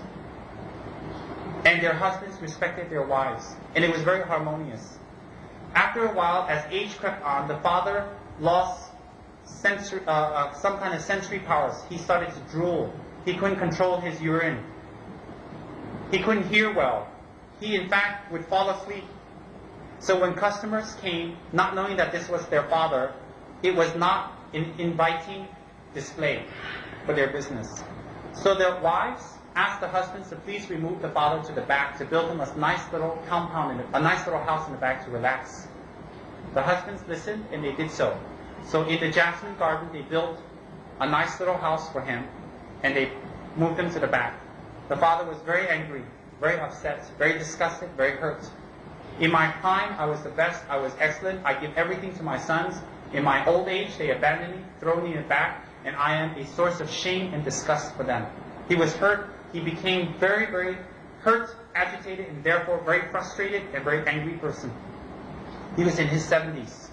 And their husbands respected their wives. And it was very harmonious. After a while, as age crept on, the father lost some kind of sensory powers. He started to drool. He couldn't control his urine. He couldn't hear well. He, in fact, would fall asleep. So when customers came, not knowing that this was their father, it was not an inviting display for their business. So the wives asked the husbands to please remove the father to the back to build him a nice little compound, a nice little house in the back to relax. The husbands listened and they did so. So in the jasmine garden, they built a nice little house for him and they moved him to the back. The father was very angry, very upset, very disgusted, very hurt. In my prime, I was the best, I was excellent, I give everything to my sons. In my old age, they abandoned me, throw me in the back, and I am a source of shame and disgust for them. He was hurt. He became very, very hurt, agitated, and therefore very frustrated and very angry person. He was in his 70s.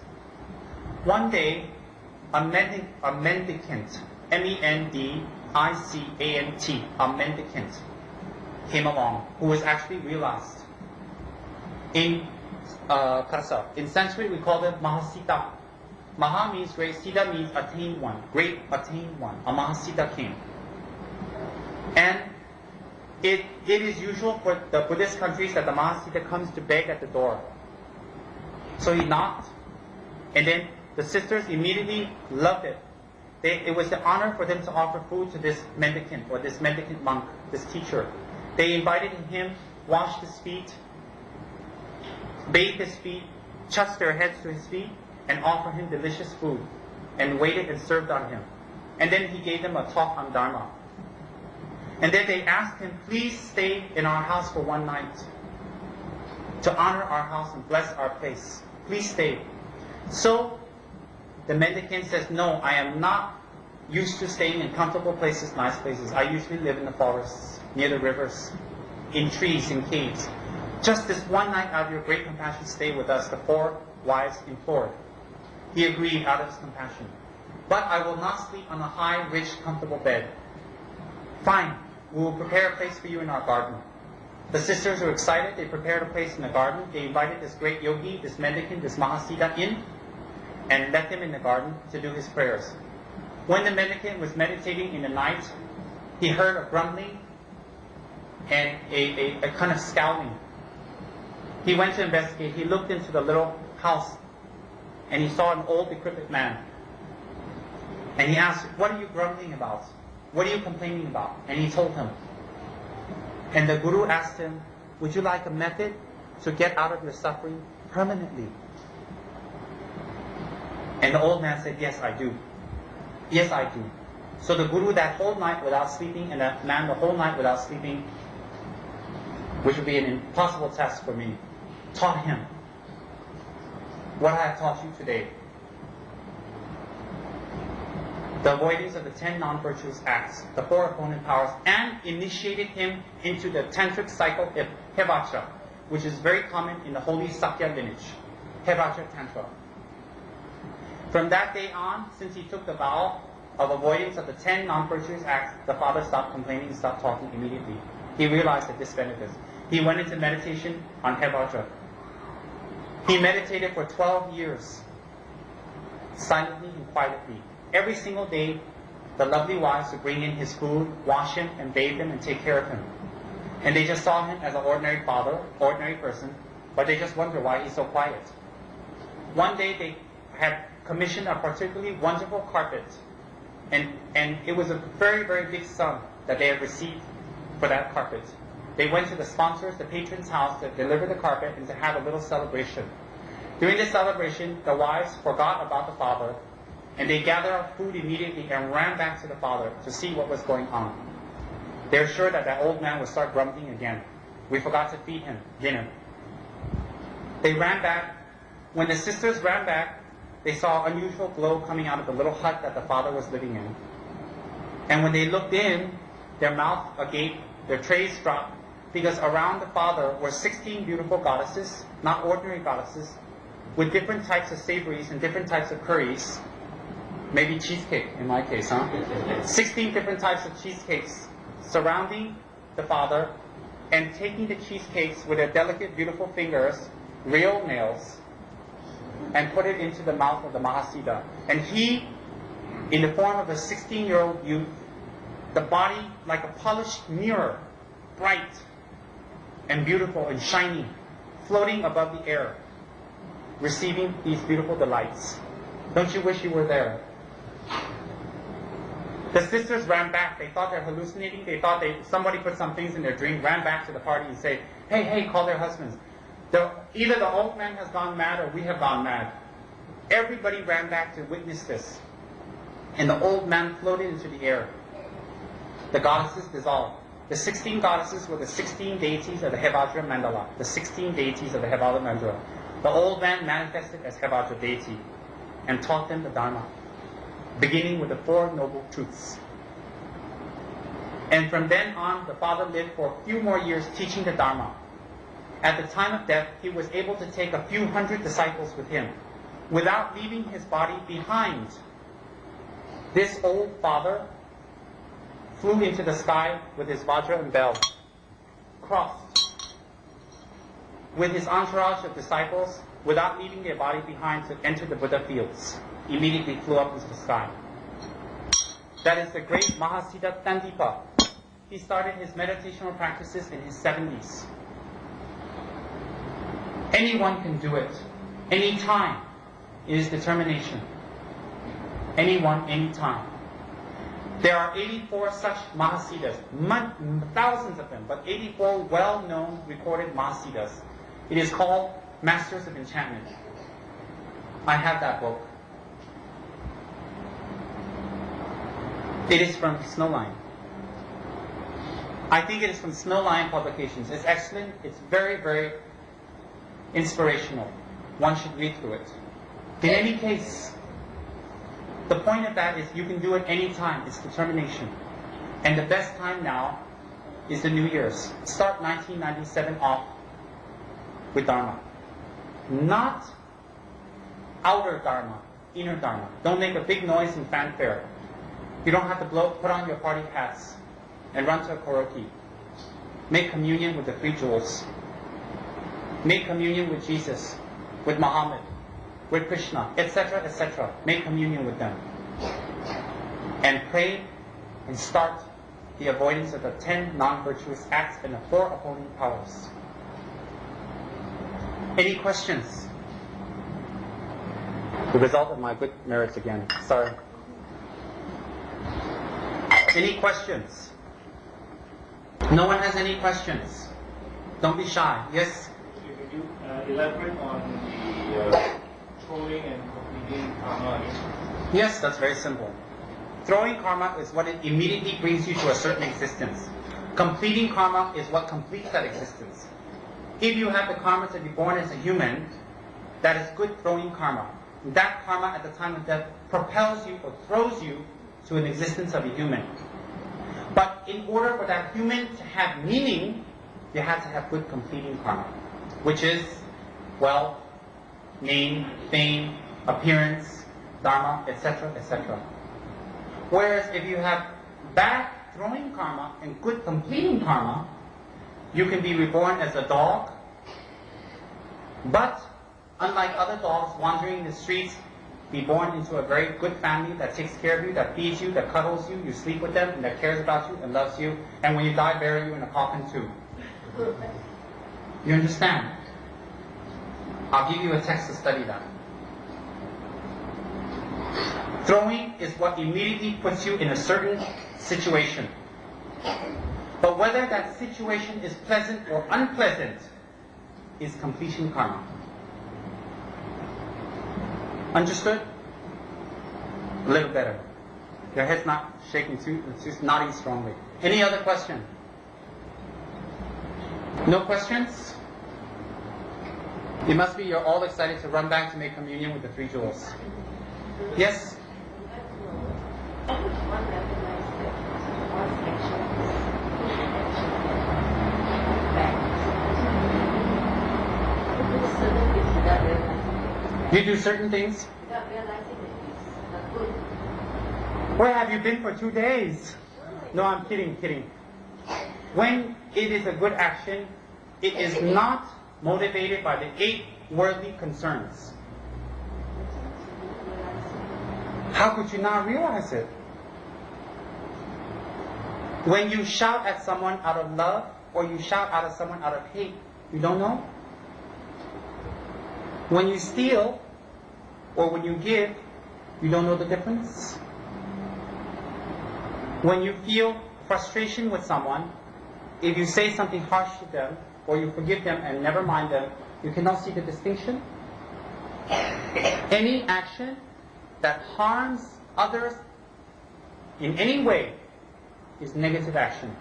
One day, a mendicant, M-E-N-D-I-C-A-N-T, a mendicant, came along, who was actually realized. In Kasa, in Sanskrit, we call them Mahasiddha. Maha means great, Siddha means attained one, great attained one. A Mahasiddha came. And it is usual for the Buddhist countries that the Mahasiddha comes to beg at the door. So he knocked, and then the sisters immediately loved it. It was the honor for them to offer food to this mendicant or this mendicant monk, this teacher. They invited him, washed his feet, bathed his feet, touched their heads to his feet, and offered him delicious food. and waited and served on him. And then he gave them a talk on Dharma. And then they asked him, please stay in our house for one night to honor our house and bless our place. Please stay. So the mendicant says, no, I am not used to staying in comfortable places, nice places. I usually live in the forests, near the rivers, in trees, in caves. Just this one night out of your great compassion, stay with us, the four wives implored. He agreed out of his compassion. But I will not sleep on a high, rich, comfortable bed. Fine, we will prepare a place for you in our garden. The sisters were excited. They prepared a place in the garden. They invited this great yogi, this mendicant, this Mahasiddha in, and left him in the garden to do his prayers. When the mendicant was meditating in the night, he heard a grumbling and a kind of scowling. He went to investigate. He looked into the little house and he saw an old, decrepit man. And he asked, what are you grumbling about? What are you complaining about? And he told him. And the Guru asked him, would you like a method to get out of your suffering permanently? And the old man said, yes, I do. Yes, I do. So the Guru that whole night without sleeping, and that man the whole night without sleeping, which would be an impossible task for me, taught him what I have taught you today. The avoidance of the 10 non-virtuous acts, the 4 opponent powers, and initiated him into the tantric cycle of Hevajra, which is very common in the holy Sakya lineage, Hevajra Tantra. From that day on, since he took the vow of avoidance of the 10 non-virtuous acts, the father stopped complaining and stopped talking immediately. He realized that this benefits. He went into meditation on Hevajra. He meditated for 12 years, silently and quietly. Every single day, the lovely wives would bring in his food, wash him, and bathe him, and take care of him. And they just saw him as an ordinary father, ordinary person, but they just wonder why he's so quiet. One day they had commissioned a particularly wonderful carpet, and it was a very, very big sum that they had received for that carpet. They went to the sponsors, the patron's house, to deliver the carpet and to have a little celebration. During this celebration, the wives forgot about the father, and they gathered up food immediately and ran back to the father to see what was going on. They were sure that that old man would start grumbling again. We forgot to feed him dinner. They ran back. When the sisters ran back, they saw unusual glow coming out of the little hut that the father was living in. And when they looked in, their mouth agape, their trays dropped, because around the father were 16 beautiful goddesses, not ordinary goddesses, with different types of savories and different types of curries. Maybe cheesecake in my case, huh? 16 different types of cheesecakes surrounding the father and taking the cheesecakes with their delicate, beautiful fingers, real nails, and put it into the mouth of the Mahasiddha. And he, in the form of a 16-year-old youth, the body like a polished mirror, bright and beautiful and shiny, floating above the air, receiving these beautiful delights. Don't you wish you were there? The sisters ran back. They thought they're hallucinating. They thought somebody put some things in their drink, ran back to the party and say, hey, call their husbands. Either the old man has gone mad or we have gone mad. Everybody ran back to witness this. And the old man floated into the air. The goddesses dissolved. The 16 goddesses were the 16 deities of the Hevajra Mandala. The 16 deities of the Hevajra Mandala. The old man manifested as Hevajra deity and taught them the Dharma, beginning with the 4 noble truths. And from then on, the father lived for a few more years teaching the Dharma. At the time of death, he was able to take a few hundred disciples with him without leaving his body behind. This old father flew into the sky with his Vajra and bell, crossed, with his entourage of disciples, without leaving their body behind to enter the Buddha fields. Immediately flew up into the sky. That is the great Mahasiddha Tandipa. He started his meditational practices in his 70s. Anyone can do it. Any time. It is determination. Anyone, anytime. There are 84 such Mahasiddhas, thousands of them, but 84 well-known recorded Mahasiddhas. It is called Masters of Enchantment. I have that book. It is from Snowline. I think it is from Snowline Publications. It's excellent. It's very, very inspirational. One should read through it. In any case, the point of that is you can do it any time. It's determination. And the best time now is the New Year's. Start 1997 off with Dharma. Not outer Dharma, inner Dharma. Don't make a big noise and fanfare. You don't have to put on your party hats and run to a karaoke. Make communion with the three jewels. Make communion with Jesus, with Muhammad, with Krishna, etc., etc. Make communion with them. And pray and start the avoidance of the 10 non-virtuous acts and the 4 opposing powers. Any questions? The result of my good merits again. Sorry. Any questions? No one has any questions? Don't be shy. Yes? Could you elaborate on the throwing and completing karma? Yes, that's very simple. Throwing karma is what it immediately brings you to a certain existence. Completing karma is what completes that existence. If you have the karma to be born as a human, that is good throwing karma. That karma at the time of death propels you or throws you to an existence of a human. But in order for that human to have meaning, you have to have good completing karma, which is, well, name, fame, appearance, dharma, etc., etc. Whereas if you have bad throwing karma and good completing karma, you can be reborn as a dog, but unlike other dogs wandering the streets, be born into a very good family that takes care of you, that feeds you, that cuddles you, you sleep with them, and that cares about you and loves you, and when you die, bury you in a coffin too. You understand? I'll give you a text to study that. Throwing is what immediately puts you in a certain situation. But whether that situation is pleasant or unpleasant is completion karma. Understood? A little better. Your head's not shaking too, it's just nodding strongly. Any other question? No questions? It must be you're all excited to run back to make communion with the three jewels. Yes? You do certain things? Where have you been for 2 days? No, I'm kidding. When it is a good action, it is not motivated by the 8 worldly concerns. How could you not realize it? When you shout at someone out of love, or you shout at someone out of hate, you don't know? When you steal, or when you give, you don't know the difference? When you feel frustration with someone, if you say something harsh to them, or you forgive them and never mind them, you cannot see the distinction? Any action that harms others in any way is negative action.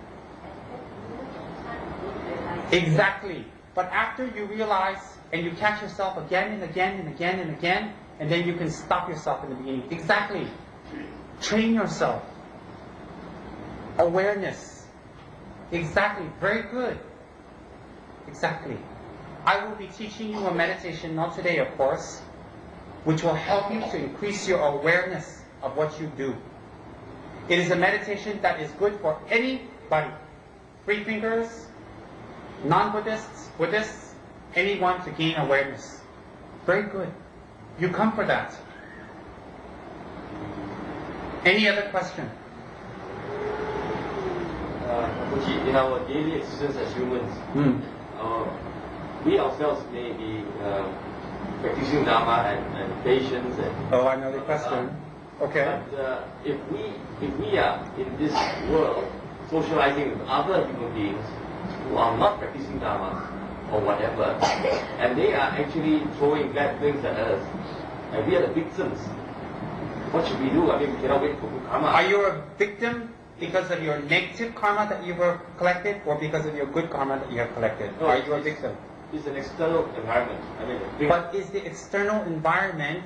Exactly. But after you realize and you catch yourself again and again and again and again, and then you can stop yourself in the beginning. Exactly. Train yourself. Awareness. Exactly. Very good. Exactly. I will be teaching you a meditation, not today of course, which will help you to increase your awareness of what you do. It is a meditation that is good for anybody. Free thinkers, non-Buddhists, Buddhists, anyone to gain awareness. Very good. You come for that. Any other question? In our daily existence as humans, we ourselves may be practicing Dharma and patience. I know the question. Okay. But if we are in this world socializing with other human beings who are not practicing Dharma or whatever, and they are actually throwing bad things at us, and we are the victims, what should we do? I mean, we cannot wait for good Are you a victim because of your negative karma that you have collected, or because of your good karma that you have collected? No, Are you a victim? It's an external environment. But is the external environment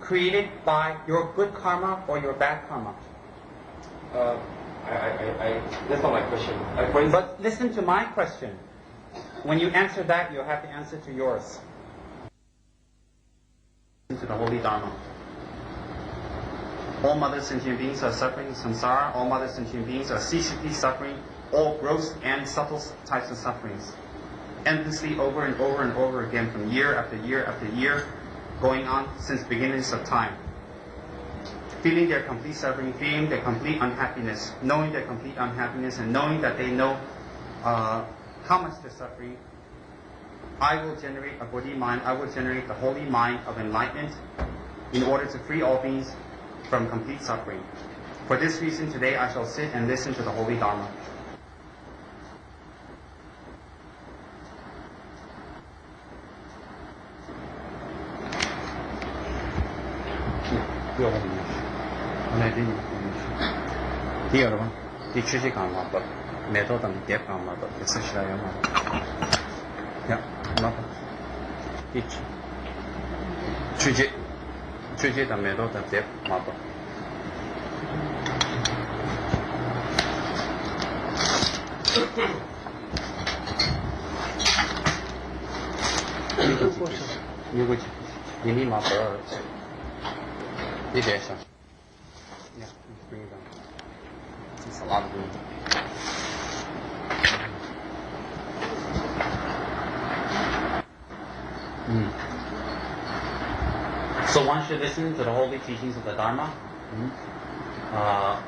created by your good karma or your bad karma? That's not my question. But listen to my question. When you answer that, you'll have the answer to yours. To the Holy Dharma. All mother sentient beings are suffering samsara. All mother sentient beings are ceaselessly suffering all gross and subtle types of sufferings. Endlessly over and over and over again from year after year after year, going on since beginnings of time. Feeling their complete suffering, feeling their complete unhappiness, knowing their complete unhappiness, and knowing that they know how much they're suffering, I will generate a Bodhi mind, I will generate the holy mind of enlightenment in order to free all beings from complete suffering. For this reason, today I shall sit and listen to the Holy Dharma. Di 여러분, 이 취지 강화도 매도든 대 강화도 있으시라요. 야, 맞다. 이 취지다 매도든 대 강화도. 이거지. 이미 맞아. 이 대상. Yeah, let's bring it down. It's a lot of room. So one should listen to the holy teachings of the Dharma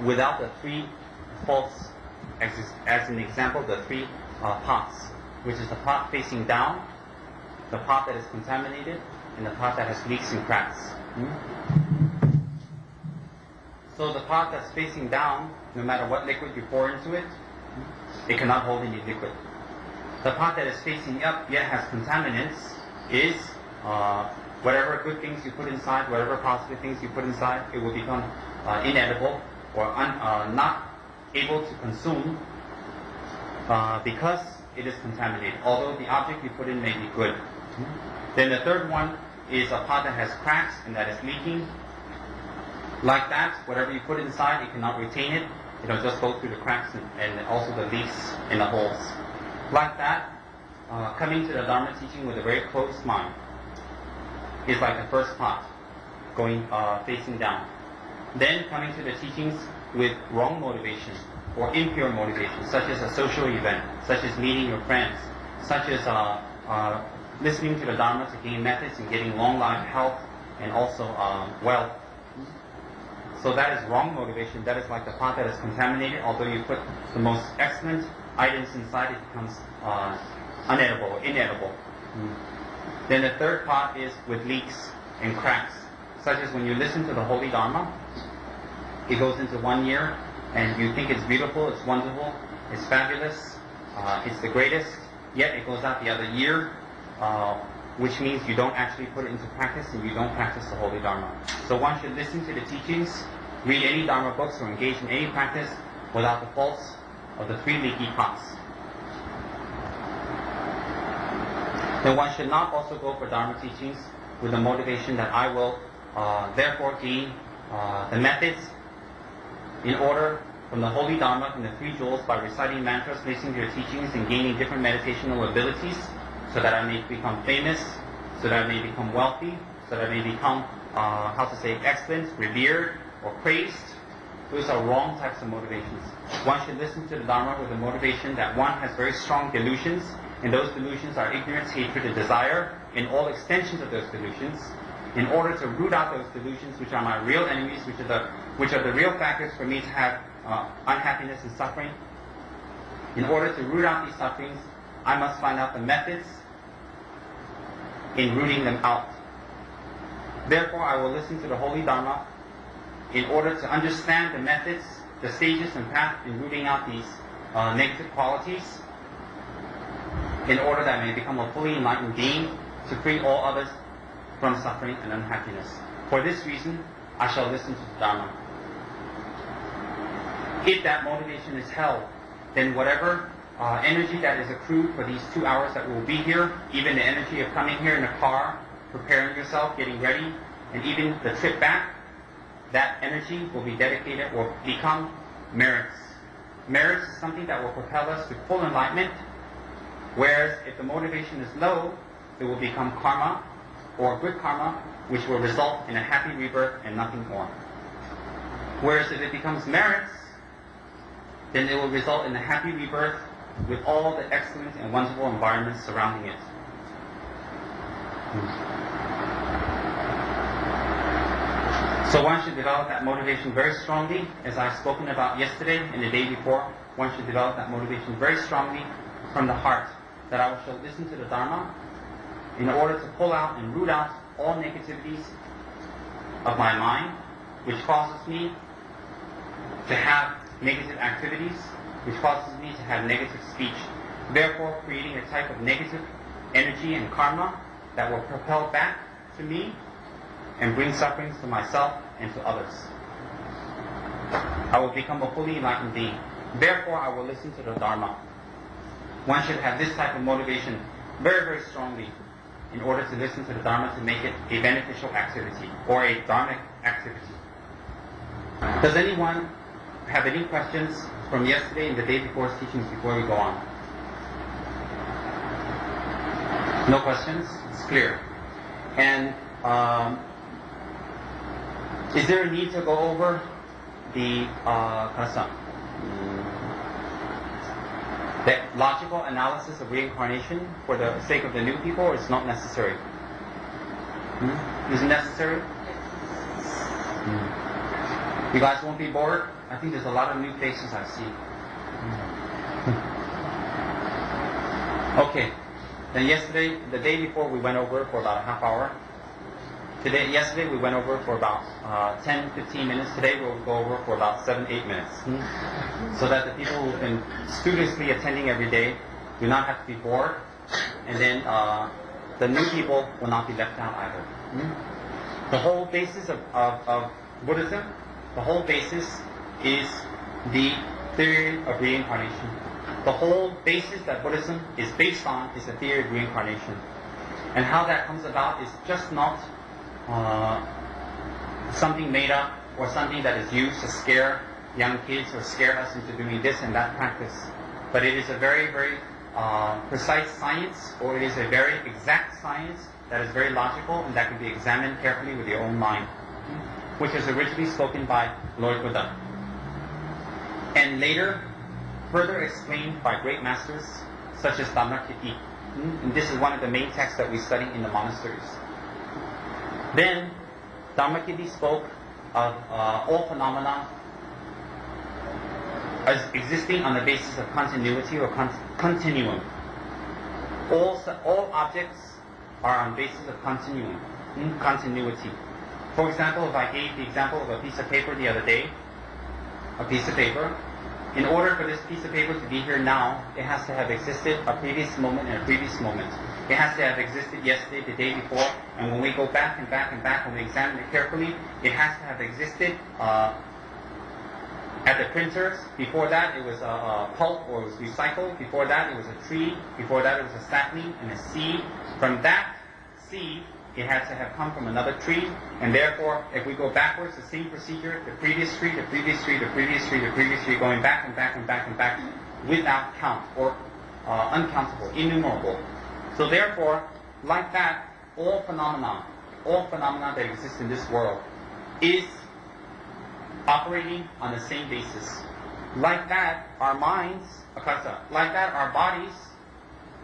without the three faults, as an example, the three pots, which is the pot facing down, the pot that is contaminated, and the pot that has leaks and cracks. So the pot that's facing down, no matter what liquid you pour into it, it cannot hold any liquid. The pot that is facing up yet has contaminants is whatever good things you put inside, whatever positive things you put inside, it will become inedible or not able to consume because it is contaminated, although the object you put in may be good. Then the third one is a pot that has cracks and that is leaking. Like that, whatever you put inside, it cannot retain it. It'll just go through the cracks and also the leaks and the holes. Like that, coming to the Dharma teaching with a very closed mind is like the first pot, going facing down. Then coming to the teachings with wrong motivation or impure motivation, such as a social event, such as meeting your friends, such as listening to the Dharma to gain methods and getting long life, health, and also wealth. So that is wrong motivation. That is like the pot that is contaminated. Although you put the most excellent items inside, it becomes unedible or inedible. Then the third pot is with leaks and cracks, such as when you listen to the Holy Dharma, it goes into 1 year, and you think it's beautiful, it's wonderful, it's fabulous, it's the greatest, yet it goes out the other year, which means you don't actually put it into practice and you don't practice the Holy Dharma. So one should listen to the teachings, read any Dharma books, or engage in any practice without the faults of the three leaky pots. Then one should not also go for Dharma teachings with the motivation that I will therefore gain the methods in order from the Holy Dharma, from the three jewels, by reciting mantras, listening to your teachings, and gaining different meditational abilities, so that I may become famous, so that I may become wealthy, so that I may become, excellent, revered, or praised. Those are wrong types of motivations. One should listen to the Dharma with the motivation that one has very strong delusions, and those delusions are ignorance, hatred, and desire, and all extensions of those delusions. In order to root out those delusions, which are my real enemies, which are the real factors for me to have unhappiness and suffering, in order to root out these sufferings, I must find out the methods in rooting them out. Therefore, I will listen to the Holy Dharma in order to understand the methods, the stages and path in rooting out these negative qualities, in order that I may become a fully enlightened being to free all others from suffering and unhappiness. For this reason, I shall listen to the Dharma. If that motivation is held, then whatever energy that is accrued for these 2 hours that we'll be here, even the energy of coming here in the car, preparing yourself, getting ready, and even the trip back, that energy will be dedicated, will become merits. Merits is something that will propel us to full enlightenment, whereas if the motivation is low, it will become karma, or good karma, which will result in a happy rebirth and nothing more. Whereas if it becomes merits, then it will result in a happy rebirth with all the excellent and wonderful environments surrounding it. So one should develop that motivation very strongly, as I've spoken about yesterday and the day before. One should develop that motivation very strongly from the heart, that I shall listen to the Dharma in order to pull out and root out all negativities of my mind, which causes me to have negative activities, which causes me to have negative speech, therefore creating a type of negative energy and karma that will propel back to me and bring sufferings to myself and to others. I will become a fully enlightened being. Therefore, I will listen to the Dharma. One should have this type of motivation very, very strongly in order to listen to the Dharma, to make it a beneficial activity or a dharmic activity. Does anyone have any questions from yesterday and the day before's teachings before we go on? No questions? It's clear. And is there a need to go over the the logical analysis of reincarnation for the sake of the new people, or it's not necessary? Is it necessary? You guys won't be bored? I think there's a lot of new faces I see. Okay. Then yesterday, the day before, we went over for about a half hour. Yesterday we went over for about 10-15 minutes. Today we'll go over for about 7-8 minutes. So that the people who've been studiously attending every day do not have to be bored. And then the new people will not be left out either. The whole basis of Buddhism, the whole basis is the theory of reincarnation. The whole basis that Buddhism is based on is the theory of reincarnation. And how that comes about is just not something made up or something that is used to scare young kids or scare us into doing this and that practice. But it is a very, very precise science, or it is a very exact science that is very logical and that can be examined carefully with your own mind, which is originally spoken by Lord Buddha. And later, further explained by great masters such as Dhammakirti. And this is one of the main texts that we study in the monasteries. Then, Dhammakirti spoke of all phenomena as existing on the basis of continuity or continuum. All objects are on the basis of continuity. For example, if I gave the example of a piece of paper the other day, a piece of paper, in order for this piece of paper to be here now, it has to have existed a previous moment and a previous moment. It has to have existed yesterday, the day before, and when we go back and back and back, when we examine it carefully, it has to have existed at the printers. Before that, it was a pulp or it was recycled. Before that, it was a tree. Before that, it was a sapling and a seed. From that seed, it had to have come from another tree, and therefore, if we go backwards, the same procedure, the previous tree, the previous tree, the previous tree, the previous tree, going back and back and back and back, without count, or uncountable, innumerable. So therefore, like that, all phenomena that exist in this world is operating on the same basis. Like that, our minds, like that, our bodies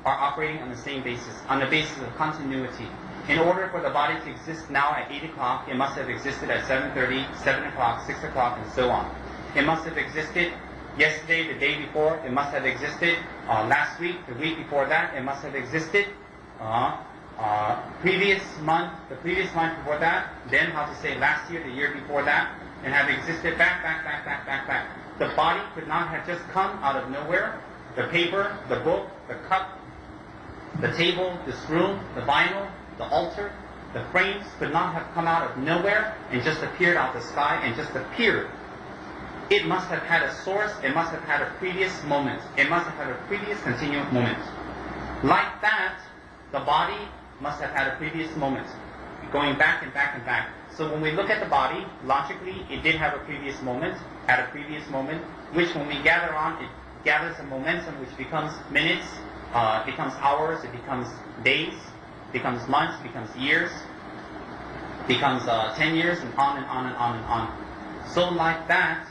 are operating on the same basis, on the basis of continuity. In order for the body to exist now at 8 o'clock, it must have existed at 7:30, 7 o'clock, 6 o'clock, and so on. It must have existed yesterday, the day before. It must have existed last week, the week before that. It must have existed previous month, the previous month before that. Then, last year, the year before that, and have existed back. The body could not have just come out of nowhere. The paper, the book, the cup, the table, this room, the vinyl, the altar, the frames could not have come out of nowhere and just appeared out of the sky and just appeared. it must have had a source, it must have had a previous moment, it must have had a previous continuous moment. Like that, the body must have had a previous moment, going back and back and back. So when we look at the body, logically, it did have a previous moment, at a previous moment, which when we gather on, it gathers a momentum which becomes minutes, becomes hours, it becomes days, becomes months, becomes years, becomes 10 years, and on and on and on and on. So like that,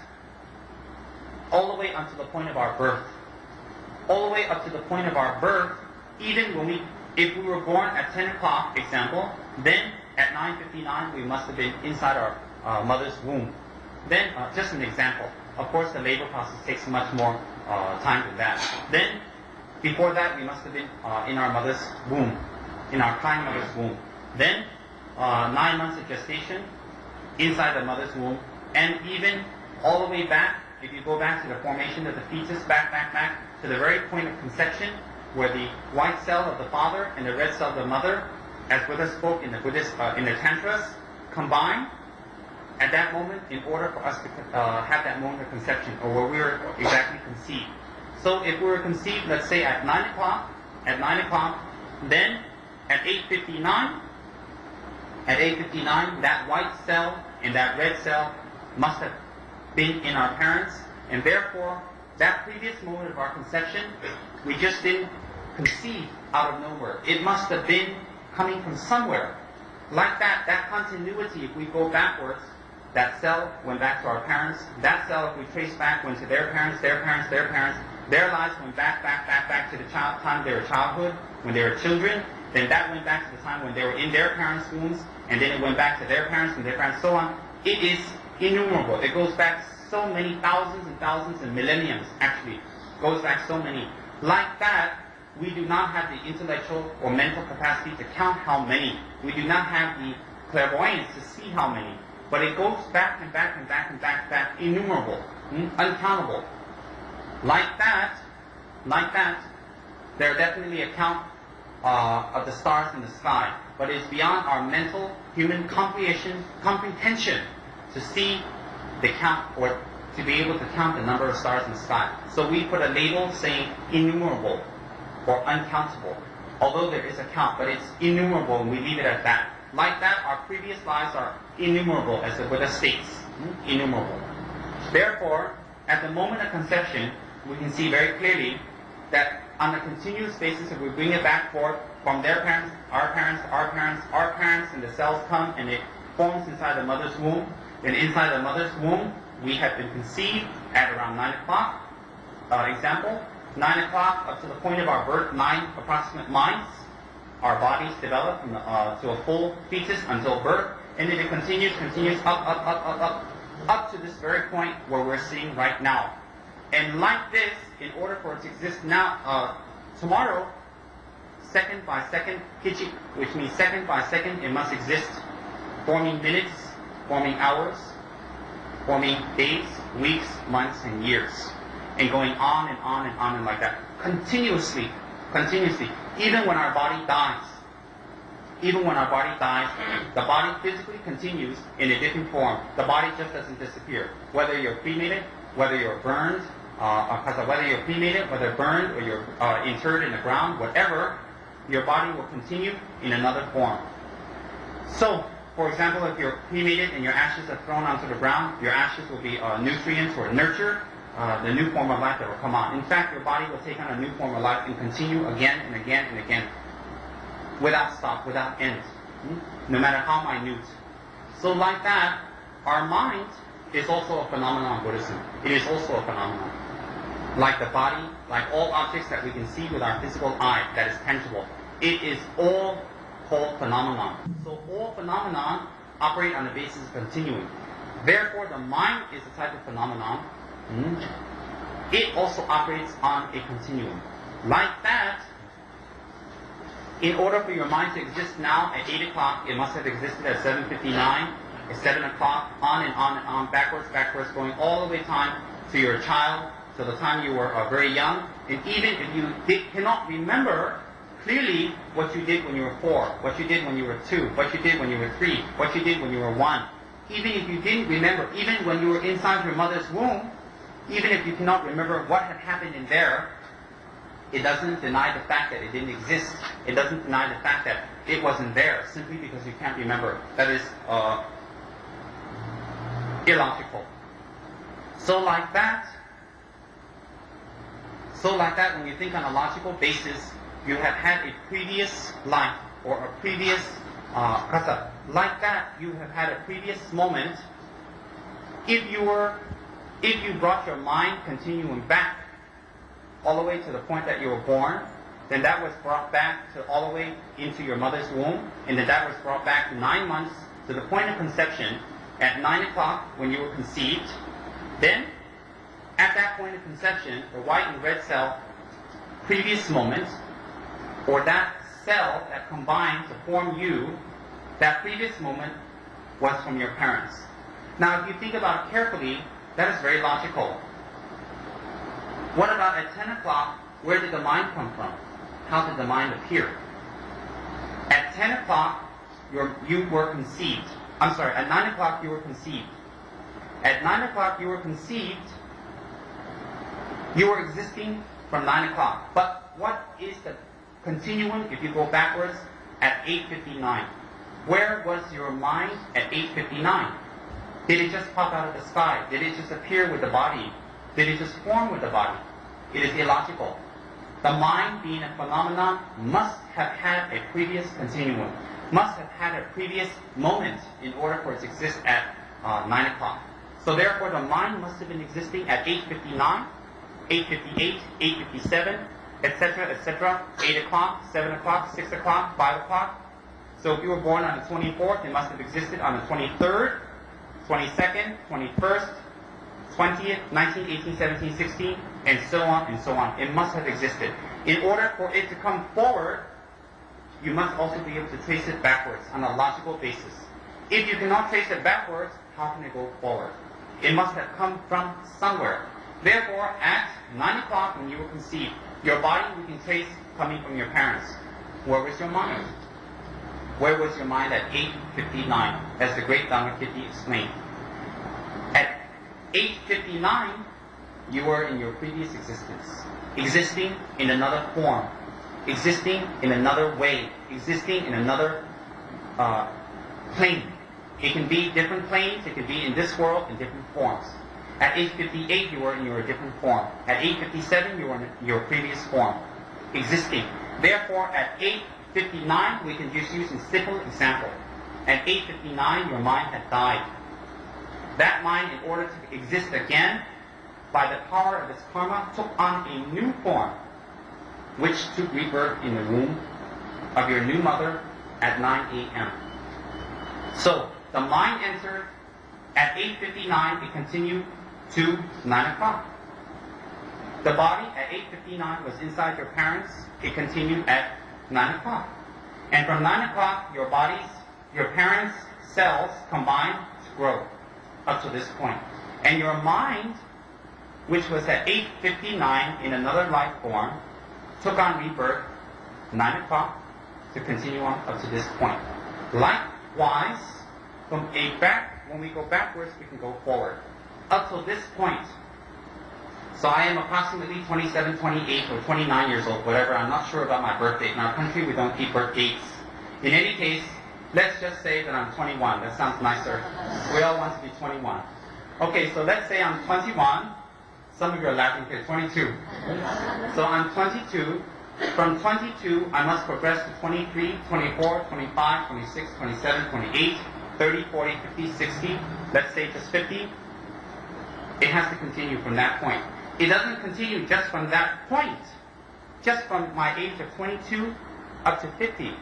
all the way up to the point of our birth. All the way up to the point of our birth, even when if we were born at 10 o'clock, example, then at 9:59 we must have been inside our mother's womb. Then, just an example, of course the labor process takes much more time than that. Then, before that we must have been in our mother's womb, in our kind mother's womb. Then, 9 months of gestation, inside the mother's womb, and even all the way back, if you go back to the formation of the fetus, back to the very point of conception, where the white cell of the father and the red cell of the mother, as Buddha spoke in the Buddhist, in the Tantras, combine at that moment in order for us to have that moment of conception, or where we were exactly conceived. So if we were conceived, let's say at 9 o'clock, then at 8:59, that white cell and that red cell must have been in our parents, and therefore that previous moment of our conception, we just didn't conceive out of nowhere. It must have been coming from somewhere. Like that continuity, if we go backwards, that cell went back to our parents, that cell, if we trace back, went to their parents, their lives went back to the time they were childhood, when they were children, then that went back to the time when they were in their parents' wombs, and then it went back to their parents and their parents, so on. It is innumerable. It goes back so many thousands and thousands and millenniums, actually. Goes back so many. Like that, we do not have the intellectual or mental capacity to count how many. We do not have the clairvoyance to see how many. But it goes back and back and back and back, innumerable, uncountable. Like that, there are definitely a count of the stars in the sky. But it's beyond our mental, human comprehension to see the count, or to be able to count the number of stars in the sky. So we put a label saying innumerable or uncountable. Although there is a count, but it's innumerable, and we leave it at that. Like that, our previous lives are innumerable, as the Buddha states. Innumerable. Therefore, at the moment of conception, we can see very clearly that on a continuous basis, if we bring it back forth from their parents, our parents, our parents, our parents, and the cells come and it forms inside the mother's womb, then inside the mother's womb, we have been conceived at around 9 o'clock. Example, 9 o'clock up to the point of our birth, 9 approximate months, our bodies develop to a full fetus until birth, and then it continues up to this very point where we're seeing right now. And like this, in order for it to exist now, tomorrow, second by second, hichik, which means second by second, it must exist, forming minutes, forming hours, forming days, weeks, months, and years, and going on and on and on and like that, continuously, even when our body dies. Even when our body dies, the body physically continues in a different form. The body just doesn't disappear. Whether you're cremated, whether you're burned, whether you're cremated, whether burned, or you're interred in the ground, whatever, your body will continue in another form. So, for example, if you're cremated and your ashes are thrown onto the ground, your ashes will be nutrients or nurture the new form of life that will come on. In fact, your body will take on a new form of life and continue again and again and again, without stop, without end, no matter how minute. So like that, our mind is also a phenomenon of Buddhism. It is also a phenomenon. Like the body, like all objects that we can see with our physical eye that is tangible, it is all called phenomenon. So all phenomenon operate on the basis of continuing. Therefore, the mind is a type of phenomenon. It also operates on a continuum. Like that, in order for your mind to exist now at 8 o'clock, it must have existed at 7:59, at 7 o'clock, on and on and on, backwards, going all the way time to your child, to the time you were very young. And even if you cannot remember clearly what you did when you were 4, what you did when you were 2, what you did when you were 3, what you did when you were 1, even if you didn't remember, even when you were inside your mother's womb, even if you cannot remember what had happened in there, it doesn't deny the fact that it didn't exist. It doesn't deny the fact that it wasn't there simply because you can't remember. That is illogical. So like that, when you think on a logical basis, you have had a previous life or a previous kasa. Like that, you have had a previous moment. If you brought your mind continuing back all the way to the point that you were born, then that was brought back to all the way into your mother's womb, and then that was brought back 9 months to the point of conception at 9 o'clock when you were conceived. Then, at that point of conception, the white and red cell previous moment, or that cell that combined to form you, that previous moment was from your parents. Now, if you think about it carefully, that is very logical. What about at 10 o'clock, where did the mind come from? How did the mind appear? At 10 o'clock, you were conceived. I'm sorry, at 9 o'clock you were conceived. At 9 o'clock you were conceived, you were existing from 9 o'clock. But what is the continuum if you go backwards at 8:59? Where was your mind at 8:59? Did it just pop out of the sky? Did it just appear with the body? Did it just form with the body? It is illogical. The mind, being a phenomenon, must have had a previous continuum, must have had a previous moment in order for it to exist at 9 o'clock. So therefore the mind must have been existing at 8:59, 8:58, 8:57, etc., etc., 8 o'clock, 7 o'clock, 6 o'clock, 5 o'clock. So if you were born on the 24th, it must have existed on the 23rd, 22nd, 21st, 20th, 19th, 18th, 17th, 16th, and so on and so on. It must have existed. In order for it to come forward, you must also be able to trace it backwards on a logical basis. If you cannot trace it backwards, how can it go forward? It must have come from somewhere. Therefore, at 9 o'clock when you were conceived, your body we can trace coming from your parents. Where was your mind? Where was your mind at 8:59, as the great Dhammakirti explained? At 8:59, you were in your previous existence, existing in another form, existing in another way, existing in another plane. It can be different planes, it can be in this world in different forms. At 8:58, you were in your different form. At 8:57, you were in your previous form, existing. Therefore, at 8:59, we can just use a simple example. At 8:59, your mind had died. That mind, in order to exist again, by the power of its karma, took on a new form, which took rebirth in the womb of your new mother at 9 a.m. So, the mind entered at 8:59, it continued to 9 o'clock. The body at 8:59 was inside your parents, it continued at 9 o'clock. And from 9 o'clock, your parents' cells combined to grow up to this point. And your mind, which was at 8:59 in another life form, took on rebirth 9 o'clock to continue on up to this point. Likewise, when we go backwards, we can go forward. Up to this point. So I am approximately 27, 28, or 29 years old, whatever. I'm not sure about my birth date. In our country, we don't keep birth dates. In any case, let's just say that I'm 21. That sounds nicer. We all want to be 21. Okay, so let's say I'm 21. Some of you are laughing here. 22. So I'm 22. From 22, I must progress to 23, 24, 25, 26, 27, 28, 30, 40, 50, 60. Let's say just 50. It has to continue from that point. It doesn't continue just from that point. Just from my age of 22 up to 50.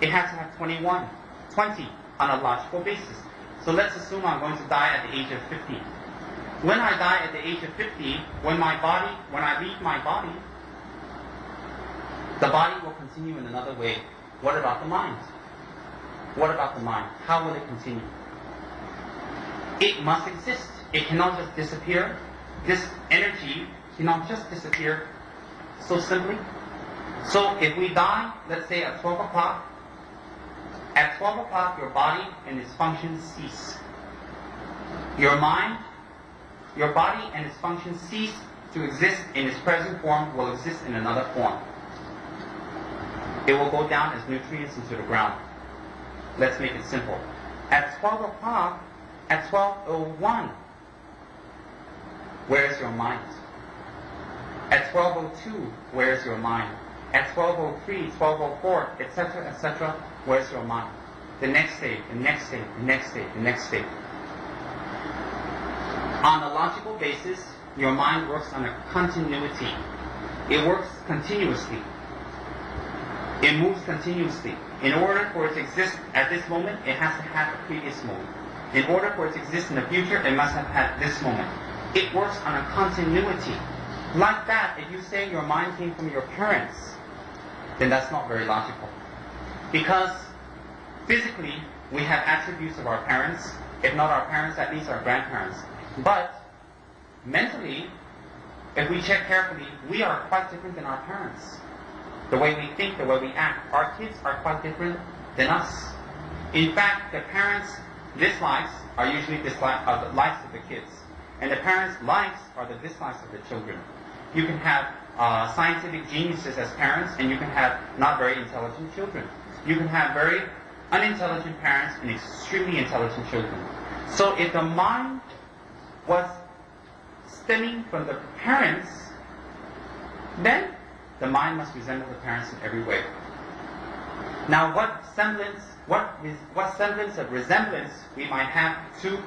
It has to have 21, 20 on a logical basis. So let's assume I'm going to die at the age of 50. When I die at the age of 50, when I leave my body, the body will continue in another way. What about the mind? What about the mind? How will it continue? It must exist. It cannot just disappear. This energy cannot just disappear so simply. So if we die, let's say at 12 o'clock, at 12 o'clock your body and its functions cease. your mind, your body and its functions cease to exist in its present form, will exist in another form. It will go down as nutrients into the ground. Let's make it simple. At 12 o'clock, at 12:01, where is your mind? At 12:02, where is your mind? At 12:03, 12:04, etc., etc., where is your mind? The next day, the next day, the next day, the next day. On a logical basis, your mind works on a continuity. It works continuously. It moves continuously. In order for it to exist at this moment, it has to have a previous moment. In order for it to exist in the future, it must have had this moment. It works on a continuity. Like that, if you say your mind came from your parents, then that's not very logical. Because physically, we have attributes of our parents, if not our parents, at least our grandparents. But mentally, if we check carefully, we are quite different than our parents. The way we think, the way we act. Our kids are quite different than us. In fact, the parents' dislikes are usually the likes of the kids. And the parents' likes are the dislikes of the children. You can have scientific geniuses as parents, and you can have not very intelligent children. You can have very unintelligent parents and extremely intelligent children. So if the mind was stemming from the parents, then the mind must resemble the parents in every way. Now, what semblance of resemblance we might have to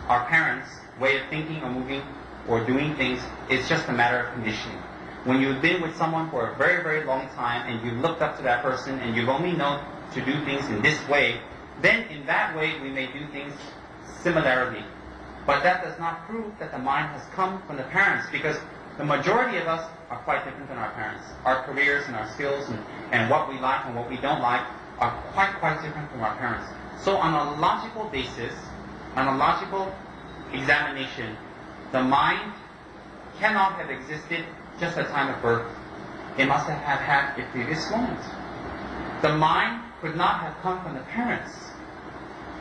our parents' way of thinking or moving or doing things is just a matter of conditioning. When you've been with someone for a very, very long time and you've looked up to that person and you've only known to do things in this way, then in that way we may do things similarly. But that does not prove that the mind has come from the parents, because the majority of us are quite different than our parents. Our careers and our skills and what we like and what we don't like are quite different from our parents. So on a logical basis, on a logical examination, the mind cannot have existed just at the time of birth. It must have had a previous moment. The mind could not have come from the parents,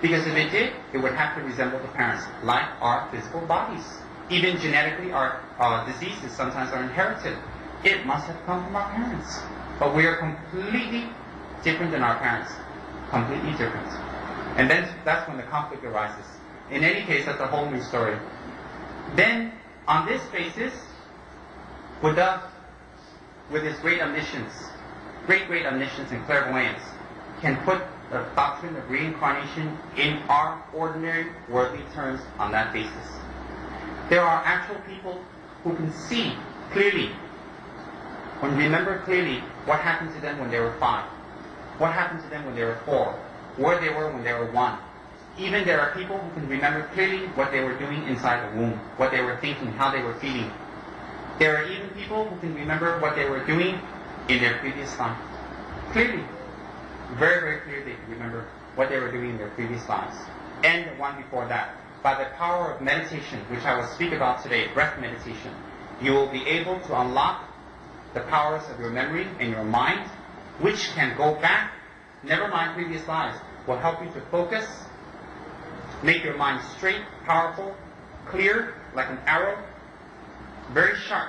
because if it did, it would have to resemble the parents, like our physical bodies. Even genetically, our diseases sometimes are inherited. It must have come from our parents. But we are completely different than our parents. Completely different. And then that's when the conflict arises. In any case, that's a whole new story. Then, on this basis, Buddha, with his great omniscience and clairvoyance, can put the doctrine of reincarnation in our ordinary worldly terms on that basis. There are actual people who can see clearly, and remember clearly what happened to them when they were 5, what happened to them when they were 4, where they were when they were 1. Even there are people who can remember clearly what they were doing inside the womb, what they were thinking, how they were feeling. There are even people who can remember what they were doing in their previous life. Clearly. Very, very clearly they can remember what they were doing in their previous lives. And the one before that. By the power of meditation, which I will speak about today, breath meditation, you will be able to unlock the powers of your memory and your mind, which can go back, never mind previous lives, will help you to focus, make your mind straight, powerful, clear, like an arrow, very sharp,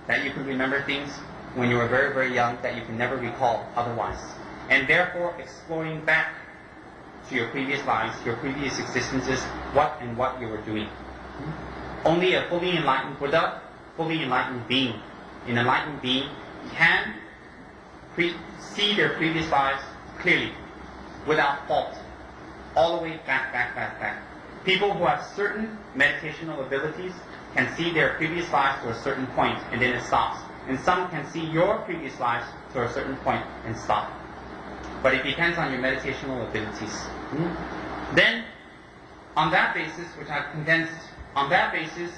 that you can remember things when you were very, very young that you can never recall otherwise. And therefore exploring back to your previous lives, your previous existences, what you were doing. Only a fully enlightened Buddha, fully enlightened being, an enlightened being can see their previous lives clearly, without fault, all the way back. People who have certain meditational abilities can see their previous lives to a certain point and then it stops. And some can see your previous lives to a certain point and stop. But it depends on your meditational abilities. Then, on that basis, which I've condensed, on that basis,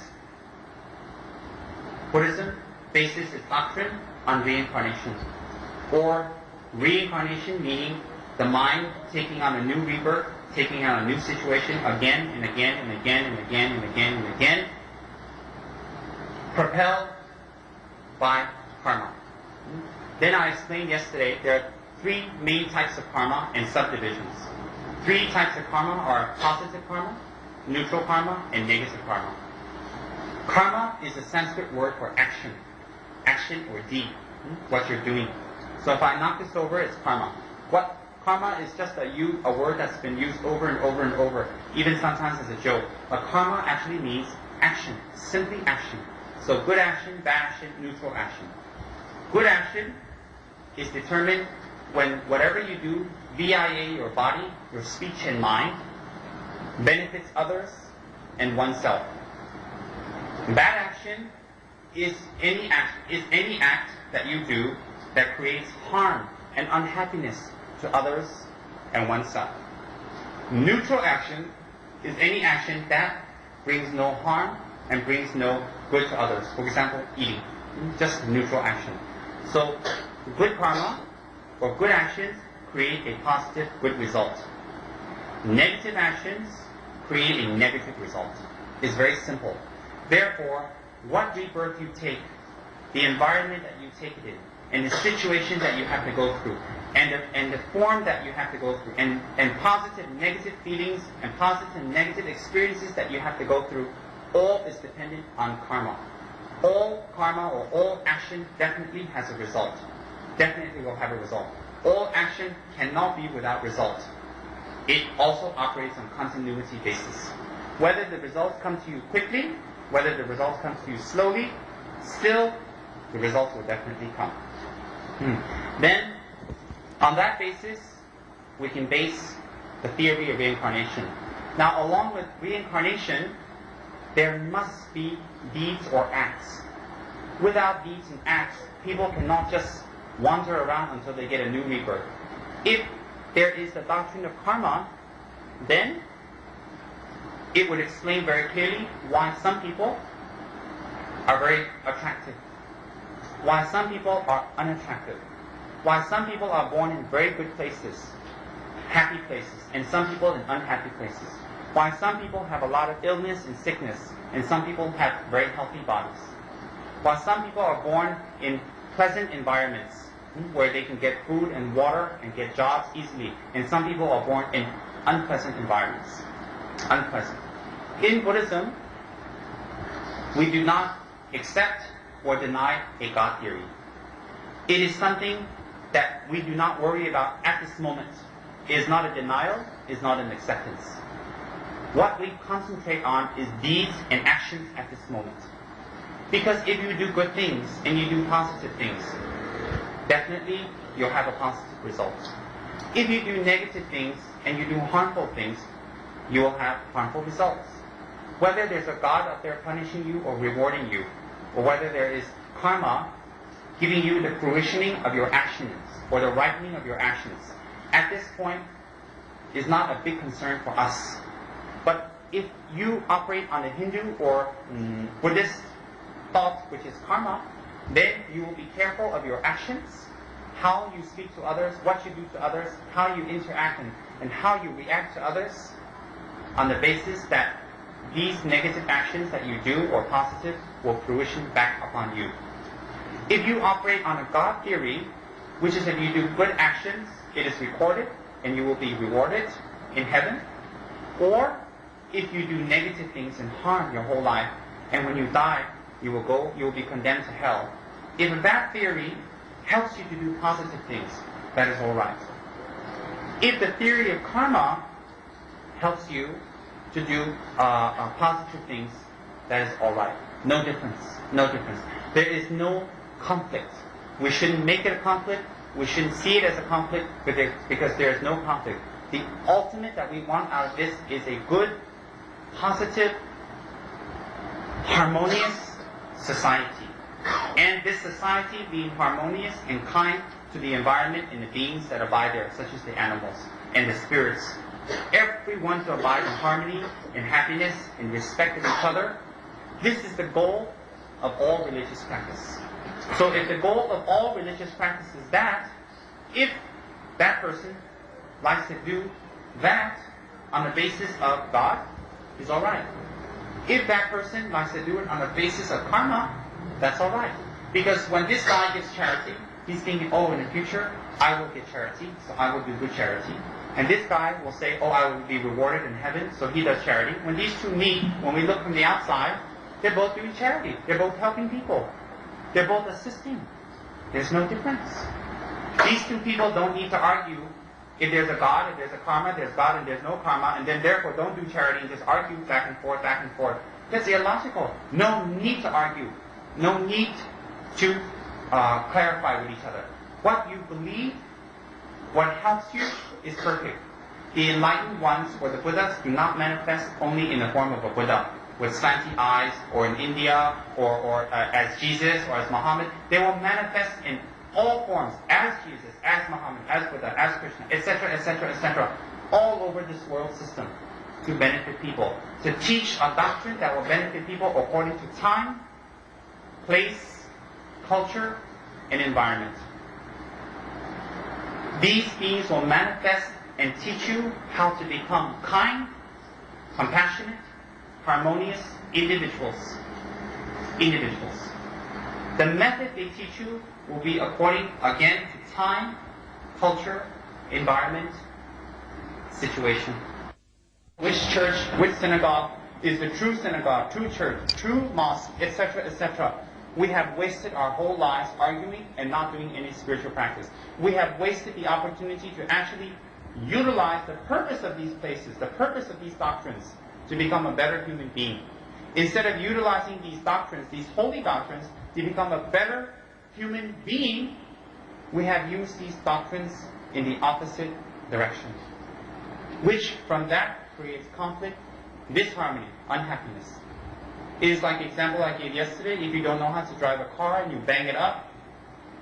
Buddhism bases its doctrine on reincarnation. Or reincarnation meaning the mind taking on a new rebirth, taking on a new situation again and again and again and again and again and again, propelled by karma. Then I explained yesterday there are 3 main types of karma and subdivisions. 3 types of karma are positive karma, neutral karma, and negative karma. Karma is a Sanskrit word for action. Action or deed. What you're doing. So if I knock this over, it's karma. What karma is just a word that's been used over and over and over, even sometimes as a joke. But karma actually means action. Simply action. So good action, bad action, neutral action. Good action is determined when whatever you do, via your body, your speech and mind, benefits others and oneself. Bad action is any act that you do that creates harm and unhappiness to others and oneself. Neutral action is any action that brings no harm and brings no good to others. For example, eating. Just neutral action. So, good karma or good actions create a positive good result. Negative actions create a negative result. It's very simple. Therefore, what rebirth you take, the environment that you take it in, and the situation that you have to go through, and the form that you have to go through, and positive, negative feelings, and positive, negative experiences that you have to go through, all is dependent on karma. All karma or all action definitely has a result. Definitely will have a result. All action cannot be without result. It also operates on continuity basis. Whether the results come to you quickly, whether the results come to you slowly, still the results will definitely come. Then, on that basis, we can base the theory of reincarnation. Now, along with reincarnation, there must be deeds or acts. Without deeds and acts, people cannot just wander around until they get a new rebirth. If there is the doctrine of karma, then it would explain very clearly why some people are very attractive, why some people are unattractive, why some people are born in very good places, happy places, and some people in unhappy places. Why some people have a lot of illness and sickness, and some people have very healthy bodies. Why some people are born in pleasant environments, where they can get food and water and get jobs easily, and some people are born in unpleasant environments. Unpleasant. In Buddhism, we do not accept or deny a God theory. It is something that we do not worry about at this moment. It is not a denial, it is not an acceptance. What we concentrate on is deeds and actions at this moment. Because if you do good things and you do positive things, definitely you'll have a positive result. If you do negative things and you do harmful things, you will have harmful results. Whether there's a God up there punishing you or rewarding you, or whether there is karma giving you the fruitioning of your actions or the ripening of your actions, at this point is not a big concern for us. But if you operate on the Hindu or Buddhist thought, which is karma, then you will be careful of your actions, how you speak to others, what you do to others, how you interact and how you react to others, on the basis that these negative actions that you do or positive will fruition back upon you. If you operate on a God theory, which is if you do good actions, it is recorded and you will be rewarded in heaven, or if you do negative things and harm your whole life, and when you die, you will be condemned to hell. If that theory helps you to do positive things, that is all right. If the theory of karma helps you to do positive things, that is all right. No difference. No difference. There is no conflict. We shouldn't make it a conflict. We shouldn't see it as a conflict because there is no conflict. The ultimate that we want out of this is a good, positive, harmonious society. And this society being harmonious and kind to the environment and the beings that abide there, such as the animals and the spirits. Everyone to abide in harmony and happiness and respect of each other. This is the goal of all religious practice. So if the goal of all religious practice is that, if that person likes to do that on the basis of God, is all right. If that person likes to do it on the basis of karma, that's all right. Because when this guy gives charity, he's thinking, oh, in the future, I will get charity, so I will do good charity. And this guy will say, oh, I will be rewarded in heaven, so he does charity. When these two meet, when we look from the outside, they're both doing charity. They're both helping people. They're both assisting. There's no difference. These two people don't need to argue if there's a God, if there's a karma, there's God and there's no karma, and then therefore don't do charity and just argue back and forth, back and forth. That's illogical. No need to argue. No need to clarify with each other. What you believe, what helps you, is perfect. The enlightened ones, or the Buddhas, do not manifest only in the form of a Buddha with slanty eyes, or in India, or as Jesus, or as Muhammad. They will manifest in all forms, as Jesus, as Muhammad, as Buddha, as Krishna, etc., etc., etc., all over this world system to benefit people, to teach a doctrine that will benefit people according to time, place, culture, and environment. These beings will manifest and teach you how to become kind, compassionate, harmonious individuals. The method they teach you will be according, again, to time, culture, environment, situation. Which church, which synagogue is the true synagogue, true church, true mosque, etc., etc. We have wasted our whole lives arguing and not doing any spiritual practice. We have wasted the opportunity to actually utilize the purpose of these places, the purpose of these doctrines, to become a better human being. Instead of utilizing these doctrines, these holy doctrines, to become a better human being, we have used these doctrines in the opposite direction, which from that creates conflict, disharmony, unhappiness. It is like the example I gave yesterday. If you don't know how to drive a car and you bang it up,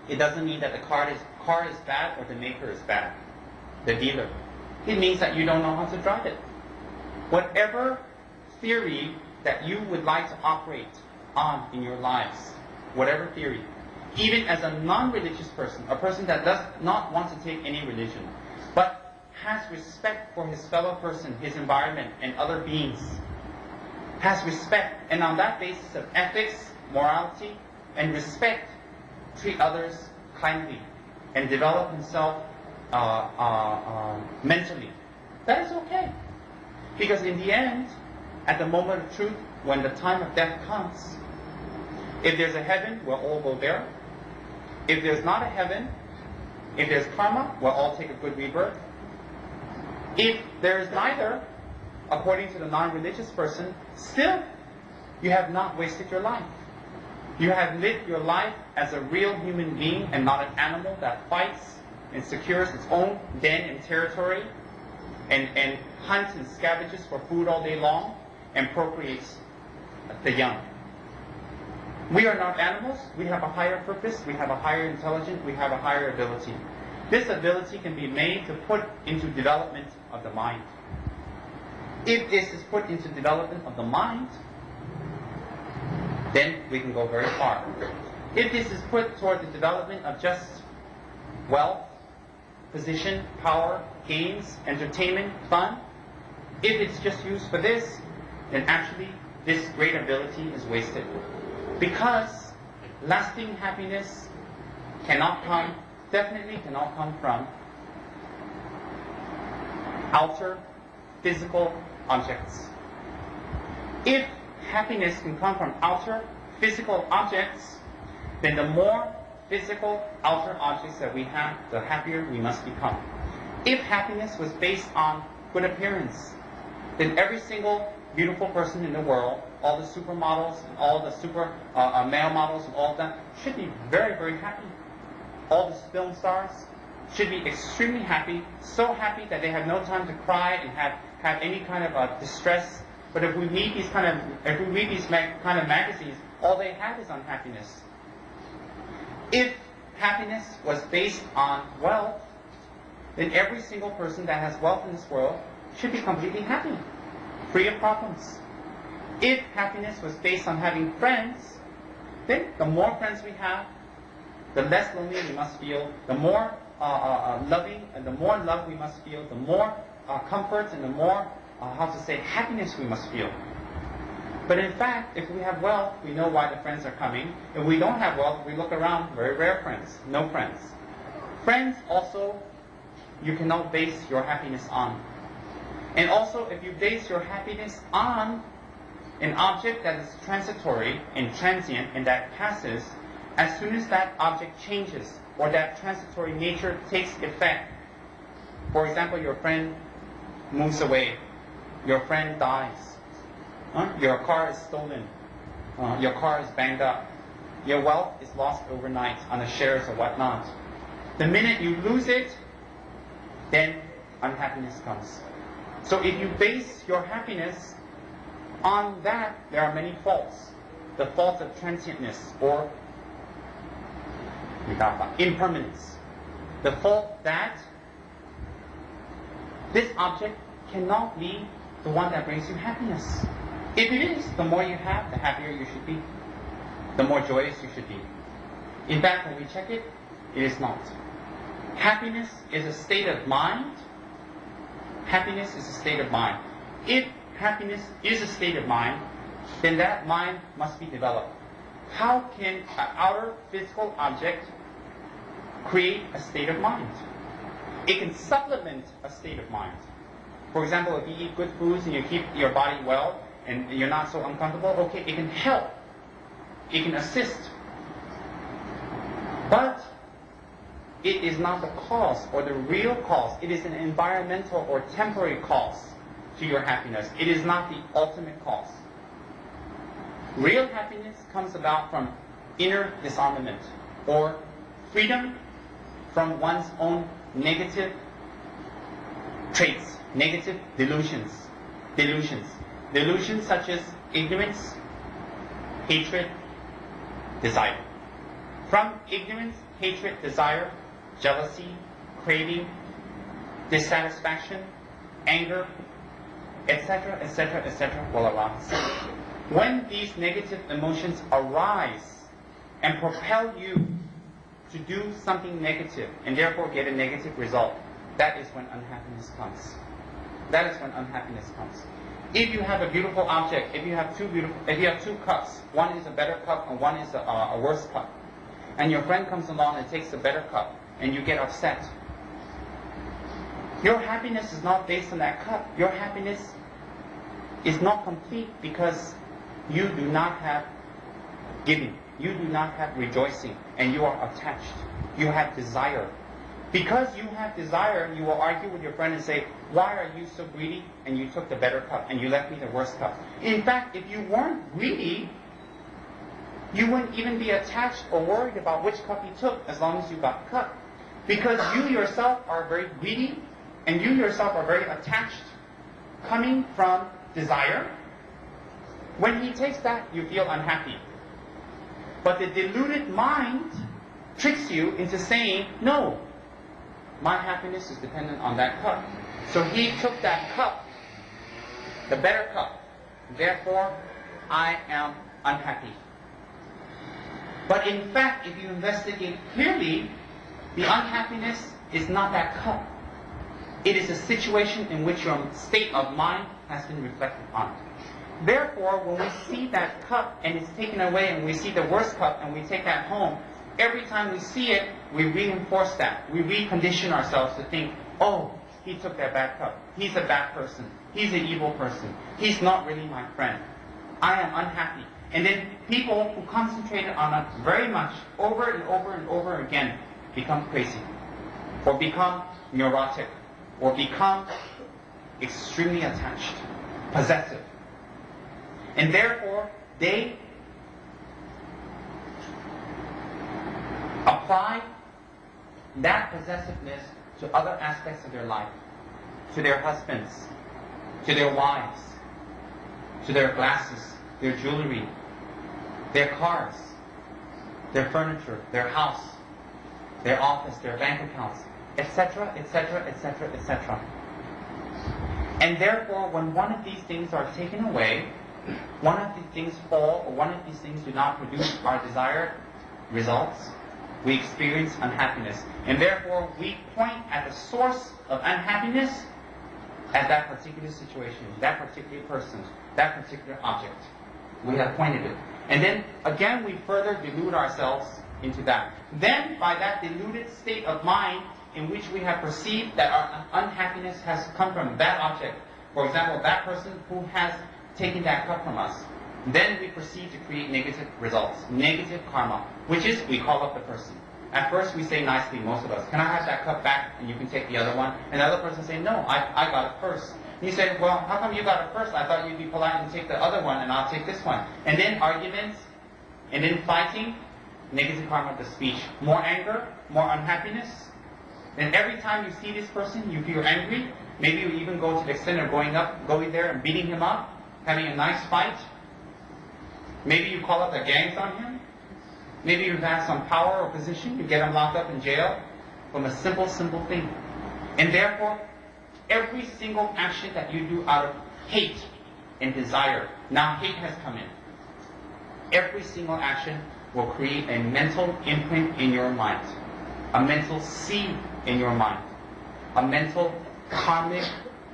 it doesn't mean that the car is bad or the maker is bad, the dealer. It means that you don't know how to drive it. Whatever theory that you would like to operate on in your lives, whatever theory, even as a non-religious person, a person that does not want to take any religion, but has respect for his fellow person, his environment, and other beings, has respect, and on that basis of ethics, morality, and respect, treat others kindly, and develop himself mentally. That is okay. Because in the end, at the moment of truth, when the time of death comes, if there's a heaven, we'll all go there. If there's not a heaven, if there's karma, we'll all take a good rebirth. If there is neither, according to the non-religious person, still, you have not wasted your life. You have lived your life as a real human being and not an animal that fights and secures its own den and territory and hunts and scavenges for food all day long and procreates the young. We are not animals. We have a higher purpose. We have a higher intelligence. We have a higher ability. This ability can be made to put into development of the mind. If this is put into development of the mind, then we can go very far. If this is put toward the development of just wealth, position, power, games, entertainment, fun, if it's just used for this, then actually this great ability is wasted. Because lasting happiness definitely cannot come from outer physical objects. If happiness can come from outer physical objects, then the more physical outer objects that we have, the happier we must become. If happiness was based on good appearance, then every single beautiful person in the world, all the supermodels, all the super male models and all of that, should be very, very happy. All the film stars should be extremely happy, so happy that they have no time to cry and have any kind of distress. But if we read these kind of magazines, all they have is unhappiness. If happiness was based on wealth, then every single person that has wealth in this world should be completely happy, free of problems. If happiness was based on having friends, then the more friends we have, the less lonely we must feel, the more loving and the more love we must feel, the more comfort and the more, happiness we must feel. But in fact, if we have wealth, we know why the friends are coming. If we don't have wealth, we look around, very rare friends, no friends. Friends also, you cannot base your happiness on. And also, if you base your happiness on an object that is transitory and transient and that passes, as soon as that object changes or that transitory nature takes effect, for example, your friend moves away, your friend dies, your car is stolen, your car is banged up, your wealth is lost overnight on the shares or whatnot. The minute you lose it, then unhappiness comes. So if you base your happiness on that, there are many faults. The faults of transientness or impermanence. The fault that this object cannot be the one that brings you happiness. If it is, the more you have, the happier you should be. The more joyous you should be. In fact, when we check it, it is not. Happiness is a state of mind. Happiness is a state of mind. If happiness is a state of mind, then that mind must be developed. How can an outer physical object create a state of mind? It can supplement a state of mind. For example, if you eat good foods and you keep your body well and you're not so uncomfortable, okay, it can help. It can assist. But it is not the cause or the real cause. It is an environmental or temporary cause to your happiness. It is not the ultimate cause. Real happiness comes about from inner disarmament or freedom from one's own negative traits, negative delusions. Delusions such as ignorance, hatred, desire. From ignorance, hatred, desire, jealousy, craving, dissatisfaction, anger, etc., etc., etc. will arise. When these negative emotions arise and propel you to do something negative and therefore get a negative result, that is when unhappiness comes. That is when unhappiness comes. If you have a beautiful object, if you have two cups, one is a better cup and one is a worse cup, and your friend comes along and takes the better cup, and you get upset, your happiness is not based on that cup. Your happiness is not complete because you do not have giving. You do not have rejoicing, and you are attached. You have desire. Because you have desire, you will argue with your friend and say, why are you so greedy and you took the better cup and you left me the worst cup? In fact, if you weren't greedy, you wouldn't even be attached or worried about which cup you took as long as you got the cup. Because you yourself are very greedy and you yourself are very attached, coming from desire. When he takes that, you feel unhappy. But the deluded mind tricks you into saying, no, my happiness is dependent on that cup. So he took that cup, the better cup. Therefore, I am unhappy. But in fact, if you investigate clearly, the unhappiness is not that cup. It is a situation in which your state of mind has been reflected on. Therefore, when we see that cup and it's taken away and we see the worst cup and we take that home, every time we see it, we reinforce that. We recondition ourselves to think, oh, he took that bad cup. He's a bad person. He's an evil person. He's not really my friend. I am unhappy. And then people who concentrated on it very much, over and over and over again, become crazy, or become neurotic, or become extremely attached, possessive. And therefore, they apply that possessiveness to other aspects of their life, to their husbands, to their wives, to their glasses, their jewelry, their cars, their furniture, their house, their office, their bank accounts, etc., etc., etc., etc. And therefore, when one of these things are taken away, one of these things fall, or one of these things do not produce our desired results, we experience unhappiness. And therefore, we point at the source of unhappiness at that particular situation, that particular person, that particular object. We have pointed it. And then, again, we further delude ourselves into that. Then, by that deluded state of mind in which we have perceived that our unhappiness has come from that object, for example, that person who has taken that cup from us, then we proceed to create negative results, negative karma, which is we call up the person. At first we say nicely, most of us, can I have that cup back and you can take the other one? And the other person say, no, I got it first. And you say, well, how come you got it first? I thought you'd be polite and take the other one and I'll take this one. And then arguments, and then fighting, negative karma of the speech. More anger, more unhappiness. And every time you see this person, you feel angry. Maybe you even go to the extent of going there and beating him up, having a nice fight. Maybe you call up the gangs on him. Maybe you have some power or position, you get him locked up in jail from a simple thing. And therefore, every single action that you do out of hate and desire, now hate has come in. Every single action will create a mental imprint in your mind, a mental seed in your mind, a mental karmic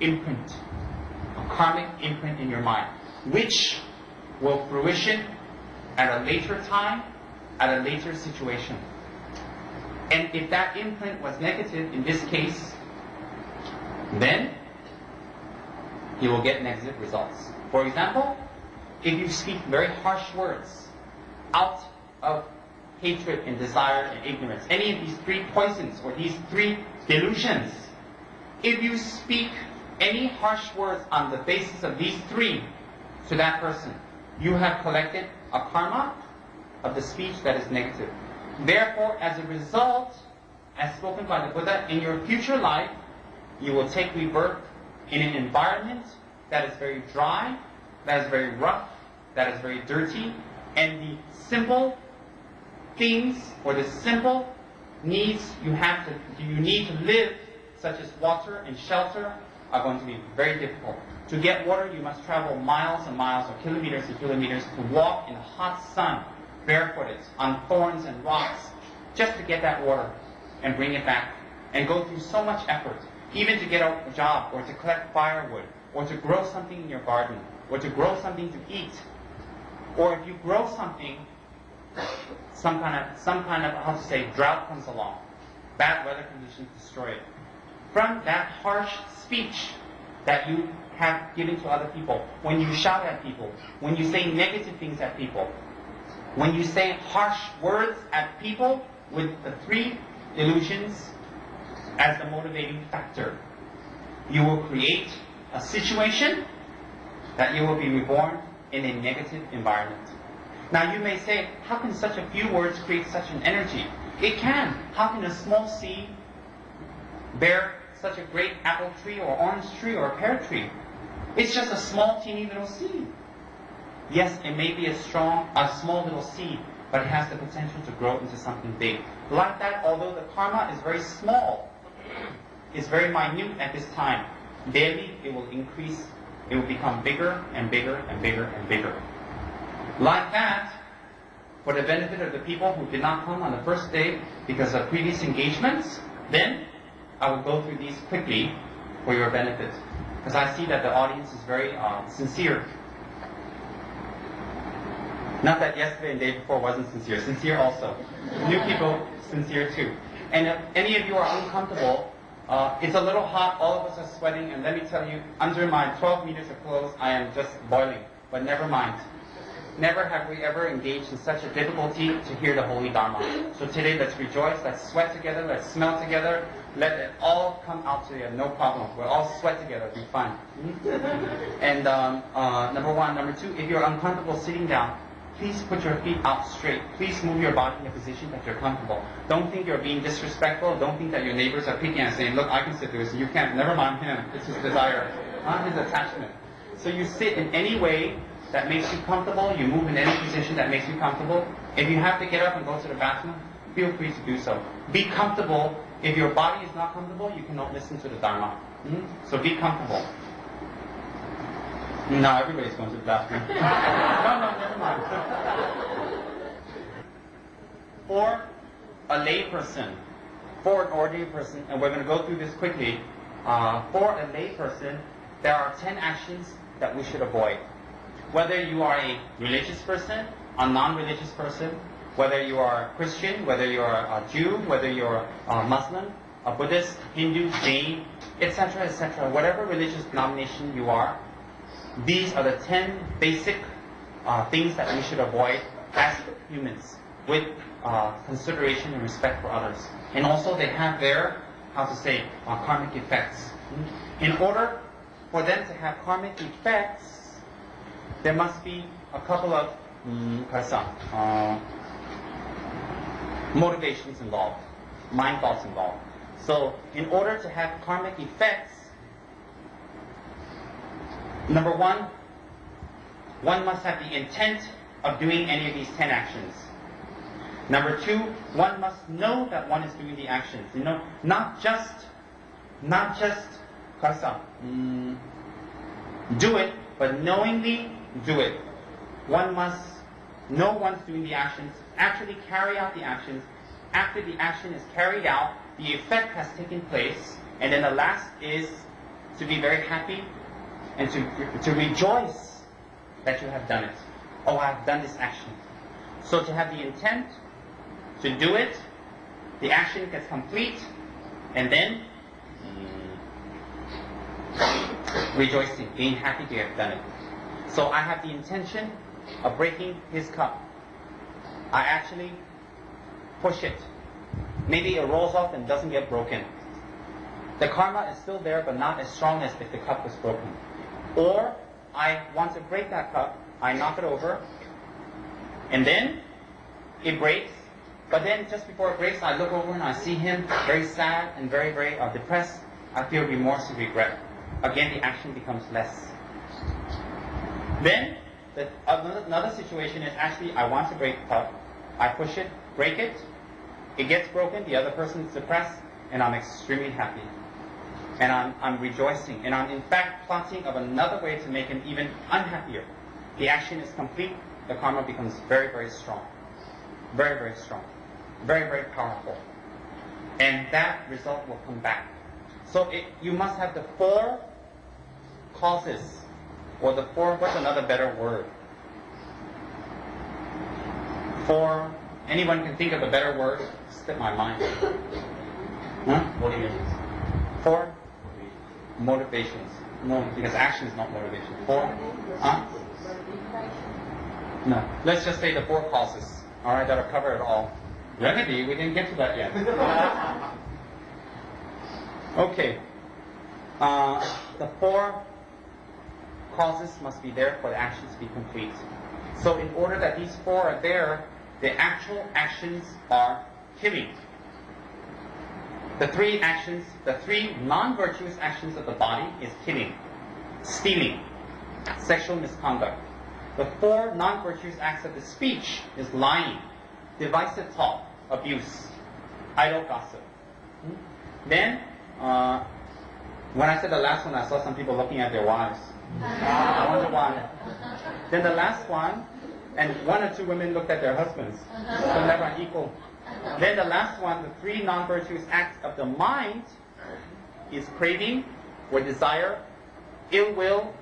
imprint, in your mind, which will fruition at a later time, at a later situation. And if that imprint was negative in this case, then you will get negative results. For example, if you speak very harsh words out of hatred and desire and ignorance, any of these three poisons or these three delusions, if you speak any harsh words on the basis of these three to that person, you have collected a karma of the speech that is negative. Therefore, as a result, as spoken by the Buddha, in your future life, you will take rebirth in an environment that is very dry, that is very rough, that is very dirty, and the simple things or the simple needs you need to live, such as water and shelter, are going to be very difficult. To get water, you must travel miles and miles or kilometers and kilometers to walk in the hot sun, barefooted, on thorns and rocks, just to get that water and bring it back, and go through so much effort, even to get a job, or to collect firewood, or to grow something in your garden, or to grow something to eat. Or if you grow something, some kind of drought comes along, bad weather conditions destroy it. From that harsh speech that you have given to other people, when you shout at people, when you say negative things at people, when you say harsh words at people with the three illusions as the motivating factor, you will create a situation that you will be reborn in a negative environment. Now you may say, how can such a few words create such an energy? It can. How can a small seed bear such a great apple tree or orange tree or a pear tree? It's just a small teeny little seed. Yes, it may be a small little seed, but it has the potential to grow into something big. Like that, although the karma is very small, it's very minute at this time, daily it will increase, it will become bigger and bigger and bigger and bigger. Like that, for the benefit of the people who did not come on the first day because of previous engagements, then I will go through these quickly for your benefit, because I see that the audience is very sincere. Not that yesterday and the day before wasn't sincere also. New people, sincere too. And if any of you are uncomfortable, it's a little hot, all of us are sweating, and let me tell you, under my 12 meters of clothes, I am just boiling. But never mind. Never have we ever engaged in such a difficulty to hear the Holy Dharma. So today, let's rejoice, let's sweat together, let's smell together, let it all come out together, no problem. We'll all sweat together, it'll be fun. And number one. Number two, if you're uncomfortable sitting down, please put your feet out straight. Please move your body in a position that you're comfortable. Don't think you're being disrespectful. Don't think that your neighbors are picking and saying, look, I can sit there. So you can't. Never mind him. It's his desire, not his attachment. So you sit in any way that makes you comfortable. You move in any position that makes you comfortable. If you have to get up and go to the bathroom, feel free to do so. Be comfortable. If your body is not comfortable, you cannot listen to the Dharma. So be comfortable. No, everybody's going to the bathroom. No, never mind. For a lay person, for an ordinary person, and we're going to go through this quickly. For a lay person, there are 10 actions that we should avoid. whether you are a religious person, a non-religious person, whether you are a Christian, whether you are a Jew, whether you're a Muslim, a Buddhist, Hindu, Jain, etc., etc., whatever religious denomination you are, these are the 10 basic things that we should avoid as humans, with consideration and respect for others. And also they have their, karmic effects. In order for them to have karmic effects, there must be a couple of motivations involved, mind thoughts involved. So in order to have karmic effects, number one must have the intent of doing any of these 10 actions. Number two, one must know that one is doing the actions. Not just do it, but knowingly do it. One must know one's doing the actions, actually carry out the actions. After the action is carried out, the effect has taken place, and then the last is to be very happy and to rejoice that you have done it. Oh, I have done this action. So to have the intent to do it, the action gets complete, and then rejoicing, being happy to have done it. So I have the intention of breaking his cup. I actually push it. Maybe it rolls off and doesn't get broken. The karma is still there, but not as strong as if the cup was broken. Or I want to break that cup, I knock it over, and then it breaks. But then just before it breaks, I look over and I see him very sad and very, very depressed. I feel remorse and regret. Again, the action becomes less. Then another situation is actually I want to break the cup. I push it, break it. It gets broken. The other person is depressed, and I'm extremely happy. And I'm rejoicing. And I'm in fact plotting of another way to make him even unhappier. The action is complete. The karma becomes very, very strong. Very, very strong. Very, very powerful. And that result will come back. So you must have the 4 causes, or the 4, what's another better word? Anyone can think of a better word? Slip my mind. Huh? Motivations. 4 motivations. No, because action is not motivation. 4? Huh? No. Let's just say the 4 causes. Alright, that'll cover it all. Remedy, we didn't get to that yet. Okay. The 4 causes must be there for the action to be complete. So in order that these 4 are there, the actual actions are killing. The 3 actions, the 3 non-virtuous actions of the body is killing, stealing, sexual misconduct. The 4 non-virtuous acts of the speech is lying, divisive talk, abuse, idle gossip. Then, when I said the last one, I saw some people looking at their wives. I wonder why. Then the last one, and 1 or 2 women looked at their husbands. So never an equal. Then the last one, the 3 non-virtuous acts of the mind is craving or desire, ill will,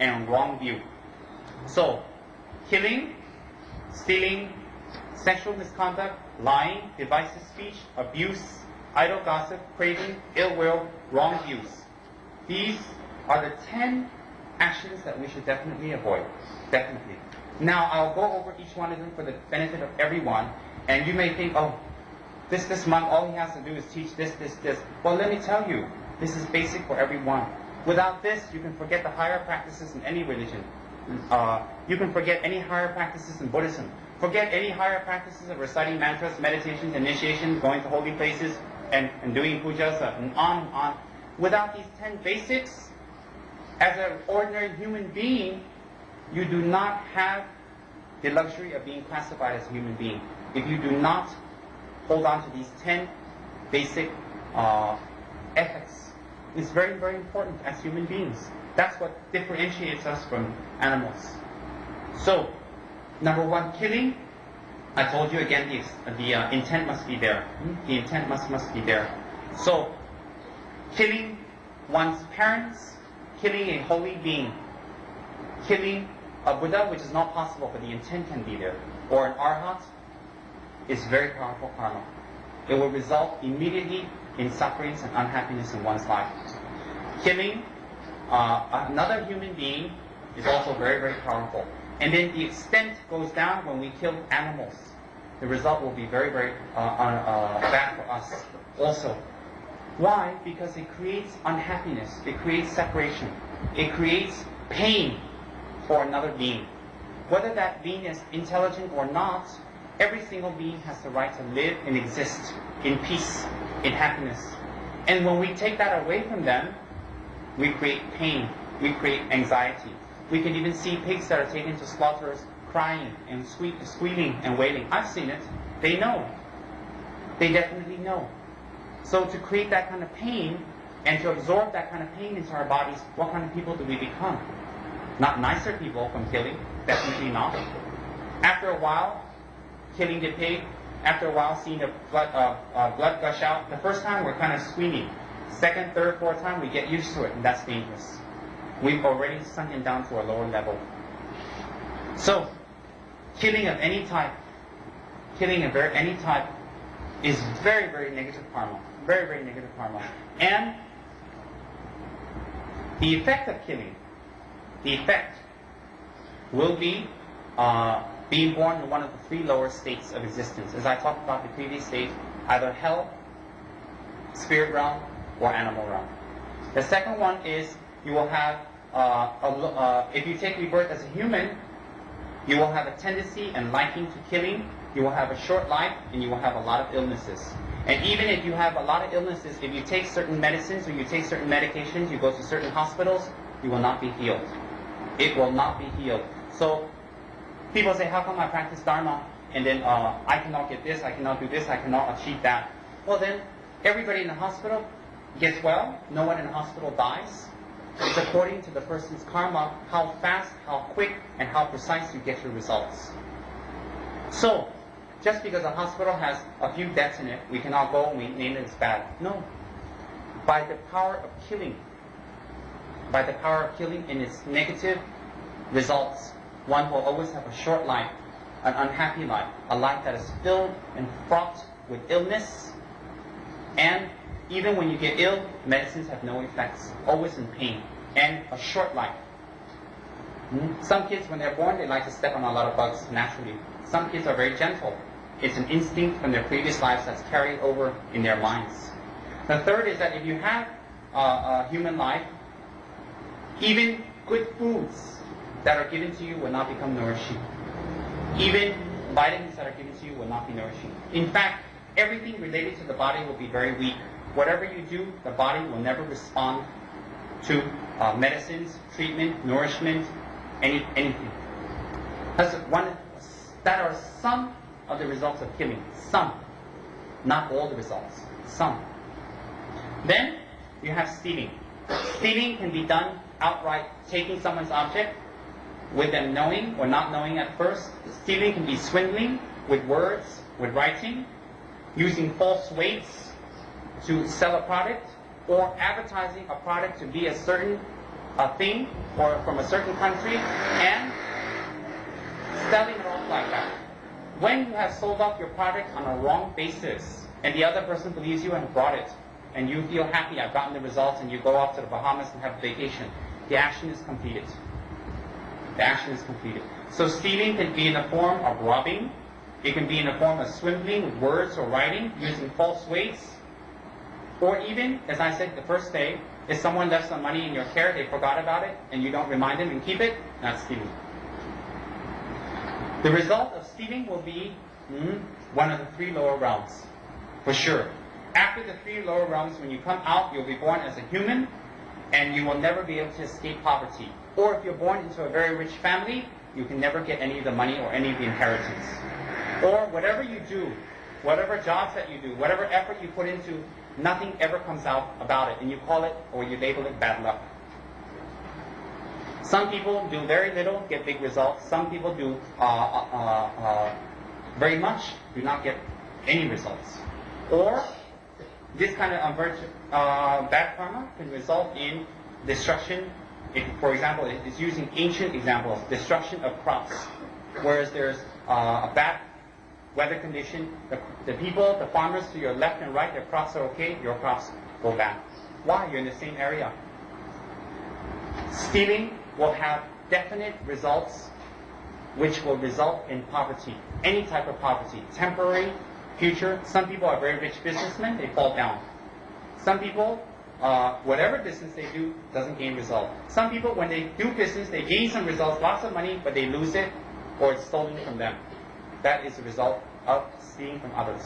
and wrong view. So, killing, stealing, sexual misconduct, lying, divisive speech, abuse, idle gossip, craving, ill will, wrong views. These are the 10 actions that we should definitely avoid. Definitely. Now, I'll go over each one of them for the benefit of everyone. And you may think, oh, this monk, all he has to do is teach this. Well, let me tell you, this is basic for everyone. Without this, you can forget the higher practices in any religion. You can forget any higher practices in Buddhism. Forget any higher practices of reciting mantras, meditations, initiations, going to holy places, and doing pujas, and on and on. Without these 10 basics, as an ordinary human being, you do not have the luxury of being classified as a human being. If you do not hold on to these 10 basic ethics, it's very, very important as human beings. That's what differentiates us from animals. So, number 1, killing. I told you again, the intent must be there. The intent must be there. So, killing one's parents, killing a holy being, killing a Buddha, which is not possible, but the intent can be there, or an Arhat, is very powerful karma. It will result immediately in sufferings and unhappiness in one's life. Killing another human being is also very, very powerful. And then the extent goes down when we kill animals. The result will be very, very bad for us also. Why? Because it creates unhappiness. It creates separation. It creates pain for another being. Whether that being is intelligent or not, every single being has the right to live and exist in peace, in happiness. And when we take that away from them, we create pain. We create anxiety. We can even see pigs that are taken to slaughterers crying and squealing and wailing. I've seen it. They know. They definitely know. So to create that kind of pain and to absorb that kind of pain into our bodies, what kind of people do we become? Not nicer people from killing. Definitely not. After a while, killing the pig, after a while seeing the blood gush out, the first time we're kind of squealing. Second, third, fourth time we get used to it, and that's dangerous. We've already sunken down to a lower level. So, killing of any type is very, very negative karma. Very, very negative karma. And the effect of killing, will be being born in one of the three lower states of existence. As I talked about the previous state, either hell, spirit realm, or animal realm. The second one is you will have, if you take rebirth as a human, you will have a tendency and liking to killing. You will have a short life, and you will have a lot of illnesses. And even if you have a lot of illnesses, if you take certain medicines or you take certain medications, you go to certain hospitals, you will not be healed. It will not be healed. So people say, how come I practice Dharma and then I cannot get this, I cannot do this, I cannot achieve that? Well then, everybody in the hospital gets well. No one in the hospital dies. It's according to the person's karma, how fast, how quick, and how precise you get your results. So, just because a hospital has a few deaths in it, we cannot go and we name it as bad. No. By the power of killing in its negative results, one will always have a short life, an unhappy life, a life that is filled and fraught with illness. And even when you get ill, medicines have no effects, always in pain, and a short life. Some kids, when they're born, they like to step on a lot of bugs naturally. Some kids are very gentle. It's an instinct from their previous lives that's carried over in their minds. The third is that if you have a human life, even good foods that are given to you will not become nourishing. Even vitamins that are given to you will not be nourishing. In fact, everything related to the body will be very weak. Whatever you do, the body will never respond to medicines, treatment, nourishment, anything. That are some of the results of killing. Some. Not all the results. Some. Then, you have stealing. Stealing can be done outright, taking someone's object with them knowing or not knowing at first. Stealing can be swindling with words, with writing, using false weights to sell a product, or advertising a product to be a certain thing or from a certain country and selling it off like that. When you have sold off your product on a wrong basis and the other person believes you and brought it and you feel happy, I've gotten the results, and you go off to the Bahamas and have a vacation, the action is completed. The action is completed. So stealing can be in the form of robbing. It can be in the form of swindling with words or writing, using false weights. Or even, as I said the first day, if someone left some money in your care, they forgot about it, and you don't remind them and keep it, that's stealing. The result of stealing will be one of the three lower realms, for sure. After the three lower realms, when you come out, you'll be born as a human, and you will never be able to escape poverty. Or if you're born into a very rich family, you can never get any of the money or any of the inheritance. Or whatever you do, whatever jobs that you do, whatever effort you put into, nothing ever comes out about it, and you call it or you label it bad luck. Some people do very little, get big results. Some people do very much, do not get any results. Or this kind of bad karma can result in destruction If, for example, it's using ancient examples, destruction of crops, whereas there's a bad weather condition, the people, the farmers to your left and right, their crops are okay, your crops go bad. Why? You're in the same area. Stealing will have definite results which will result in poverty. Any type of poverty. Temporary, future. Some people are very rich businessmen, they fall down. Some people, whatever business they do, doesn't gain result. Some people, when they do business, they gain some results, lots of money, but they lose it, or it's stolen from them. That is the result of stealing from others.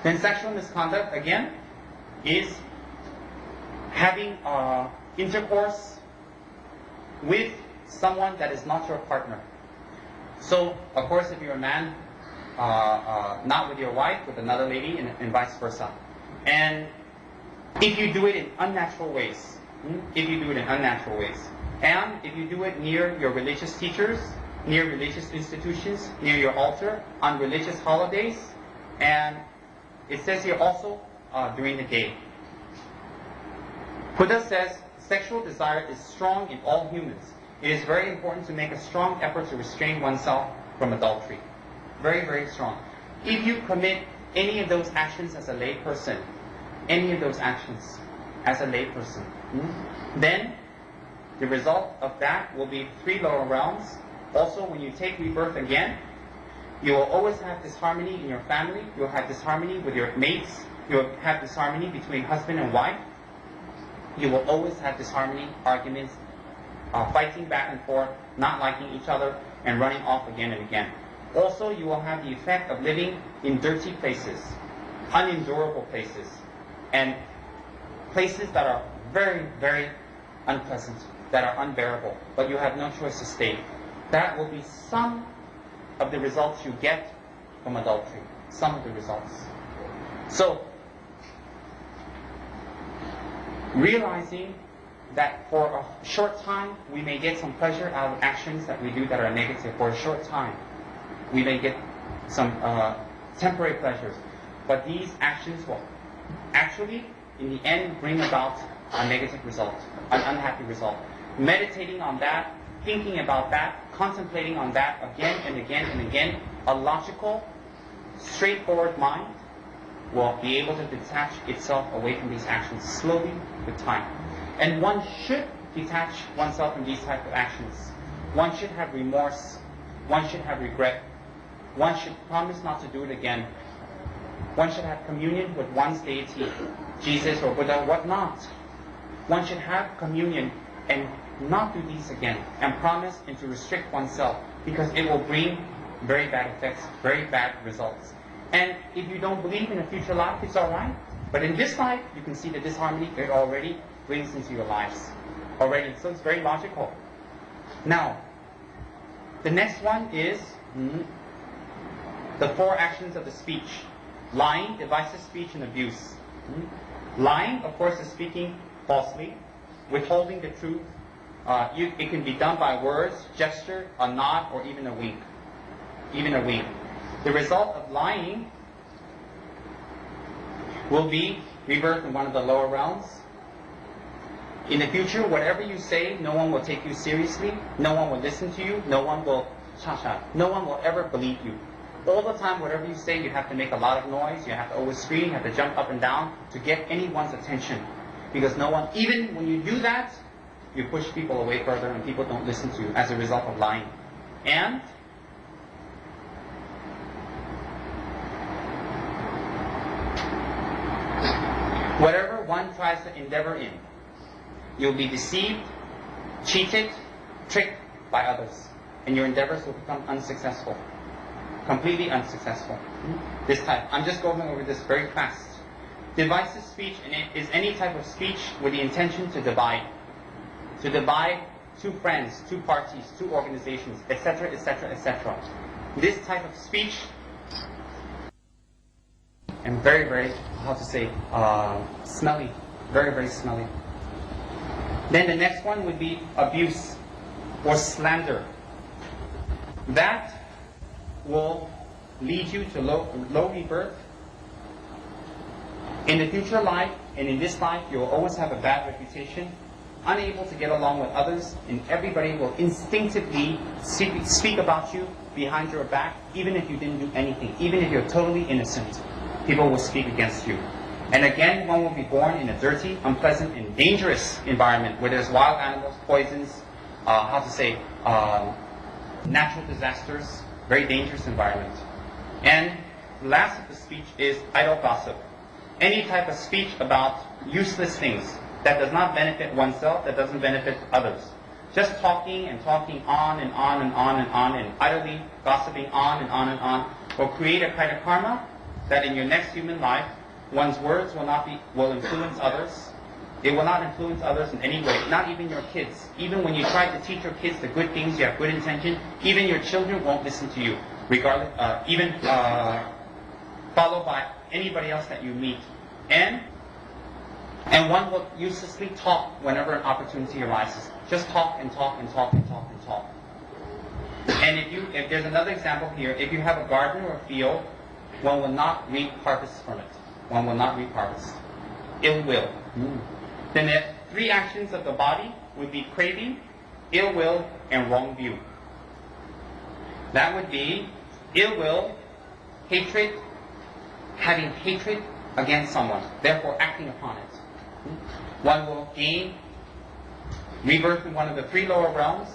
Then sexual misconduct, again, is having intercourse with someone that is not your partner. So, of course, if you're a man, not with your wife, with another lady, and vice versa. And if you do it in unnatural ways, and if you do it near your religious teachers, near religious institutions, near your altar, on religious holidays, and it says here also during the day. Buddha says sexual desire is strong in all humans. It is very important to make a strong effort to restrain oneself from adultery. Very, very strong. If you commit any of those actions as a lay person, then the result of that will be 3 lower realms. Also, when you take rebirth again, you will always have disharmony in your family. You'll have disharmony with your mates. You'll have disharmony between husband and wife. You will always have disharmony, arguments, fighting back and forth, not liking each other, and running off again and again. Also, you will have the effect of living in dirty places, unendurable places, and places that are very, very unpleasant, that are unbearable, but you have no choice to stay. That will be some of the results you get from adultery. Some of the results. So, realizing that for a short time we may get some pleasure out of actions that we do that are negative. For a short time we may get some temporary pleasures, but these actions will actually in the end bring about a negative result, an unhappy result. Meditating on that, thinking about that, contemplating on that again and again and again, a logical, straightforward mind will be able to detach itself away from these actions slowly with time. And one should detach oneself from these type of actions. One should have remorse. One should have regret. One should promise not to do it again. One should have communion with one's deity, Jesus or Buddha, whatnot. One should have communion and not do these again, and promise and to restrict oneself, because it will bring very bad effects, very bad results. And if you don't believe in a future life, it's alright. But in this life, you can see the disharmony it already brings into your lives. Already. So it's very logical. Now, the next one is the 4 actions of the speech. Lying, divisive speech, and abuse. Lying, of course, is speaking falsely, withholding the truth. It can be done by words, gesture, a nod, or even a wink. The result of lying will be rebirth in one of the lower realms. In the future, whatever you say, no one will take you seriously. No one will listen to you. No one will No one will ever believe you. All the time, whatever you say, you have to make a lot of noise. You have to always scream. You have to jump up and down to get anyone's attention. Because no one, even when you do that, you push people away further and people don't listen to you as a result of lying. And whatever one tries to endeavor in, you'll be deceived, cheated, tricked by others. And your endeavors will become unsuccessful. Completely unsuccessful. This type. I'm just going over this very fast. Divisive speech is any type of speech with the intention to divide. To divide 2 friends, 2 parties, 2 organizations, etc., etc., etc. This type of speech, and very, very, smelly. Very, very smelly. Then the next one would be abuse or slander. That will lead you to low rebirth. In the future life and in this life, you will always have a bad reputation. unable to get along with others, and everybody will instinctively speak about you behind your back, even if you didn't do anything, even if you're totally innocent. People will speak against you. And again, one will be born in a dirty, unpleasant, and dangerous environment where there's wild animals, poisons, natural disasters, very dangerous environment. And the last of the speech is idle gossip. Any type of speech about useless things that does not benefit oneself, that doesn't benefit others. Just talking and talking on and on and on and on and idly gossiping on and on and on will create a kind of karma that in your next human life, one's words will influence others. It will not influence others in any way, not even your kids. Even when you try to teach your kids the good things, you have good intention, even your children won't listen to you, regardless, followed by anybody else that you meet. And one will uselessly talk whenever an opportunity arises. Just talk and talk and talk and talk and talk. And if there's another example here, if you have a garden or a field, one will not reap harvest from it. One will not reap harvest. Ill will. Then the three actions of the body would be craving, ill will, and wrong view. That would be ill will, hatred, having hatred against someone, therefore acting upon it. One will gain rebirth in one of the three lower realms.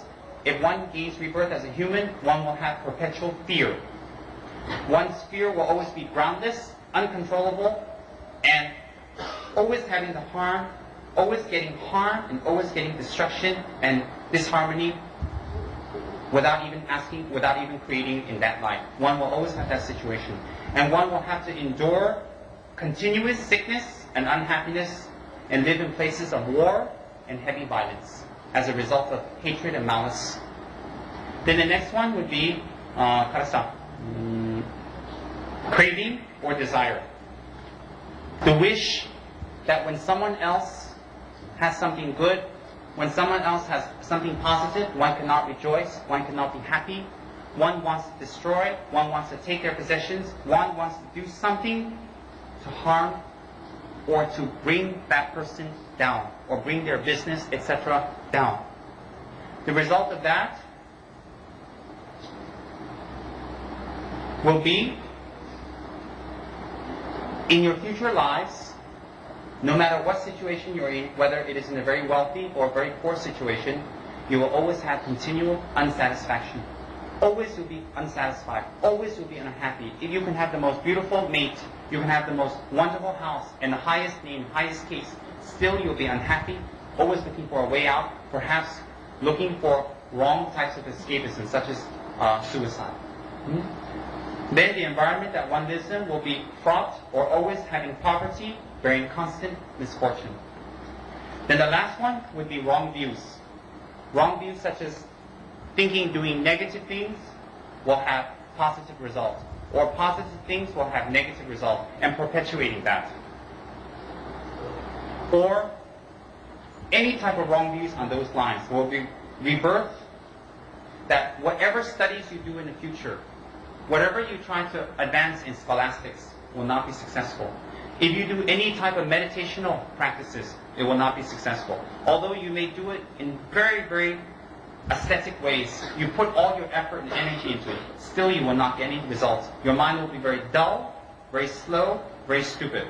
If one gains rebirth as a human, one will have perpetual fear. One's fear will always be groundless, uncontrollable, and always having the harm, always getting harm, and always getting destruction and disharmony without even asking, without even creating in that life. One will always have that situation. And one will have to endure continuous sickness and unhappiness and live in places of war and heavy violence as a result of hatred and malice. Then the next one would be craving or desire. The wish that when someone else has something good, when someone else has something positive, one cannot rejoice, one cannot be happy. One wants to destroy, one wants to take their possessions, one wants to do something to harm or to bring that person down, or bring their business, etc. down. The result of that will be, in your future lives, no matter what situation you're in, whether it is in a very wealthy or very poor situation, you will always have continual unsatisfaction. Always you'll be unsatisfied. Always you'll be unhappy. If you can have the most beautiful mate, you can have the most wonderful house, and the highest name, highest case, still you'll be unhappy, always looking for a way out, perhaps looking for wrong types of escapism, such as suicide. Then the environment that one lives in will be fraught or always having poverty, bearing constant misfortune. Then the last one would be wrong views. Wrong views such as thinking doing negative things will have positive results, or positive things will have negative results, and perpetuating that. Or any type of wrong views on those lines will be rebirth, that whatever studies you do in the future, whatever you try to advance in scholastics will not be successful. If you do any type of meditational practices, it will not be successful. Although you may do it in very, very aesthetic ways, you put all your effort and energy into it, still you will not get any results. Your mind will be very dull, very slow, very stupid.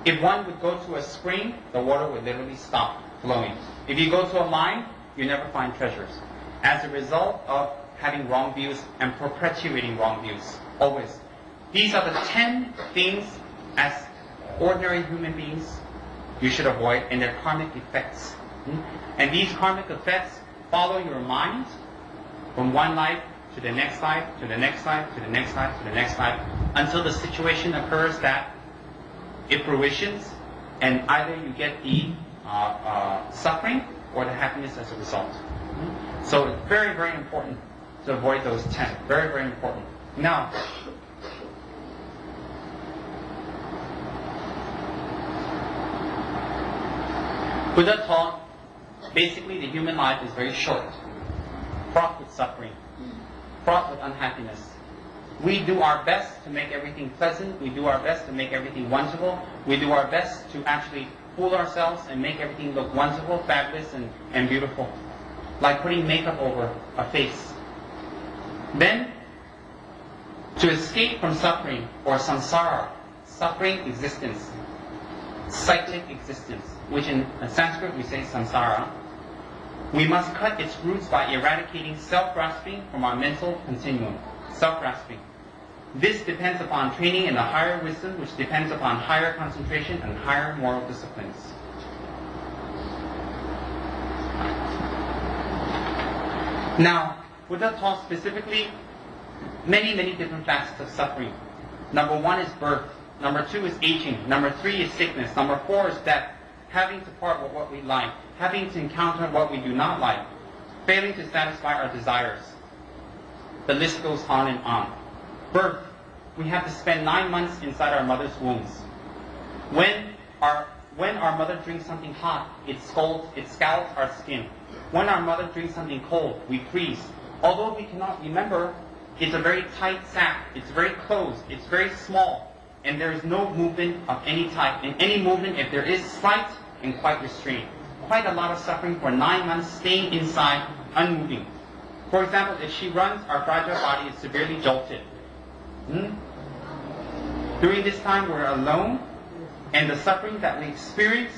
If one would go to a spring, the water would literally stop flowing. If you go to a mine, you never find treasures. As a result of having wrong views and perpetuating wrong views, always. These are the 10 things as ordinary human beings you should avoid, and their karmic effects. And these karmic effects follow your mind from one life to the next life, to the next life, to the next life, to the next life, until the situation occurs that it fruitions, and either you get the suffering or the happiness as a result. So it's very, very important to avoid those 10. Very, very important. Now, Buddha taught basically the human life is very short, fraught with suffering, fraught with unhappiness. We do our best to make everything pleasant. We do our best to make everything wonderful. We do our best to actually fool ourselves and make everything look wonderful, fabulous, and beautiful. Like putting makeup over a face. Then, to escape from suffering, or samsara, suffering existence, cyclic existence, which in Sanskrit we say samsara, we must cut its roots by eradicating self-grasping from our mental continuum. Self-grasping. This depends upon training in a higher wisdom, which depends upon higher concentration and higher moral disciplines. Now, Buddha taught specifically many different facets of suffering. Number 1 is birth. Number 2 is aging. Number 3 is sickness. Number 4 is death. Having to part with what we like. Having to encounter what we do not like. Failing to satisfy our desires. The list goes on and on. Birth. We have to spend 9 months inside our mother's wombs. When our mother drinks something hot, it scalds our skin. When our mother drinks something cold, we freeze. Although we cannot remember, it's a very tight sac. It's very closed. It's very small. And there is no movement of any type. And any movement, if there is, slight and quite restrained. Quite a lot of suffering for 9 months staying inside, unmoving. For example, if she runs, our fragile body is severely jolted. During this time, we're alone, and the suffering that we experience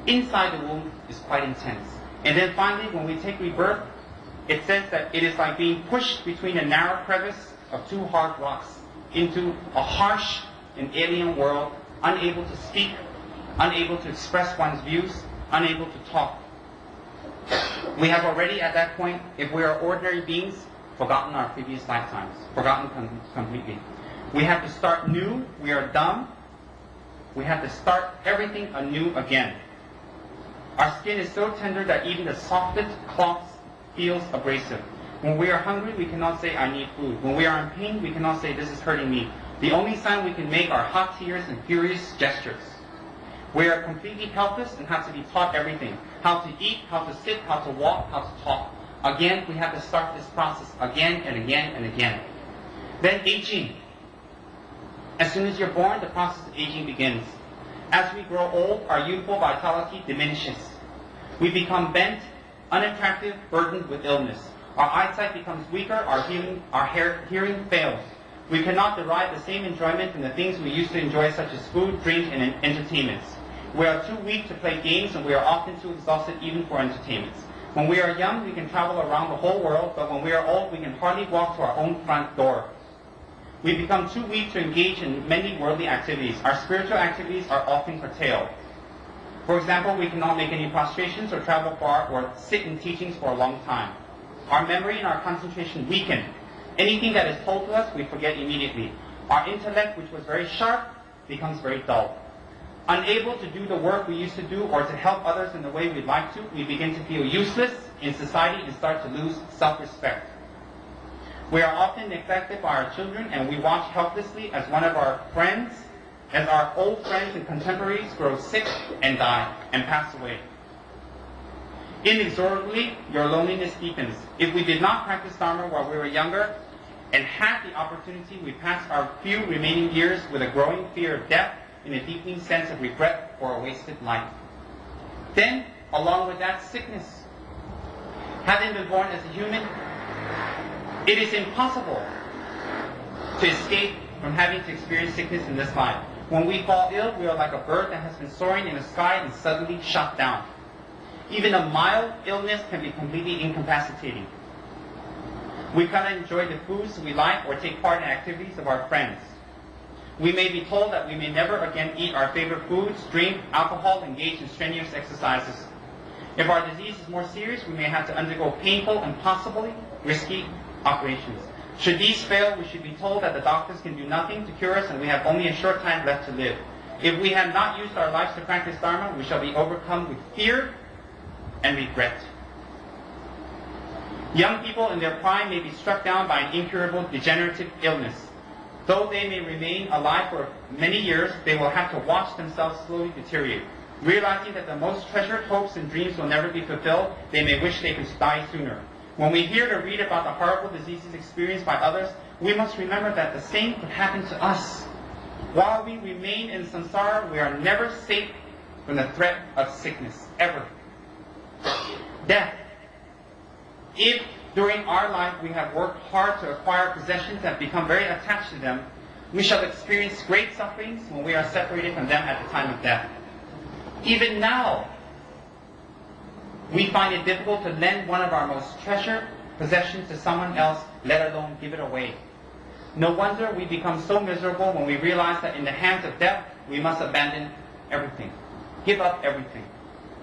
inside the womb is quite intense. And then finally, when we take rebirth, it says that it is like being pushed between a narrow crevice of 2 hard rocks into a harsh and alien world, unable to speak, unable to express one's views, unable to talk. We have already at that point, if we are ordinary beings, forgotten our previous lifetimes, forgotten completely. We have to start new, we are dumb, we have to start everything anew again. Our skin is so tender that even the softest cloth feels abrasive. When we are hungry, we cannot say, I need food. When we are in pain, we cannot say, this is hurting me. The only sign we can make are hot tears and furious gestures. We are completely helpless and have to be taught everything. How to eat, how to sit, how to walk, how to talk. Again, we have to start this process again and again and again. Then aging. As soon as you're born, the process of aging begins. As we grow old, our youthful vitality diminishes. We become bent, unattractive, burdened with illness. Our eyesight becomes weaker, our hearing fails. We cannot derive the same enjoyment from the things we used to enjoy, such as food, drink, and entertainments. We are too weak to play games, and we are often too exhausted even for entertainments. When we are young, we can travel around the whole world, but when we are old, we can hardly walk to our own front door. We become too weak to engage in many worldly activities. Our spiritual activities are often curtailed. For example, we cannot make any prostrations or travel far or sit in teachings for a long time. Our memory and our concentration weaken. Anything that is told to us, we forget immediately. Our intellect, which was very sharp, becomes very dull. Unable to do the work we used to do or to help others in the way we'd like to, we begin to feel useless in society and start to lose self-respect. We are often neglected by our children, and we watch helplessly as one of our friends, as our old friends and contemporaries grow sick and die and pass away. Inexorably, your loneliness deepens. If we did not practice Dharma while we were younger and had the opportunity, we pass our few remaining years with a growing fear of death and a deepening sense of regret for a wasted life. Then, along with that, sickness. Having been born as a human, it is impossible to escape from having to experience sickness in this life. When we fall ill, we are like a bird that has been soaring in the sky and suddenly shot down. Even a mild illness can be completely incapacitating. We cannot enjoy the foods we like or take part in activities of our friends. We may be told that we may never again eat our favorite foods, drink alcohol, engage in strenuous exercises. If our disease is more serious, we may have to undergo painful and possibly risky operations. Should these fail, we should be told that the doctors can do nothing to cure us and we have only a short time left to live. If we have not used our lives to practice Dharma, we shall be overcome with fear and regret. Young people in their prime may be struck down by an incurable degenerative illness. Though they may remain alive for many years, they will have to watch themselves slowly deteriorate. Realizing that the most treasured hopes and dreams will never be fulfilled, they may wish they could die sooner. When we hear or read about the horrible diseases experienced by others, we must remember that the same could happen to us. While we remain in samsara, we are never safe from the threat of sickness, ever. Death. If during our life we have worked hard to acquire possessions and become very attached to them, we shall experience great sufferings when we are separated from them at the time of death. Even now, we find it difficult to lend one of our most treasured possessions to someone else, let alone give it away. No wonder we become so miserable when we realize that in the hands of death, we must abandon everything, give up everything.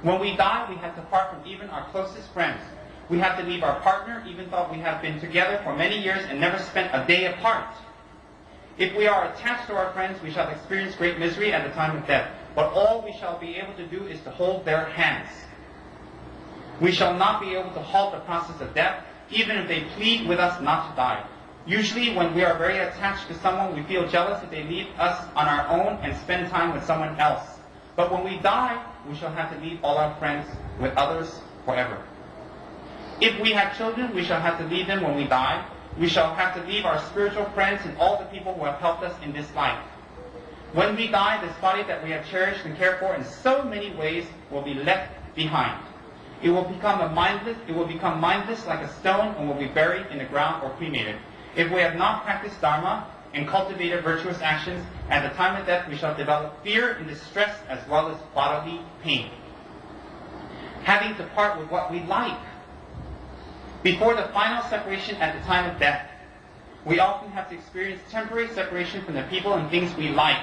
When we die, we have to part from even our closest friends. We have to leave our partner, even though we have been together for many years and never spent a day apart. If we are attached to our friends, we shall experience great misery at the time of death. But all we shall be able to do is to hold their hands. We shall not be able to halt the process of death, even if they plead with us not to die. Usually when we are very attached to someone, we feel jealous if they leave us on our own and spend time with someone else. But when we die, we shall have to leave all our friends with others forever. If we have children, we shall have to leave them when we die. We shall have to leave our spiritual friends and all the people who have helped us in this life. When we die, this body that we have cherished and cared for in so many ways will be left behind. It will become mindless like a stone and will be buried in the ground or cremated. If we have not practiced Dharma and cultivated virtuous actions, at the time of death we shall develop fear and distress as well as bodily pain. Having to part with what we like. Before the final separation at the time of death, we often have to experience temporary separation from the people and things we like.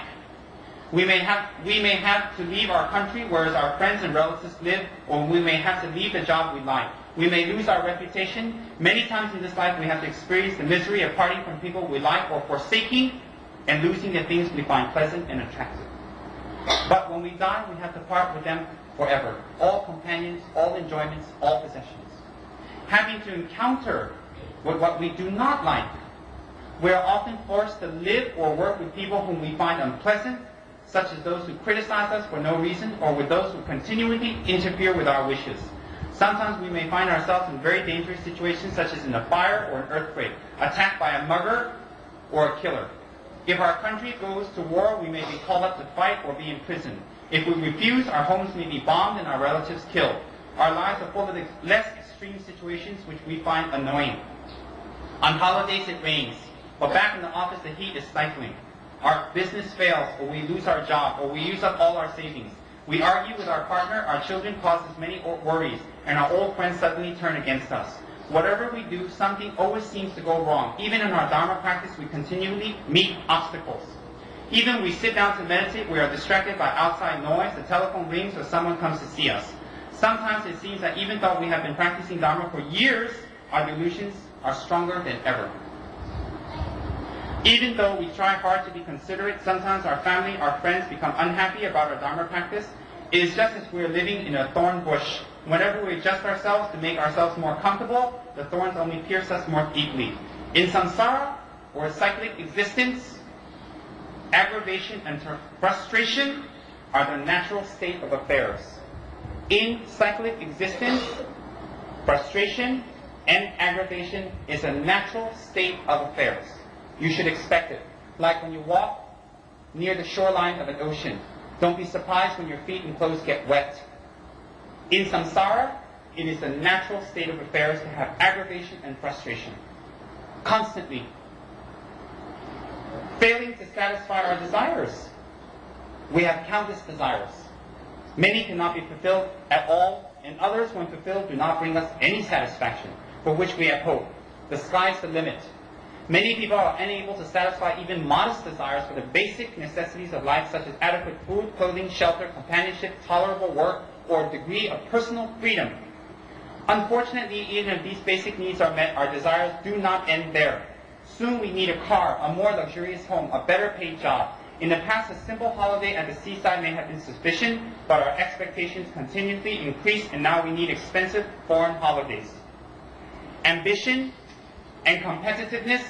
We may have to leave our country, whereas our friends and relatives live, or we may have to leave the job we like. We may lose our reputation. Many times in this life we have to experience the misery of parting from people we like or forsaking and losing the things we find pleasant and attractive. But when we die, we have to part with them forever. All companions, all enjoyments, all possessions. Having to encounter with what we do not like, we are often forced to live or work with people whom we find unpleasant, such as those who criticize us for no reason, or with those who continually interfere with our wishes. Sometimes we may find ourselves in very dangerous situations, such as in a fire or an earthquake, attacked by a mugger or a killer. If our country goes to war, we may be called up to fight or be imprisoned. If we refuse, our homes may be bombed and our relatives killed. Our lives are full of less extreme situations which we find annoying. On holidays it rains, but back in the office the heat is stifling. Our business fails, or we lose our job, or we use up all our savings. We argue with our partner, our children cause us many worries, and our old friends suddenly turn against us. Whatever we do, something always seems to go wrong. Even in our Dharma practice, we continually meet obstacles. Even when we sit down to meditate, we are distracted by outside noise, the telephone rings, or someone comes to see us. Sometimes it seems that even though we have been practicing Dharma for years, our delusions are stronger than ever. Even though we try hard to be considerate, sometimes our family, our friends become unhappy about our Dharma practice. It is just as we are living in a thorn bush. Whenever we adjust ourselves to make ourselves more comfortable, the thorns only pierce us more deeply. In samsara, or a cyclic existence, aggravation and frustration are the natural state of affairs. In cyclic existence, frustration and aggravation is a natural state of affairs. You should expect it. Like when you walk near the shoreline of an ocean. Don't be surprised when your feet and clothes get wet. In samsara, it is the natural state of affairs to have aggravation and frustration. Constantly. Failing to satisfy our desires. We have countless desires. Many cannot be fulfilled at all, and others, when fulfilled, do not bring us any satisfaction, for which we have hope. The sky's the limit. Many people are unable to satisfy even modest desires for the basic necessities of life, such as adequate food, clothing, shelter, companionship, tolerable work, or a degree of personal freedom. Unfortunately, even if these basic needs are met, our desires do not end there. Soon we need a car, a more luxurious home, a better paid job. In the past, a simple holiday at the seaside may have been sufficient, but our expectations continually increase, and now we need expensive foreign holidays. Ambition and competitiveness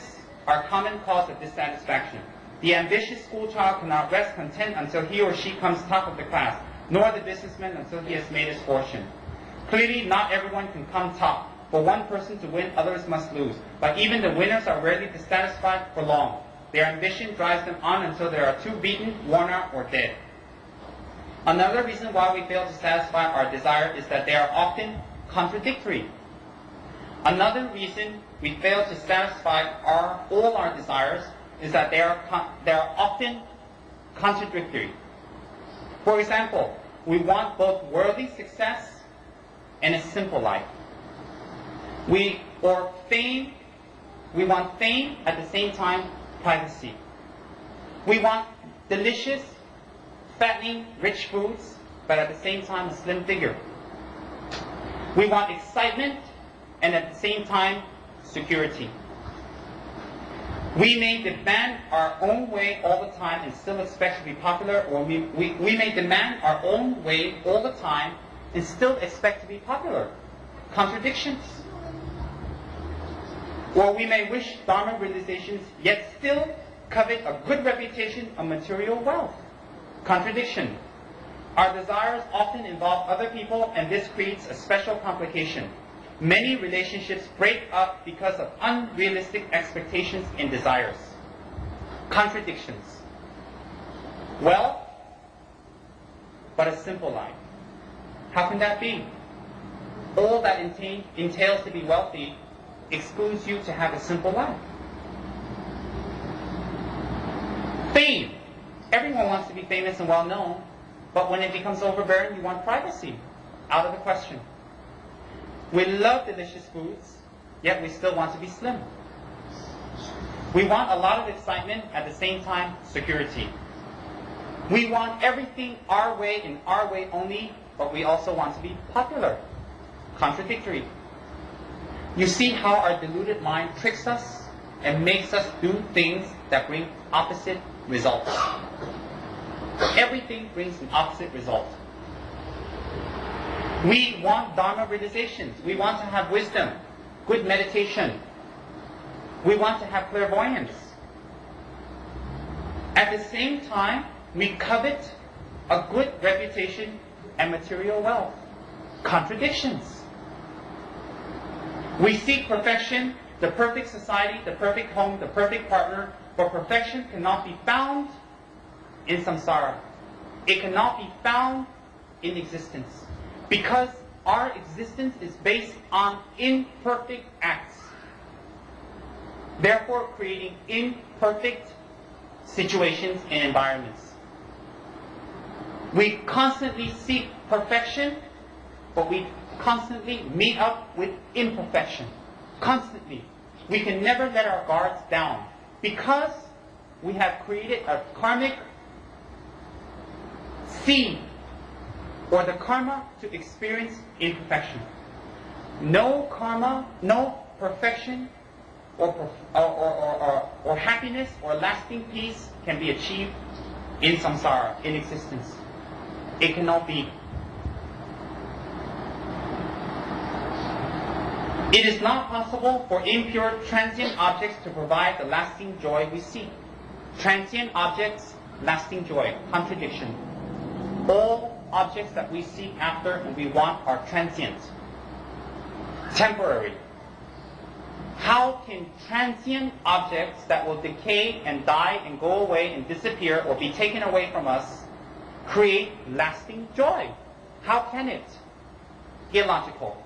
are common cause of dissatisfaction. The ambitious schoolchild cannot rest content until he or she comes top of the class, nor the businessman until he has made his fortune. Clearly, not everyone can come top. For one person to win, others must lose. But even the winners are rarely dissatisfied for long. Their ambition drives them on until they are too beaten, worn out, or dead. Another reason why we fail to satisfy our desire is that they are often contradictory. Another reason we fail to satisfy all our desires is that they are often contradictory. For example, we want both worldly success and a simple life. We want fame at the same time privacy. We want delicious, fattening, rich foods, but at the same time a slim figure. We want excitement and at the same time security. We may demand our own way all the time and still expect to be popular, or we may demand our own way all the time and still expect to be popular. Contradictions. Or we may wish Dharma realizations, yet still covet a good reputation of material wealth. Contradiction. Our desires often involve other people, and this creates a special complication. Many relationships break up because of unrealistic expectations and desires. Contradictions. Wealth, but a simple life. How can that be? All that entails to be wealthy excludes you to have a simple life. Fame. Everyone wants to be famous and well known, but when it becomes overbearing, you want privacy. Out of the question. We love delicious foods, yet we still want to be slim. We want a lot of excitement, at the same time, security. We want everything our way and our way only, but we also want to be popular. Contradictory. You see how our deluded mind tricks us and makes us do things that bring opposite results. Everything brings an opposite result. We want Dharma realizations. We want to have wisdom, good meditation. We want to have clairvoyance. At the same time, we covet a good reputation and material wealth. Contradictions. We seek perfection, the perfect society, the perfect home, the perfect partner, but perfection cannot be found in samsara. It cannot be found in existence. Because our existence is based on imperfect acts. Therefore, creating imperfect situations and environments. We constantly seek perfection, but we constantly meet up with imperfection. Constantly. We can never let our guards down because we have created a karmic seed, or the karma to experience imperfection. No karma, no perfection, or happiness, or lasting peace can be achieved in samsara, in existence. It cannot be. It is not possible for impure, transient objects to provide the lasting joy we seek. Transient objects, lasting joy. Contradiction. All objects that we seek after and we want are transient, temporary. How can transient objects that will decay and die and go away and disappear or be taken away from us create lasting joy? How can it? Illogical.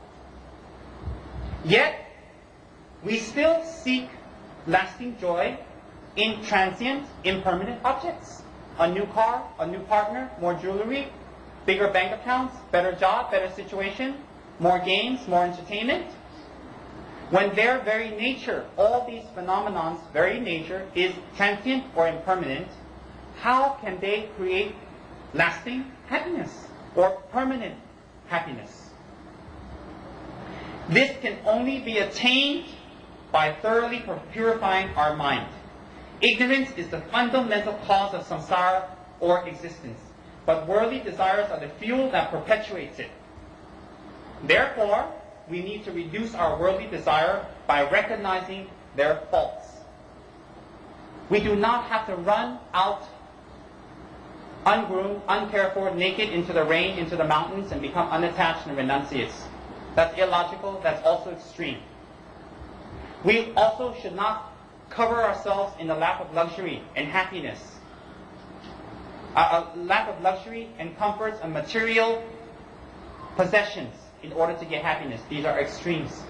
Yet, we still seek lasting joy in transient, impermanent objects. A new car, a new partner, more jewelry, bigger bank accounts, better job, better situation, more games, more entertainment. When their very nature, all these phenomenons' very nature is transient or impermanent, how can they create lasting happiness or permanent happiness? This can only be attained by thoroughly purifying our mind. Ignorance is the fundamental cause of samsara or existence, but worldly desires are the fuel that perpetuates it. Therefore, we need to reduce our worldly desire by recognizing their faults. We do not have to run out ungroomed, uncared for, naked into the rain, into the mountains, and become unattached and renunciates. That's illogical. That's also extreme. We also should not cover ourselves in the lap of luxury and happiness. a lack of luxury and comforts and material possessions in order to get happiness. These are extremes.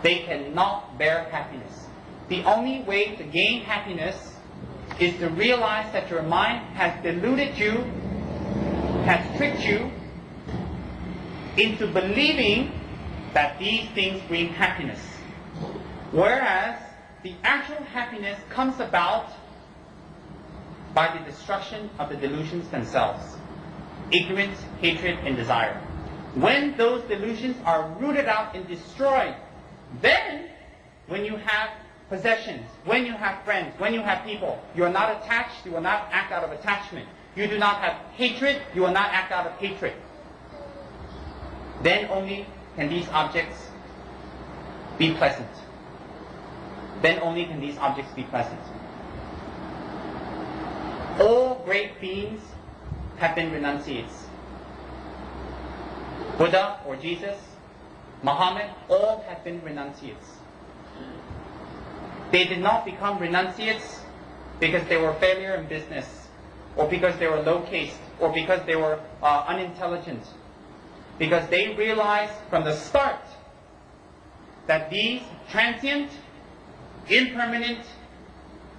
They cannot bear happiness. The only way to gain happiness is to realize that your mind has deluded you, has tricked you into believing that these things bring happiness. Whereas the actual happiness comes about by the destruction of the delusions themselves. Ignorance, hatred, and desire. When those delusions are rooted out and destroyed, then when you have possessions, when you have friends, when you have people, you are not attached, you will not act out of attachment. You do not have hatred, you will not act out of hatred. Then only can these objects be pleasant. Then only can these objects be pleasant. All great beings have been renunciates. Buddha or Jesus, Muhammad, all have been renunciates. They did not become renunciates because they were failure in business, or because they were low-caste, or because they were unintelligent. Because they realized from the start that these transient, impermanent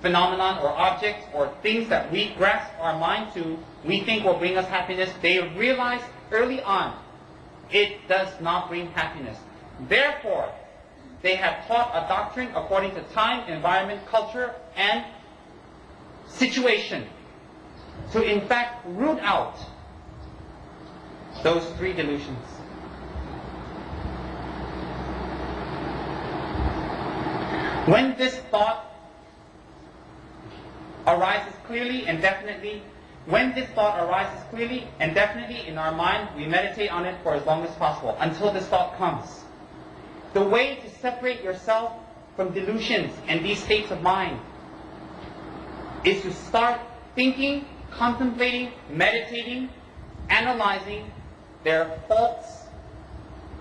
phenomenon or objects or things that we grasp our mind to, we think will bring us happiness, they realized early on it does not bring happiness. Therefore, they have taught a doctrine according to time, environment, culture, and situation to in fact root out those three delusions. When this thought arises clearly and definitely, in our mind, we meditate on it for as long as possible until this thought comes. The way to separate yourself from delusions and these states of mind is to start thinking, contemplating, meditating, analyzing their faults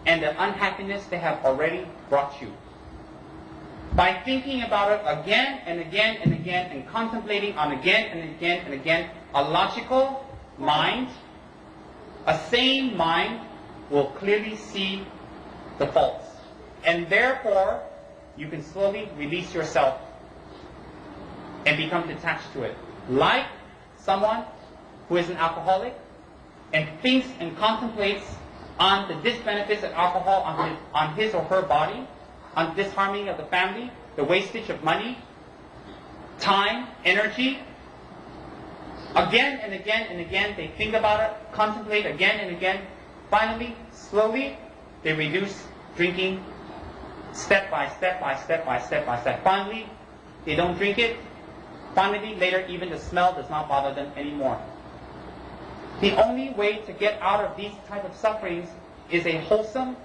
and the unhappiness they have already brought you. By thinking about it again and again and again and contemplating on again and again and again, a logical mind, a sane mind will clearly see the faults. And therefore, you can slowly release yourself and become detached to it. Like someone who is an alcoholic and thinks and contemplates on the disbenefits of alcohol on his or her body, on disharmony of the family, the wastage of money, time, energy. Again and again and again, they think about it, contemplate again and again. Finally, slowly, they reduce drinking step by step by step by step by step. Finally, they don't drink it. Finally, later, even the smell does not bother them anymore. The only way to get out of these type of sufferings is a wholesome,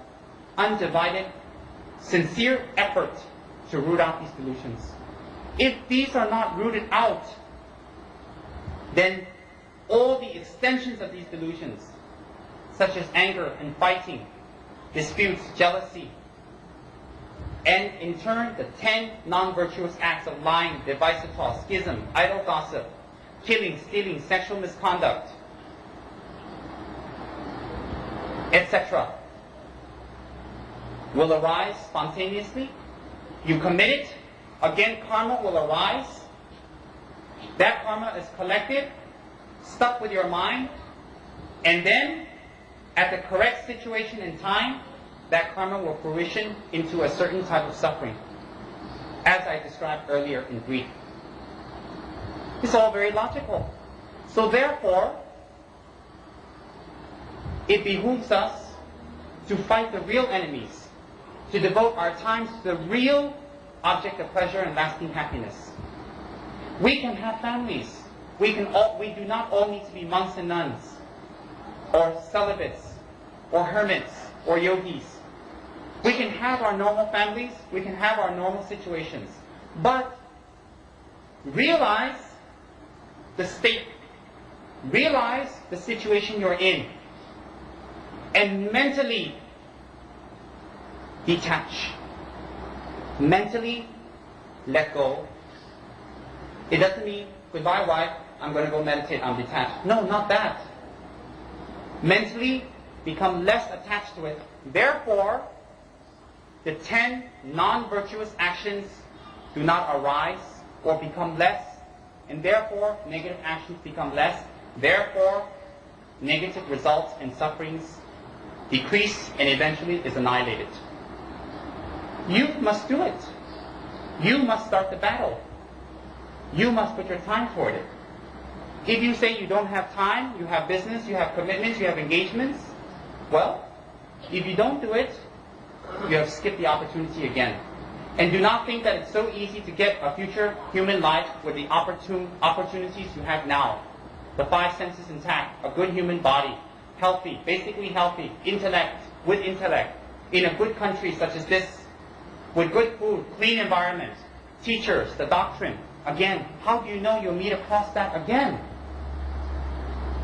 undivided, sincere effort to root out these delusions. If these are not rooted out, then all the extensions of these delusions, such as anger and fighting, disputes, jealousy, and in turn the 10 non-virtuous acts of lying, divisiveness, schism, idle gossip, killing, stealing, sexual misconduct, etc., will arise spontaneously. You commit it, again karma will arise. That karma is collected, stuck with your mind, and then at the correct situation and time, that karma will fruition into a certain type of suffering, as I described earlier in brief. It's all very logical. So therefore, it behooves us to fight the real enemies, to devote our times to the real object of pleasure and lasting happiness. We can have families. We do not all need to be monks and nuns, or celibates, or hermits, or yogis. We can have our normal families. We can have our normal situations. But realize the state. Realize the situation you're in. And mentally detach. Mentally let go. It doesn't mean, goodbye wife, I'm going to go meditate, I'm detached. No, not that. Mentally become less attached to it. Therefore, the 10 non-virtuous actions do not arise or become less, and therefore negative actions become less. Therefore, negative results and sufferings decrease and eventually is annihilated. You must do it. You must start the battle. You must put your time toward it. If you say you don't have time, you have business, you have commitments, you have engagements, well, if you don't do it, you have skipped the opportunity again. And do not think that it's so easy to get a future human life with the opportunities you have now. The 5 senses intact, a good human body, healthy, basically healthy, intellect, with intellect, in a good country such as this, with good food, clean environment, teachers, the doctrine. Again, how do you know you'll meet across that again?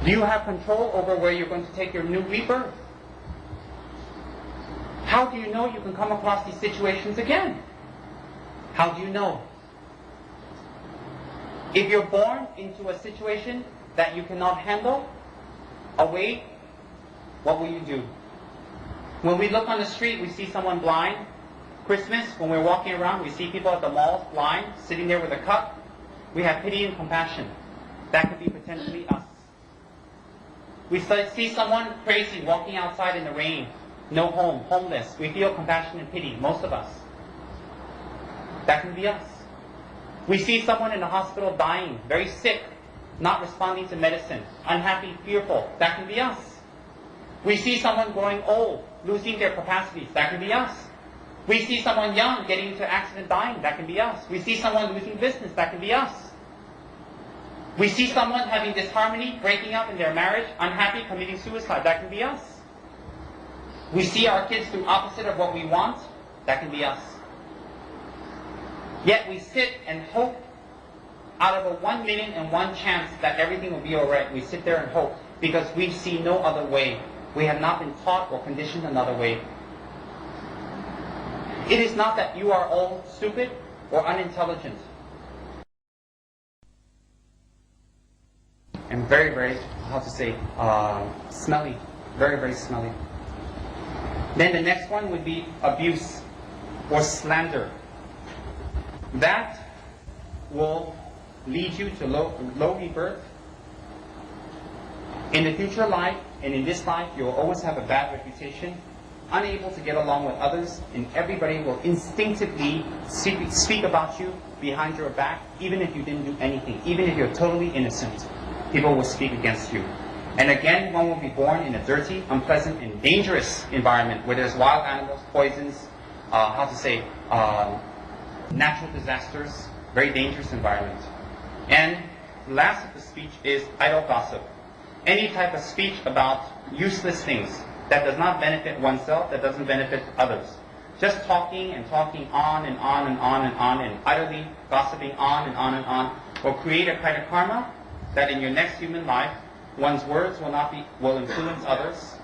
Do you have control over where you're going to take your new rebirth? How do you know you can come across these situations again? How do you know? If you're born into a situation that you cannot handle, away, what will you do? When we look on the street, we see someone blind. Christmas, when we're walking around, we see people at the malls blind, sitting there with a cup. We have pity and compassion. That could be potentially us. We see someone crazy walking outside in the rain, no home, homeless. We feel compassion and pity, most of us. That can be us. We see someone in the hospital dying, very sick, not responding to medicine, unhappy, fearful. That can be us. We see someone growing old, losing their capacities. That can be us. We see someone young getting into an accident, dying. That can be us. We see someone losing business. That can be us. We see someone having disharmony, breaking up in their marriage, unhappy, committing suicide. That can be us. We see our kids do opposite of what we want. That can be us. Yet we sit and hope out of a 1,000,001 chance that everything will be alright. We sit there and hope because we see no other way. We have not been taught or conditioned another way. It is not that you are all stupid or unintelligent. And very, very, how to say, smelly. Very, very smelly. Then the next one would be abuse or slander. That will lead you to low rebirth. In the future life and in this life, you will always have a bad reputation, unable to get along with others, and everybody will instinctively speak about you behind your back, even if you didn't do anything, even if you're totally innocent. People will speak against you. And again, one will be born in a dirty, unpleasant, and dangerous environment where there's wild animals, poisons, natural disasters, very dangerous environment. And last of the speech is idle gossip. Any type of speech about useless things that does not benefit oneself, that doesn't benefit others. Just talking and talking on and on and on and on and idly gossiping on and on and on will create a kind of karma that in your next human life, one's words will influence others.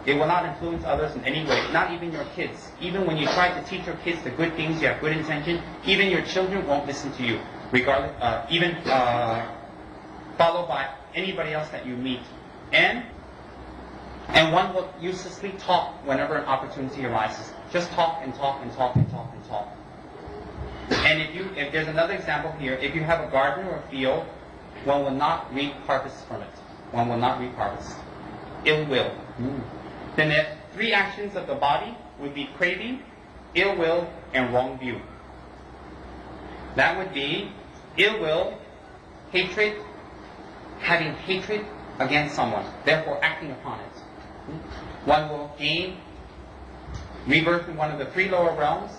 It will not influence others in any way, not even your kids. Even when you try to teach your kids the good things, you have good intention, even your children won't listen to you, regardless, followed by anybody else that you meet. And one will uselessly talk whenever an opportunity arises. Just talk and talk and talk and talk and talk. And if there's another example here, if you have a garden or a field, one will not reap harvest from it. One will not reap harvest. Ill will. Then the 3 actions of the body would be craving, ill will, and wrong view. That would be ill will, hatred, having hatred against someone, therefore acting upon it. One will gain rebirth in one of the 3 lower realms.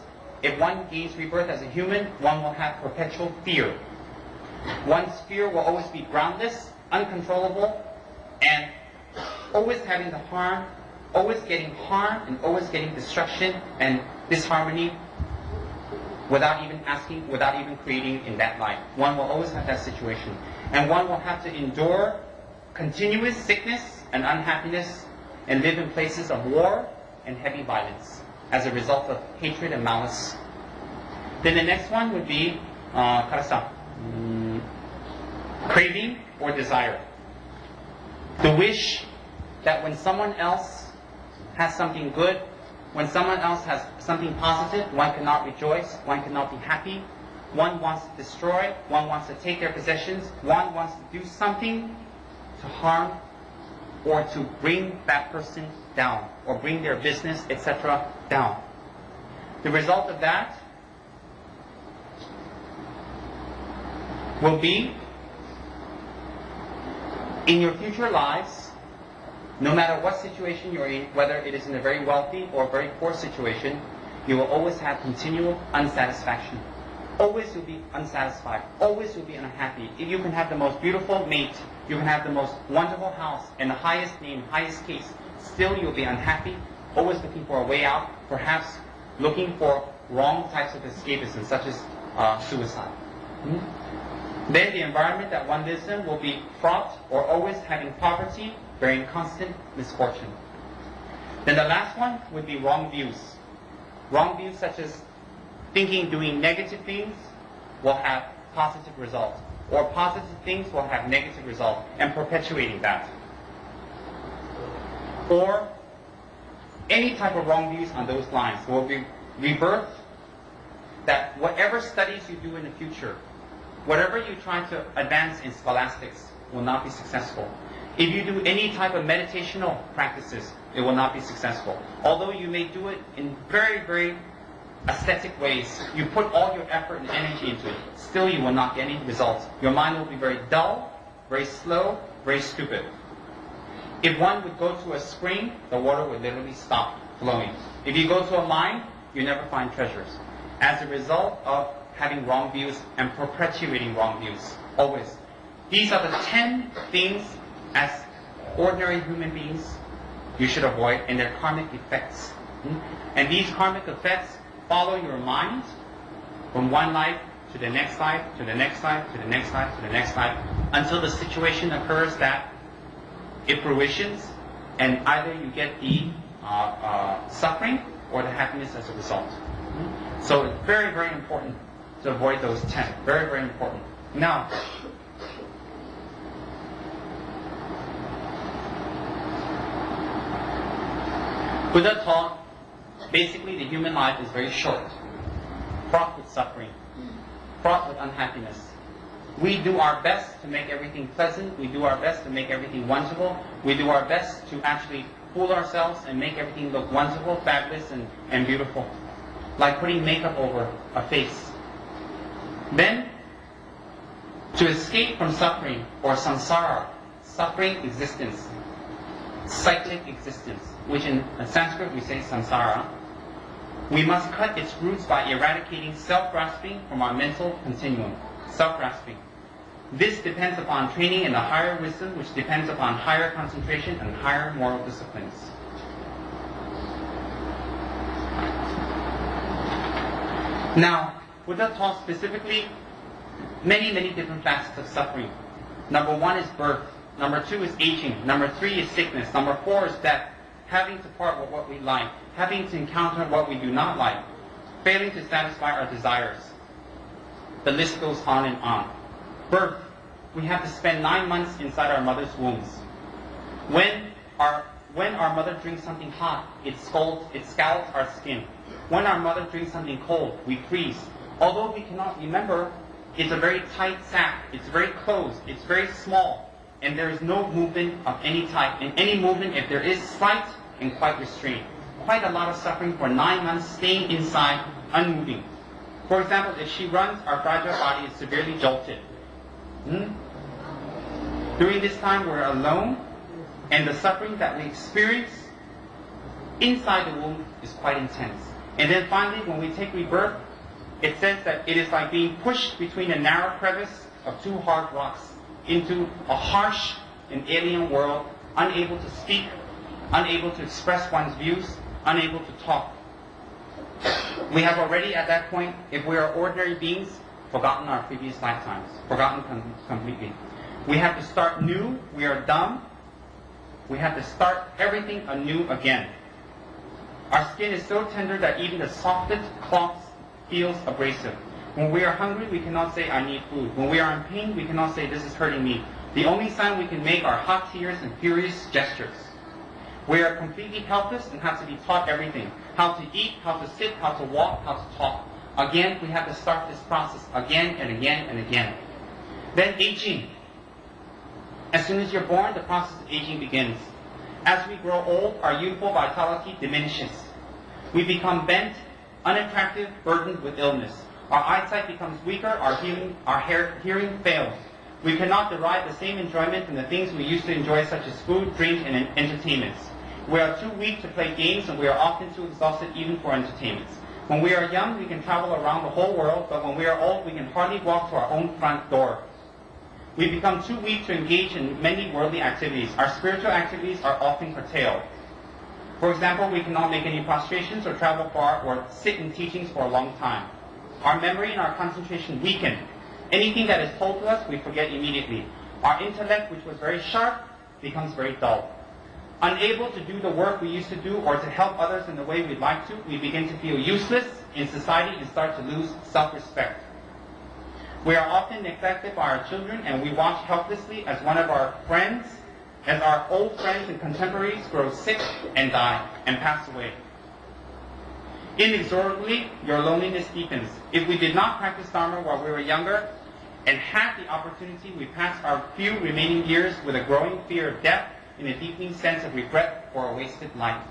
If one gains rebirth as a human, one will have perpetual fear. One's fear will always be groundless, uncontrollable, and always having to harm, always getting harm, and always getting destruction and disharmony without even asking, without even creating in that life. One will always have that situation. And one will have to endure continuous sickness and unhappiness and live in places of war and heavy violence as a result of hatred and malice. Then the next one would be craving, or desire. The wish that when someone else has something good, when someone else has something positive, one cannot rejoice, one cannot be happy. One wants to destroy, one wants to take their possessions, one wants to do something to harm or to bring that person down, or bring their business, etc. down. The result of that will be, in your future lives, no matter what situation you're in, whether it is in a very wealthy or very poor situation, you will always have continual unsatisfaction. Always you'll be unsatisfied. Always you'll be unhappy. If you can have the most beautiful mate, you can have the most wonderful house and the highest name, highest case, still you'll be unhappy, always looking for a way out, perhaps looking for wrong types of escapism, such as suicide. Then the environment that one lives in will be fraught or always having poverty, bearing constant misfortune. Then the last one would be wrong views. Wrong views such as thinking doing negative things will have positive results, or positive things will have negative results, and perpetuating that. Or any type of wrong views on those lines will be rebirth, that whatever studies you do in the future, whatever you try to advance in scholastics will not be successful. If you do any type of meditational practices, it will not be successful. Although you may do it in very, very aesthetic ways, you put all your effort and energy into it, still you will not get any results. Your mind will be very dull, very slow, very stupid. If one would go to a spring, the water would literally stop flowing. If you go to a mine, you never find treasures. As a result of having wrong views and perpetuating wrong views, always. These are the 10 things as ordinary human beings you should avoid, and their karmic effects. And these karmic effects follow your mind from one life to the next life, to the next life, to the next life, to the next life, until the situation occurs that it fruitions, and either you get the suffering or the happiness as a result. So it's very, very important to avoid those 10. Very, very important. Now, Buddha taught basically the human life is very short, fraught with suffering, fraught with unhappiness. We do our best to make everything pleasant, we do our best to make everything wonderful, we do our best to actually fool ourselves and make everything look wonderful, fabulous, and beautiful. Like putting makeup over a face. Then, to escape from suffering, or samsara, suffering existence, cyclic existence, which in Sanskrit we say samsara, we must cut its roots by eradicating self-grasping from our mental continuum. Self-grasping. This depends upon training in the higher wisdom, which depends upon higher concentration and higher moral disciplines. Now, Buddha taught specifically many, many different facets of suffering. Number 1 is birth. Number 2 is aging. Number 3 is sickness. Number 4 is death. Having to part with what we like. Having to encounter what we do not like. Failing to satisfy our desires. The list goes on and on. Birth. We have to spend 9 months inside our mother's wombs. When our mother drinks something hot, it scalds our skin. When our mother drinks something cold, we freeze. Although we cannot remember, it's a very tight sac. It's very closed. It's very small. And there is no movement of any type. And any movement, if there is, slight and quite restrained. Quite a lot of suffering for 9 months staying inside, unmoving. For example, if she runs, our fragile body is severely jolted. During this time, we're alone, and the suffering that we experience inside the womb is quite intense. And then finally, when we take rebirth, it says that it is like being pushed between a narrow crevice of 2 hard rocks into a harsh and alien world, unable to speak, unable to express one's views, unable to talk. We have already at that point, if we are ordinary beings, forgotten our previous lifetimes, forgotten completely. We have to start new, we are dumb, we have to start everything anew again. Our skin is so tender that even the softest cloth feels abrasive. When we are hungry, we cannot say, I need food. When we are in pain, we cannot say, this is hurting me. The only sign we can make are hot tears and furious gestures. We are completely helpless and have to be taught everything. How to eat, how to sit, how to walk, how to talk. Again, we have to start this process again and again and again. Then aging. As soon as you're born, the process of aging begins. As we grow old, our youthful vitality diminishes. We become bent, unattractive, burdened with illness. Our eyesight becomes weaker, our hearing fails. We cannot derive the same enjoyment from the things we used to enjoy, such as food, drink, and entertainments. We are too weak to play games, and we are often too exhausted even for entertainments. When we are young, we can travel around the whole world, but when we are old, we can hardly walk to our own front door. We become too weak to engage in many worldly activities. Our spiritual activities are often curtailed. For example, we cannot make any prostrations or travel far or sit in teachings for a long time. Our memory and our concentration weaken. Anything that is told to us, we forget immediately. Our intellect, which was very sharp, becomes very dull. Unable to do the work we used to do or to help others in the way we'd like to, we begin to feel useless in society and start to lose self-respect. We are often neglected by our children, and we watch helplessly as one of our friends, as our old friends and contemporaries grow sick and die and pass away. Inexorably, your loneliness deepens. If we did not practice Dharma while we were younger and had the opportunity, we pass our few remaining years with a growing fear of death and a deepening sense of regret for a wasted life.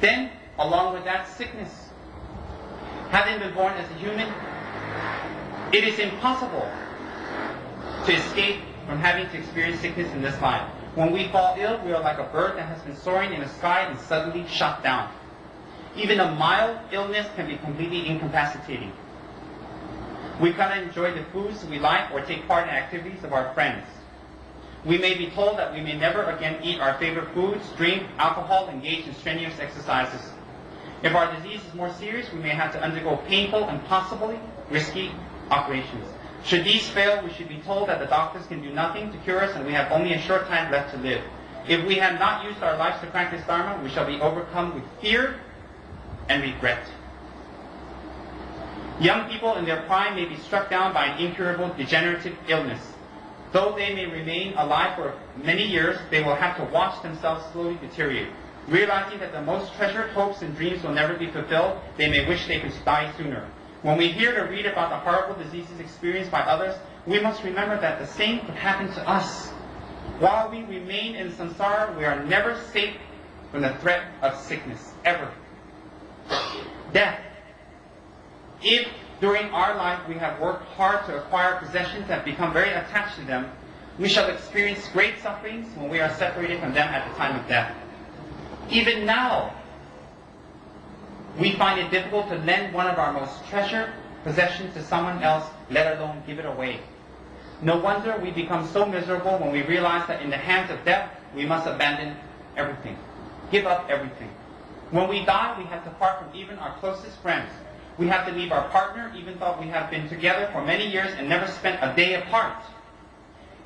Then, along with that, sickness. Having been born as a human, it is impossible to escape from having to experience sickness in this life. When we fall ill, we are like a bird that has been soaring in the sky and suddenly shot down. Even a mild illness can be completely incapacitating. We cannot enjoy the foods we like or take part in activities of our friends. We may be told that we may never again eat our favorite foods, drink alcohol, engage in strenuous exercises. If our disease is more serious, we may have to undergo painful and possibly risky operations. Should these fail, we should be told that the doctors can do nothing to cure us and we have only a short time left to live. If we have not used our lives to practice Dharma, we shall be overcome with fear and regret. Young people in their prime may be struck down by an incurable degenerative illness. Though they may remain alive for many years, they will have to watch themselves slowly deteriorate. Realizing that the most treasured hopes and dreams will never be fulfilled, they may wish they could die sooner. When we hear or read about the horrible diseases experienced by others, we must remember that the same could happen to us. While we remain in samsara, we are never safe from the threat of sickness, ever. Death. If during our life we have worked hard to acquire possessions and have become very attached to them, we shall experience great sufferings when we are separated from them at the time of death. Even now, we find it difficult to lend one of our most treasured possessions to someone else, let alone give it away. No wonder we become so miserable when we realize that in the hands of death, we must abandon everything, give up everything. When we die, we have to part from even our closest friends. We have to leave our partner, even though we have been together for many years and never spent a day apart.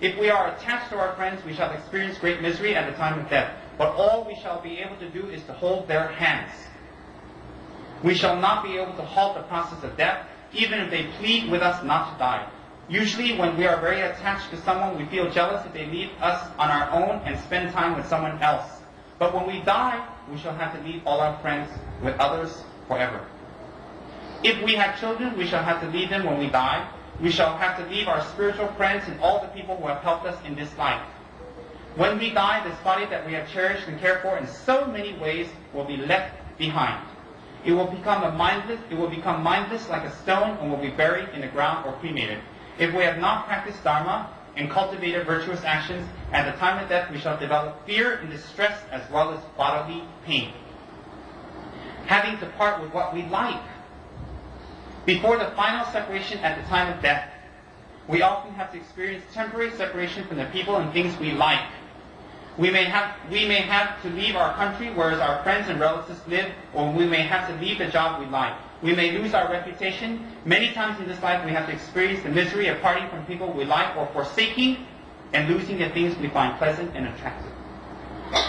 If we are attached to our friends, we shall experience great misery at the time of death. But all we shall be able to do is to hold their hands. We shall not be able to halt the process of death, even if they plead with us not to die. Usually, when we are very attached to someone, we feel jealous if they leave us on our own and spend time with someone else. But when we die, we shall have to leave all our friends with others forever. If we have children, we shall have to leave them when we die. We shall have to leave our spiritual friends and all the people who have helped us in this life. When we die, this body that we have cherished and cared for in so many ways will be left behind. It will become mindless like a stone and will be buried in the ground or cremated. If we have not practiced Dharma and cultivated virtuous actions, at the time of death we shall develop fear and distress as well as bodily pain. Having to part with what we like. Before the final separation at the time of death, we often have to experience temporary separation from the people and things we like. We may have to leave our country, whereas our friends and relatives live, or we may have to leave the job we like. We may lose our reputation. Many times in this life we have to experience the misery of parting from people we like or forsaking and losing the things we find pleasant and attractive.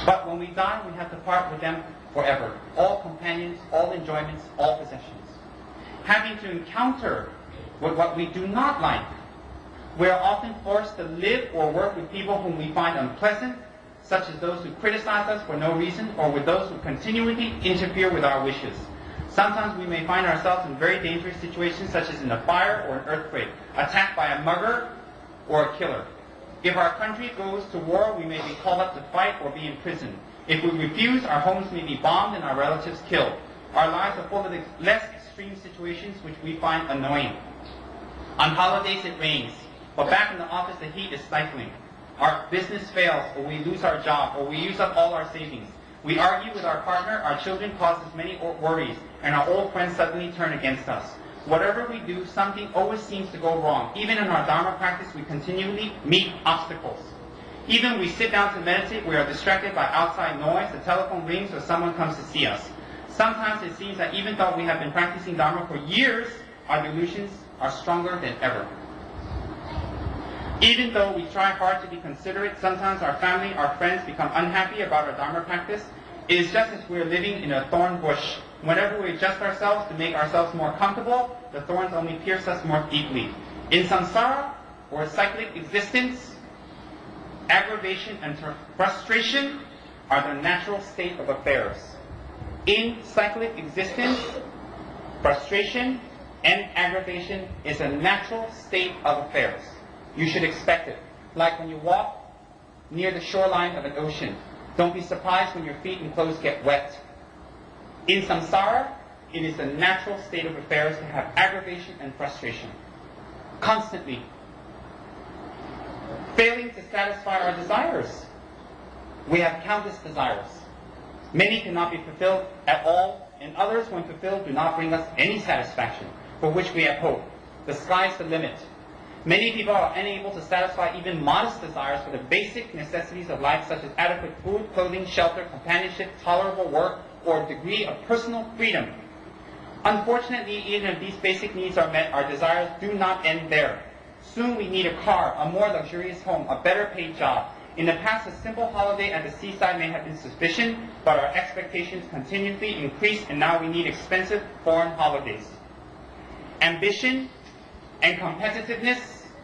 But when we die, we have to part with them forever. All companions, all enjoyments, all possessions. Having to encounter with what we do not like, We are often forced to live or work with people whom we find unpleasant, such as those who criticize us for no reason, or with those who continually interfere with our wishes. Sometimes we may find ourselves in very dangerous situations, such as in a fire or an earthquake, attacked by a mugger or a killer. If our country goes to war, we may be called up to fight or be imprisoned. If we refuse, our homes may be bombed and our relatives killed. Our lives are full of less extreme situations which we find annoying. On holidays it rains, but back in the office the heat is stifling. Our business fails, or we lose our job, or we use up all our savings. We argue with our partner, our children cause us many worries, and our old friends suddenly turn against us. Whatever we do, something always seems to go wrong. Even in our Dharma practice, we continually meet obstacles. Even when we sit down to meditate, we are distracted by outside noise, the telephone rings, or someone comes to see us. Sometimes it seems that even though we have been practicing Dharma for years, our delusions are stronger than ever. Even though we try hard to be considerate, sometimes our family, our friends become unhappy about our Dharma practice. It is just as we are living in a thorn bush. Whenever we adjust ourselves to make ourselves more comfortable, the thorns only pierce us more deeply. In samsara, or cyclic existence, aggravation and frustration are the natural state of affairs. In cyclic existence, frustration and aggravation is a natural state of affairs. You should expect it. Like when you walk near the shoreline of an ocean. Don't be surprised when your feet and clothes get wet. In samsara, it is the natural state of affairs to have aggravation and frustration. Constantly. Failing to satisfy our desires. We have countless desires. Many cannot be fulfilled at all, and others, when fulfilled, do not bring us any satisfaction, for which we have hope. The sky's the limit. Many people are unable to satisfy even modest desires for the basic necessities of life, such as adequate food, clothing, shelter, companionship, tolerable work, or a degree of personal freedom. Unfortunately, even if these basic needs are met, our desires do not end there. Soon we need a car, a more luxurious home, a better paid job. In the past, a simple holiday at the seaside may have been sufficient, but our expectations continually increase, and now we need expensive foreign holidays. Ambition and competitiveness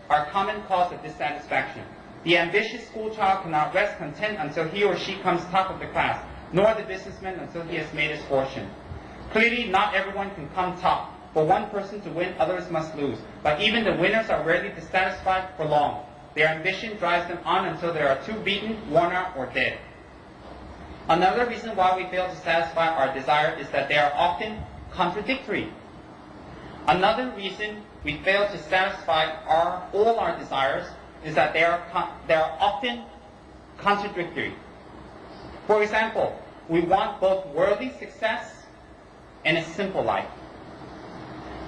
are common cause of dissatisfaction. The ambitious schoolchild cannot rest content until he or she comes top of the class, nor the businessman until he has made his fortune. Clearly, not everyone can come top. For one person to win, others must lose. But even the winners are rarely dissatisfied for long. Their ambition drives them on until they are too beaten, worn out, or dead. Another reason why we fail to satisfy our desire is that they are often contradictory. Another reason we fail to satisfy all our desires is that they are often contradictory. For example, we want both worldly success and a simple life.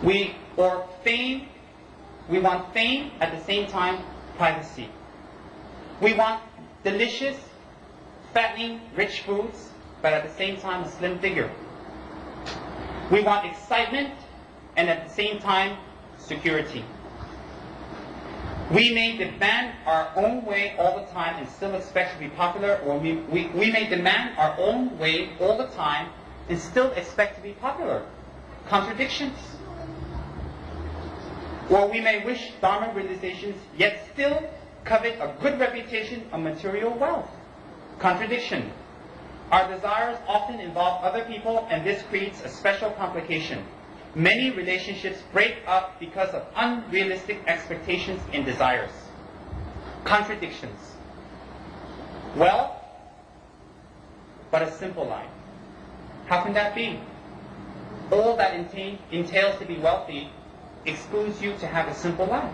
We want fame at the same time privacy. We want delicious, fattening, rich foods, but at the same time a slim figure. We want excitement and at the same time security. We may demand our own way all the time and still expect to be popular, or we may demand our own way all the time and still expect to be popular. Contradictions. Or we may wish Dharma realizations, yet still covet a good reputation of material wealth. Contradiction. Our desires often involve other people, and this creates a special complication. Many relationships break up because of unrealistic expectations and desires. Contradictions. Wealth, but a simple life. How can that be? All that entails to be wealthy excludes you to have a simple life.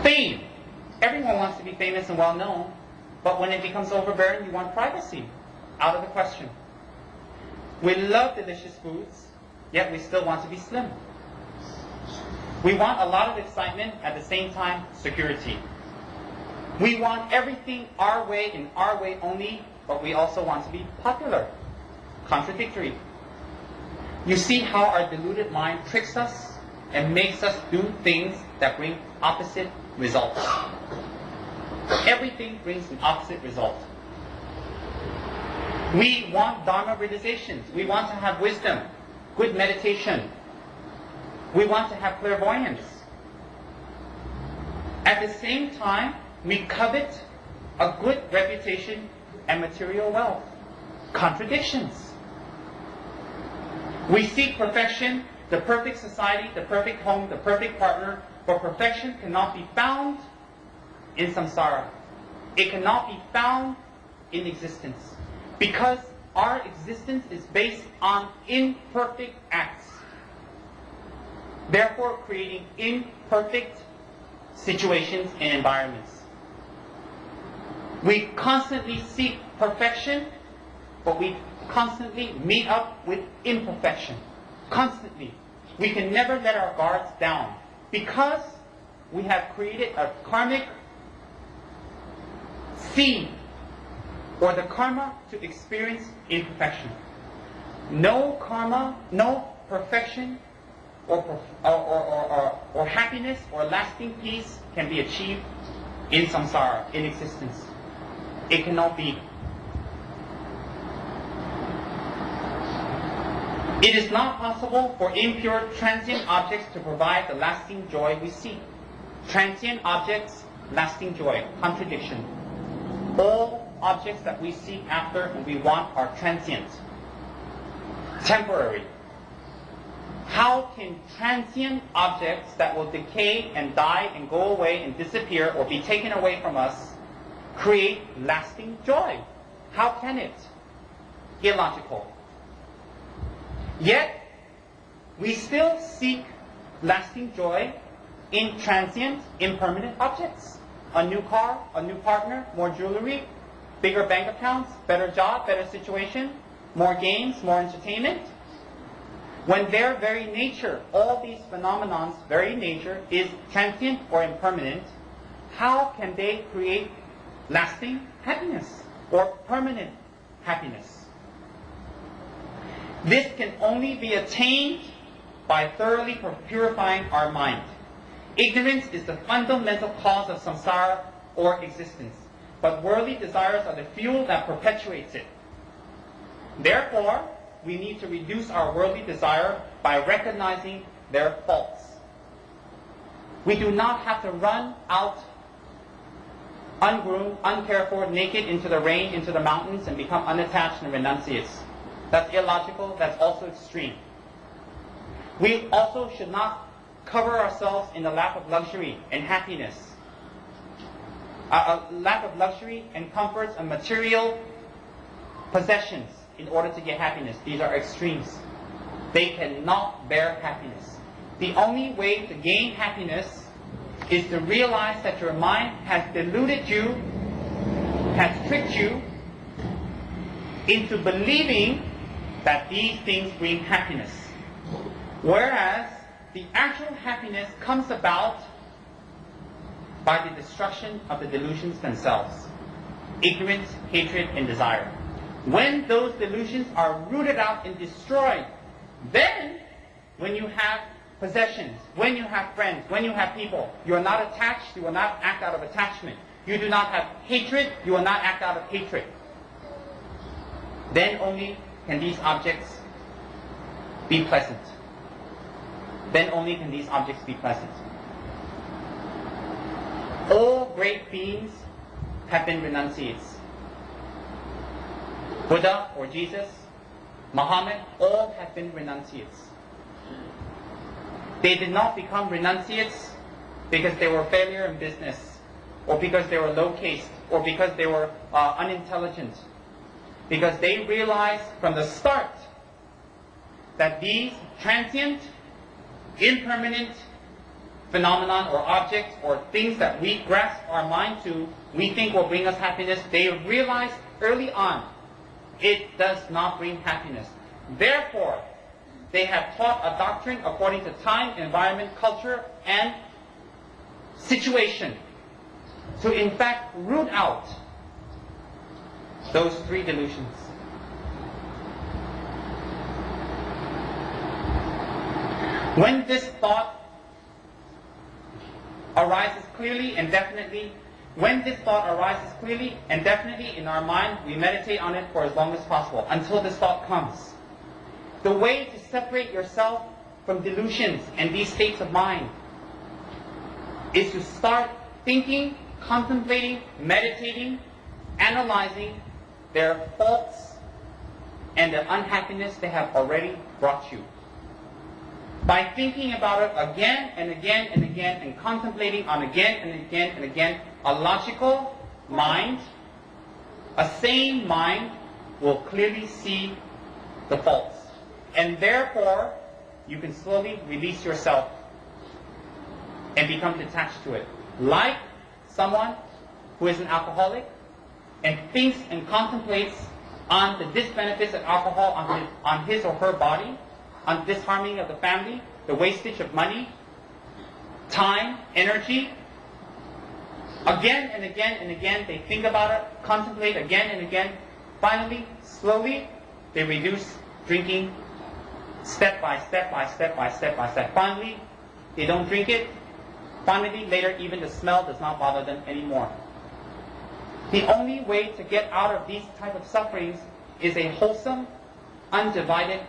Fame. Everyone wants to be famous and well known, but when it becomes overbearing, you want privacy. Out of the question. We love delicious foods, yet we still want to be slim. We want a lot of excitement, at the same time, security. We want everything our way and our way only, but we also want to be popular. Contradictory. You see how our deluded mind tricks us and makes us do things that bring opposite results. Everything brings an opposite result. We want Dharma realizations. We want to have wisdom, good meditation. We want to have clairvoyance. At the same time, we covet a good reputation and material wealth. Contradictions. We seek perfection, the perfect society, the perfect home, the perfect partner, but perfection cannot be found in samsara. It cannot be found in existence. Because our existence is based on imperfect acts. Therefore, creating imperfect situations and environments. We constantly seek perfection, but we constantly meet up with imperfection. Constantly. We can never let our guards down because we have created a karmic seed or the karma to experience imperfection. No karma, no perfection or happiness or lasting peace can be achieved in samsara, in existence. It cannot be. It is not possible for impure transient objects to provide the lasting joy we seek. Transient objects, lasting joy, contradiction. All objects that we seek after and we want are transient, temporary. How can transient objects that will decay and die and go away and disappear or be taken away from us create lasting joy? How can it? Illogical. Yet, we still seek lasting joy in transient, impermanent objects. A new car, a new partner, more jewelry, bigger bank accounts, better job, better situation, more games, more entertainment. When their very nature, all these phenomenon's very nature is transient or impermanent, how can they create lasting happiness or permanent happiness? This can only be attained by thoroughly purifying our mind. Ignorance is the fundamental cause of samsara or existence, but worldly desires are the fuel that perpetuates it. Therefore, we need to reduce our worldly desire by recognizing their faults. We do not have to run out ungroomed, uncared for, naked into the rain, into the mountains, and become unattached and renunciates. That's illogical. That's also extreme. We also should not cover ourselves in the lap of luxury and happiness. A lack of luxury and comforts and material possessions in order to get happiness. These are extremes. They cannot bear happiness. The only way to gain happiness is to realize that your mind has deluded you, has tricked you into believing that these things bring happiness. Whereas the actual happiness comes about by the destruction of the delusions themselves. Ignorance, hatred, and desire. When those delusions are rooted out and destroyed, then when you have possessions, when you have friends, when you have people, you are not attached, you will not act out of attachment. You do not have hatred, you will not act out of hatred. Then only can these objects be pleasant. Then only can these objects be pleasant. All great beings have been renunciates. Buddha or Jesus, Muhammad, all have been renunciates. They did not become renunciates because they were failure in business, or because they were low caste, or because they were unintelligent. Because they realized from the start that these transient, impermanent phenomenon or objects or things that we grasp our mind to, we think will bring us happiness, they realized early on it does not bring happiness. Therefore, they have taught a doctrine according to time, environment, culture, and situation to in fact root out those three delusions. When this thought arises clearly and definitely, in our mind, we meditate on it for as long as possible, until this thought comes. The way to separate yourself from delusions and these states of mind is to start thinking, contemplating, meditating, analyzing their faults and the unhappiness they have already brought you. By thinking about it again and again and again and contemplating on again and again and again, a logical mind, a sane mind will clearly see the faults. And therefore, you can slowly release yourself and become detached to it. Like someone who is an alcoholic and thinks and contemplates on the disbenefits of alcohol on his or her body, on disharmony of the family, the wastage of money, time, energy. Again and again and again, they think about it, contemplate again and again. Finally, slowly, they reduce drinking step by step by step by step by step. Finally, they don't drink it. Finally, later, even the smell does not bother them anymore. The only way to get out of these type of sufferings is a wholesome, undivided,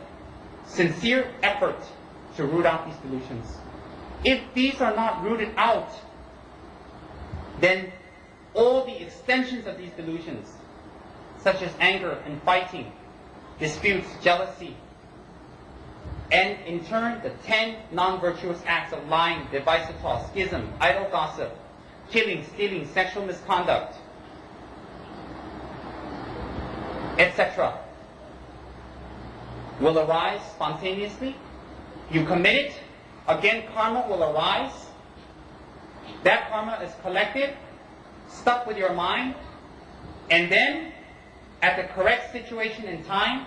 sincere effort to root out these delusions. If these are not rooted out, then all the extensions of these delusions, such as anger and fighting, disputes, jealousy, and in turn the 10 non-virtuous acts of lying, divisitas, schism, idle gossip, killing, stealing, sexual misconduct, etc., will arise spontaneously. You commit it, again karma will arise. That karma is collected, stuck with your mind, and then at the correct situation and time,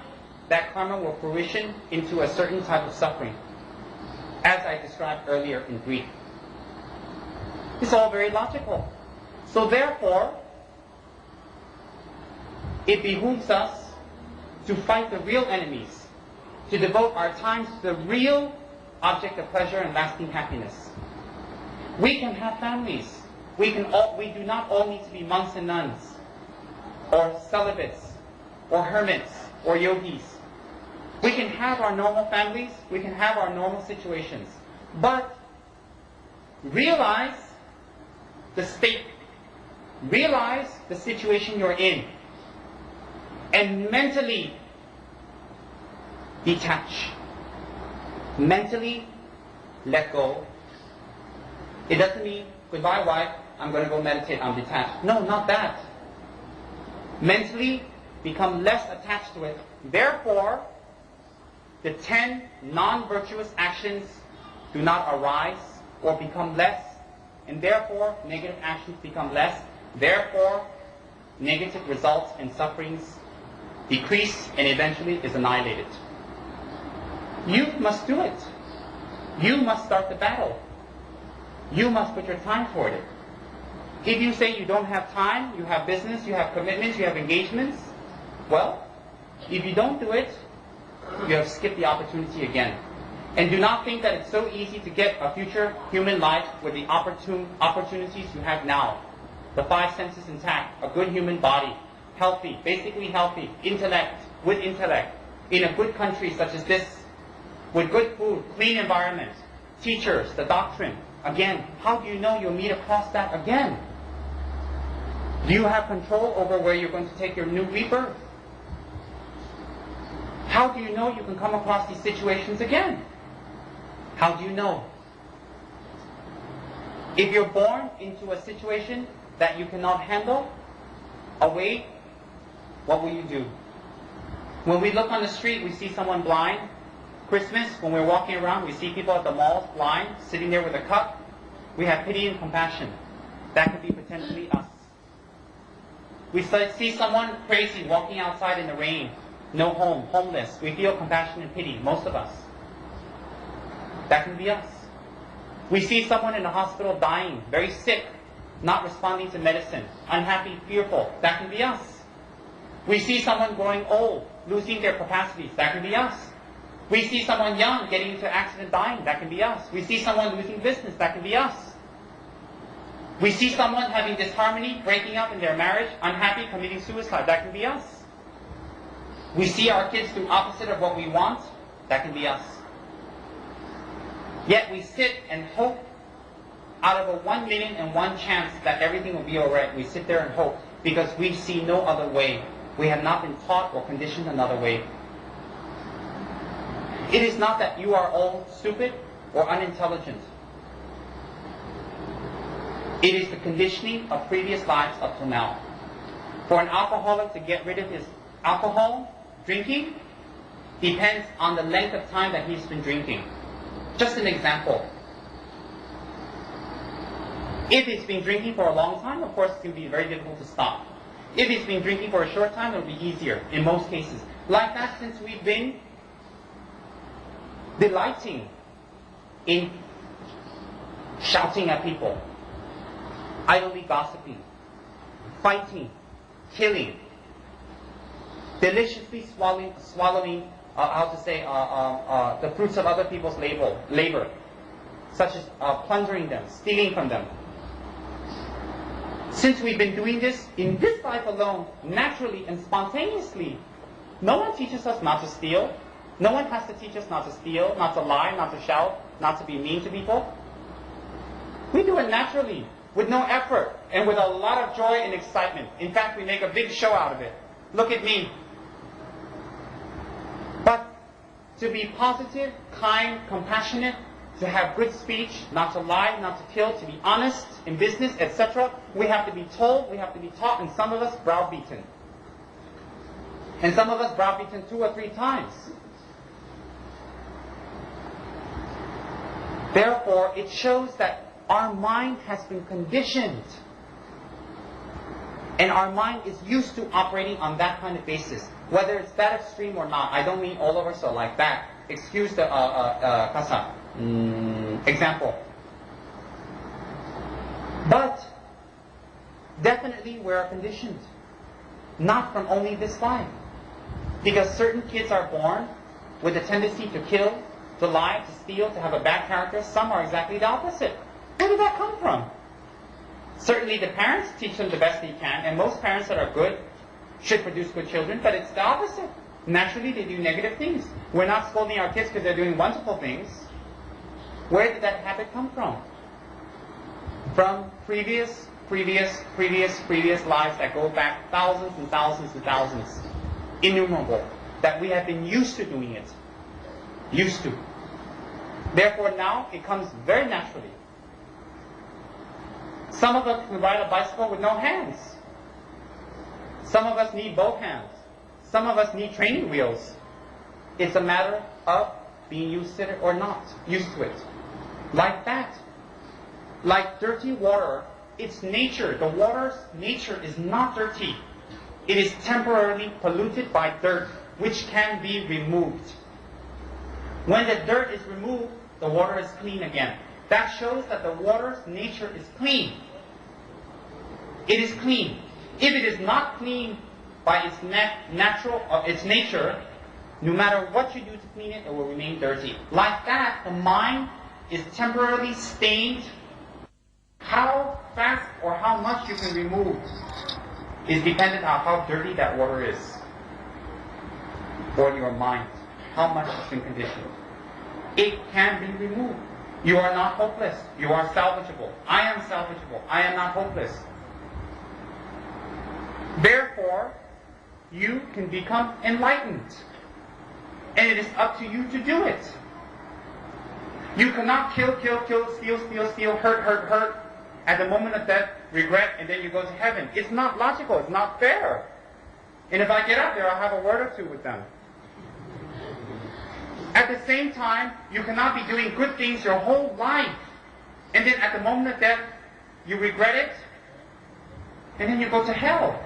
that karma will fruition into a certain type of suffering, as I described earlier in brief. It's all very logical. So therefore, it behooves us to fight the real enemies, to devote our time to the real object of pleasure and lasting happiness. We can have families. We do not all need to be monks and nuns, or celibates, or hermits, or yogis. We can have our normal families. We can have our normal situations. But realize the state. Realize the situation you're in. And mentally detach. Mentally let go. It doesn't mean, goodbye wife, I'm going to go meditate, I'm detached. No, not that. Mentally become less attached to it. Therefore, the 10 non-virtuous actions do not arise or become less, and therefore negative actions become less. Therefore, negative results and sufferings decrease and eventually is annihilated. You must do it. You must start the battle. You must put your time toward it. If you say you don't have time, you have business, you have commitments, you have engagements, well, if you don't do it, you have skipped the opportunity again. And do not think that it's so easy to get a future human life with the opportunities you have now. The 5 senses intact, a good human body, healthy, basically healthy, intellect, in a good country such as this, with good food, clean environment, teachers, the doctrine. Again, how do you know you'll meet across that again? Do you have control over where you're going to take your new rebirth? How do you know you can come across these situations again? How do you know? If you're born into a situation that you cannot handle, away, what will you do? When we look on the street, we see someone blind. Christmas, when we're walking around, we see people at the malls blind, sitting there with a cup. We have pity and compassion. That could be potentially us. We see someone crazy walking outside in the rain, no home, homeless. We feel compassion and pity, most of us. That can be us. We see someone in the hospital dying, very sick, not responding to medicine, unhappy, fearful. That can be us. We see someone growing old, losing their capacities. That can be us. We see someone young getting into an accident, dying. That can be us. We see someone losing business. That can be us. We see someone having disharmony, breaking up in their marriage, unhappy, committing suicide. That can be us. We see our kids do opposite of what we want. That can be us. Yet we sit and hope out of a 1 million and one chance that everything will be alright. We sit there and hope because we see no other way. We have not been taught or conditioned another way. It is not that you are all stupid or unintelligent. It is the conditioning of previous lives up till now. For an alcoholic to get rid of his alcohol, drinking, depends on the length of time that he's been drinking. Just an example. If he's been drinking for a long time, of course it's going to be very difficult to stop. If he's been drinking for a short time, it'll be easier in most cases. Like that, since we've been delighting in shouting at people, idly gossiping, fighting, killing, deliciously swallowing the fruits of other people's labor, such as plundering them, stealing from them. Since we've been doing this in this life alone, naturally and spontaneously, no one teaches us not to steal. No one has to teach us not to steal, not to lie, not to shout, not to be mean to people. We do it naturally, with no effort, and with a lot of joy and excitement. In fact, we make a big show out of it. Look at me. But to be positive, kind, compassionate, to have good speech, not to lie, not to kill, to be honest in business, etc., we have to be told, we have to be taught, and some of us browbeaten. And some of us browbeaten 2 or 3 times. Therefore, it shows that our mind has been conditioned. And our mind is used to operating on that kind of basis. Whether it's that extreme or not, I don't mean all of us are like that. Excuse the example. But definitely we are conditioned. Not from only this life. Because certain kids are born with a tendency to kill, to lie, to steal, to have a bad character. Some are exactly the opposite. Where did that come from? Certainly the parents teach them the best they can, and most parents that are good should produce good children, but it's the opposite. Naturally they do negative things. We're not scolding our kids because they're doing wonderful things. Where did that habit come from? From previous lives that go back thousands and thousands and thousands. Innumerable. That we have been used to doing it. Used to. Therefore now it comes very naturally. Some of us can ride a bicycle with no hands. Some of us need both hands. Some of us need training wheels. It's a matter of being used to it or not. Used to it. Like that. Like dirty water, its nature, the water's nature is not dirty. It is temporarily polluted by dirt, which can be removed. When the dirt is removed, the water is clean again. That shows that the water's nature is clean. It is clean. If it is not clean by its its nature, no matter what you do to clean it, it will remain dirty. Like that, the mind is temporarily stained. How fast or how much you can remove is dependent on how dirty that water is. For your mind, how much has been conditioned. It can be removed. You are not hopeless. You are salvageable. I am salvageable. I am not hopeless. Therefore, you can become enlightened. And it is up to you to do it. You cannot kill, steal, hurt, at the moment of death, regret, and then you go to heaven. It's not logical. It's not fair. And if I get up there, I'll have a word or two with them. At the same time, you cannot be doing good things your whole life. And then at the moment of death, you regret it, and then you go to hell.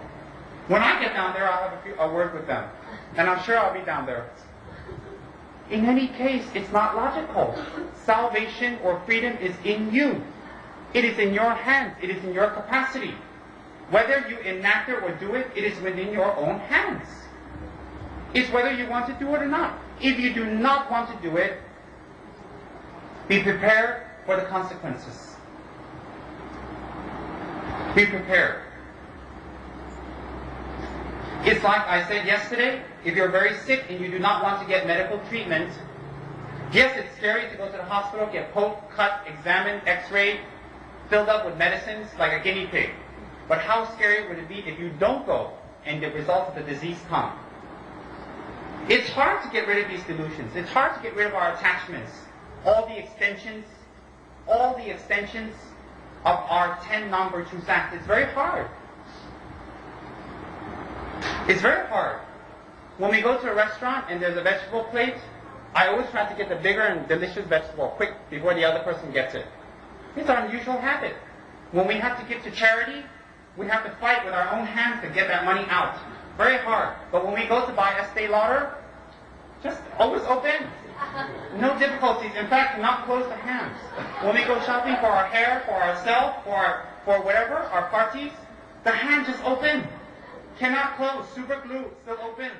When I get down there, I'll have a word with them. And I'm sure I'll be down there. In any case, it's not logical. Salvation or freedom is in you. It is in your hands. It is in your capacity. Whether you enact it or do it, it is within your own hands. It's whether you want to do it or not. If you do not want to do it, be prepared for the consequences. Be prepared. It's like I said yesterday, if you're very sick and you do not want to get medical treatment, Yes, it's scary to go to the hospital, get poked, cut, examined, x-rayed, filled up with medicines like a guinea pig. But how scary would it be if you don't go and the results of the disease come? It's hard to get rid of these delusions. It's hard to get rid of our attachments. All the extensions of our 10 non-virtuous acts. It's very hard. It's very hard. When we go to a restaurant and there's a vegetable plate, I always try to get the bigger and delicious vegetable quick before the other person gets it. It's our unusual habit. When we have to give to charity, we have to fight with our own hands to get that money out. Very hard. But when we go to buy Estee Lauder, just always open. No difficulties. In fact, not close the hands. When we go shopping for our hair, for ourselves, for whatever, our parties, the hand just open. Cannot close. Super glue, still open.